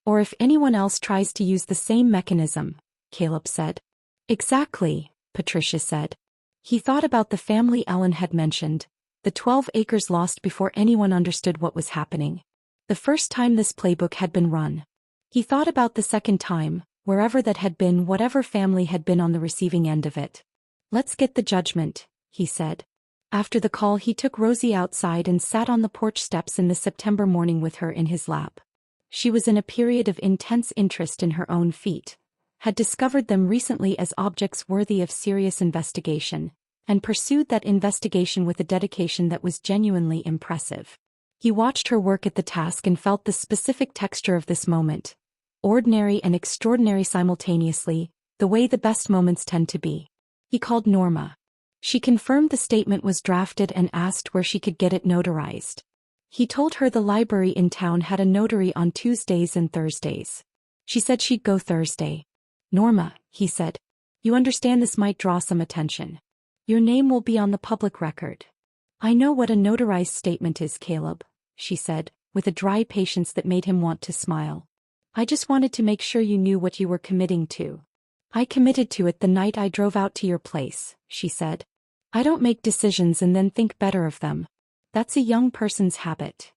Speaker 1: Or if anyone else tries to use the same mechanism," Caleb said. "Exactly," Patricia said. He thought about the family Ellen had mentioned, the 12 acres lost before anyone understood what was happening. The first time this playbook had been run. He thought about the second time, wherever that had been, whatever family had been on the receiving end of it. "Let's get the judgment," he said. After the call he took Rosie outside and sat on the porch steps in the September morning with her in his lap. She was in a period of intense interest in her own feet, had discovered them recently as objects worthy of serious investigation, and pursued that investigation with a dedication that was genuinely impressive. He watched her work at the task and felt the specific texture of this moment, ordinary and extraordinary simultaneously, the way the best moments tend to be. He called Norma. She confirmed the statement was drafted and asked where she could get it notarized. He told her the library in town had a notary on Tuesdays and Thursdays. She said she'd go Thursday. "Norma," he said, "you understand this might draw some attention. Your name will be on the public record." "I know what a notarized statement is, Caleb," she said, with a dry patience that made him want to smile. "I just wanted to make sure you knew what you were committing to." "I committed to it the night I drove out to your place," she said. I don't make decisions and then think better of them. That's a young person's habit.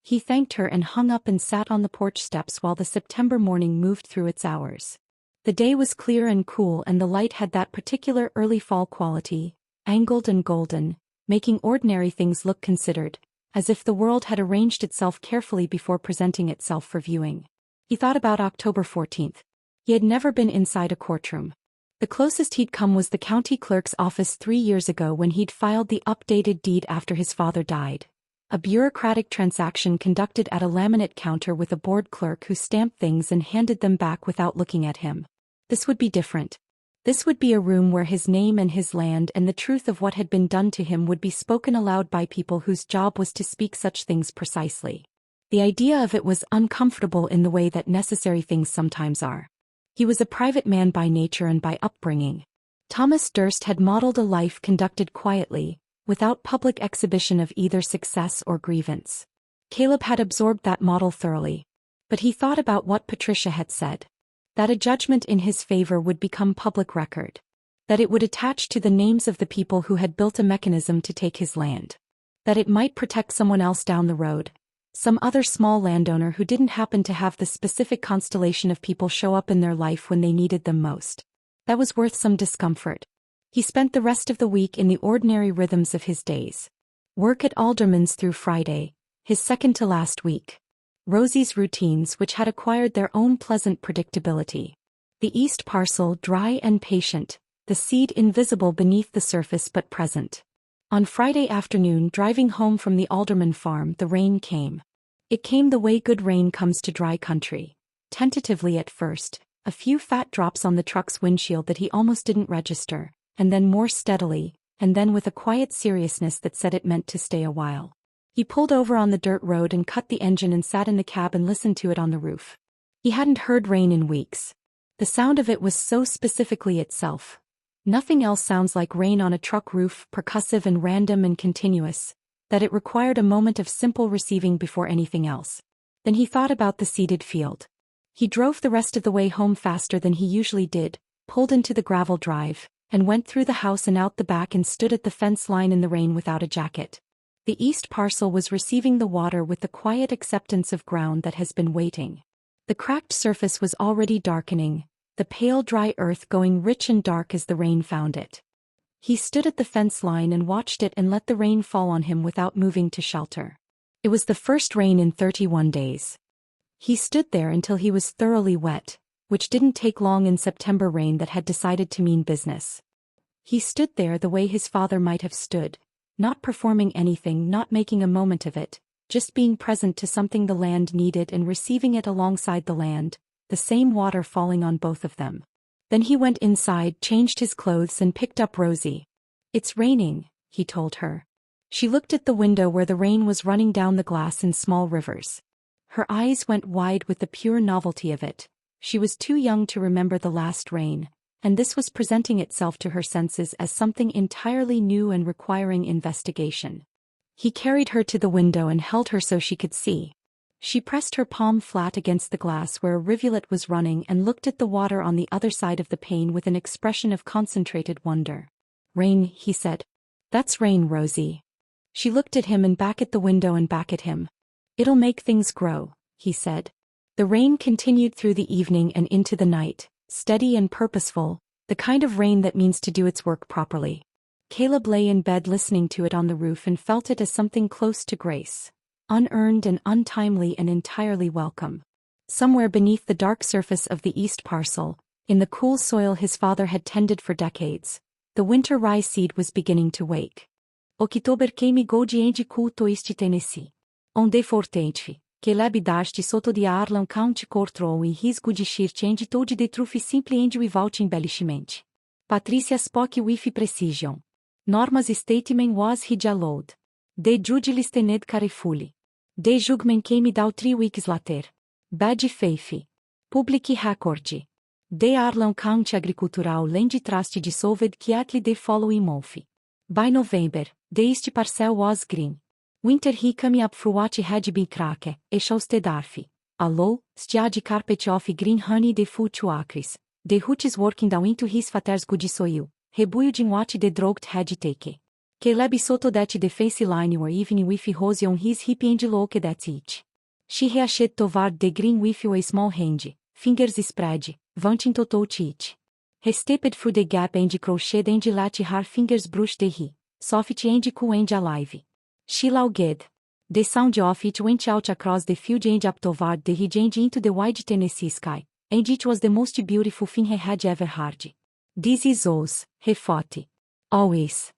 Speaker 1: He thanked her and hung up and sat on the porch steps while the September morning moved through its hours. The day was clear and cool and the light had that particular early fall quality, angled and golden, making ordinary things look considered, as if the world had arranged itself carefully before presenting itself for viewing. He thought about October 14th. He had never been inside a courtroom. The closest he'd come was the county clerk's office 3 years ago when he'd filed the updated deed after his father died. A bureaucratic transaction conducted at a laminate counter with a board clerk who stamped things and handed them back without looking at him. This would be different. This would be a room where his name and his land and the truth of what had been done to him would be spoken aloud by people whose job was to speak such things precisely. The idea of it was uncomfortable in the way that necessary things sometimes are. He was a private man by nature and by upbringing. Thomas Durst had modeled a life conducted quietly, without public exhibition of either success or grievance. Caleb had absorbed that model thoroughly. But he thought about what Patricia had said. That a judgment in his favor would become public record. That it would attach to the names of the people who had built a mechanism to take his land. That it might protect someone else down the road, some other small landowner who didn't happen to have the specific constellation of people show up in their life when they needed them most. That was worth some discomfort. He spent the rest of the week in the ordinary rhythms of his days. Work at Alderman's through Friday, his second to last week. Rosie's routines which had acquired their own pleasant predictability. The east parcel dry and patient, the seed invisible beneath the surface but present. On Friday afternoon driving home from the Alderman farm the rain came. It came the way good rain comes to dry country. Tentatively at first, a few fat drops on the truck's windshield that he almost didn't register. And then more steadily, and then with a quiet seriousness that said it meant to stay a while. He pulled over on the dirt road and cut the engine and sat in the cab and listened to it on the roof. He hadn't heard rain in weeks. The sound of it was so specifically itself. Nothing else sounds like rain on a truck roof, percussive and random and continuous, that it required a moment of simple receiving before anything else. Then he thought about the seeded field. He drove the rest of the way home faster than he usually did, pulled into the gravel drive, and went through the house and out the back and stood at the fence line in the rain without a jacket. The east parcel was receiving the water with the quiet acceptance of ground that has been waiting. The cracked surface was already darkening, the pale dry earth going rich and dark as the rain found it. He stood at the fence line and watched it and let the rain fall on him without moving to shelter. It was the first rain in 31 days. He stood there until he was thoroughly wet, which didn't take long in September rain that had decided to mean business. He stood there the way his father might have stood, not performing anything, not making a moment of it, just being present to something the land needed and receiving it alongside the land, the same water falling on both of them. Then he went inside, changed his clothes and picked up Rosie. "It's raining," he told her. She looked at the window where the rain was running down the glass in small rivers. Her eyes went wide with the pure novelty of it. She was too young to remember the last rain, and this was presenting itself to her senses as something entirely new and requiring investigation. He carried her to the window and held her so she could see. She pressed her palm flat against the glass where a rivulet was running and looked at the water on the other side of the pane with an expression of concentrated wonder. "Rain," he said. "That's rain, Rosie." She looked at him and back at the window and back at him. "It'll make things grow," he said. The rain continued through the evening and into the night, steady and purposeful, the kind of rain that means to do its work properly. Caleb lay in bed listening to it on the roof and felt it as something close to grace, unearned and untimely and entirely welcome. Somewhere beneath the dark surface of the east parcel, in the cool soil his father had tended for decades, the winter rye seed was beginning to wake. Oktober kemi goji kulto isti Tennessee. Onde fortente. Caleb dashti sotto di Arlan County Courtroom e risco de shirchange todo de trufi simple and without embellishment. Patricia Spock with precision. Normas statement was hijallowed. De jude listened carefully. De jugment came down 3 weeks later. Bad faith. Public record. De Arlan County Agricultural Land Trust dissolved quietly the following month. By November, the east parcel was green. Winter he came up through what had been cracked, e showstedarfi. Allow, stiad carpet of green honey de full 2 acres. The roots working down into his father's good soil, rebuilding what the drought had taken. Caleb soto that the face line were even with Rose on his hip and looked at it. She reached toward the green with a small hand, fingers spread, wanting to touch it. He stepped through the gap and crocheted and let her fingers brush the hay, soft and cool and alive. She logged. The sound of it went out across the field and up toward the ridge and into the wide Tennessee sky, and it was the most beautiful thing he had ever heard. This is us, he thought. Always.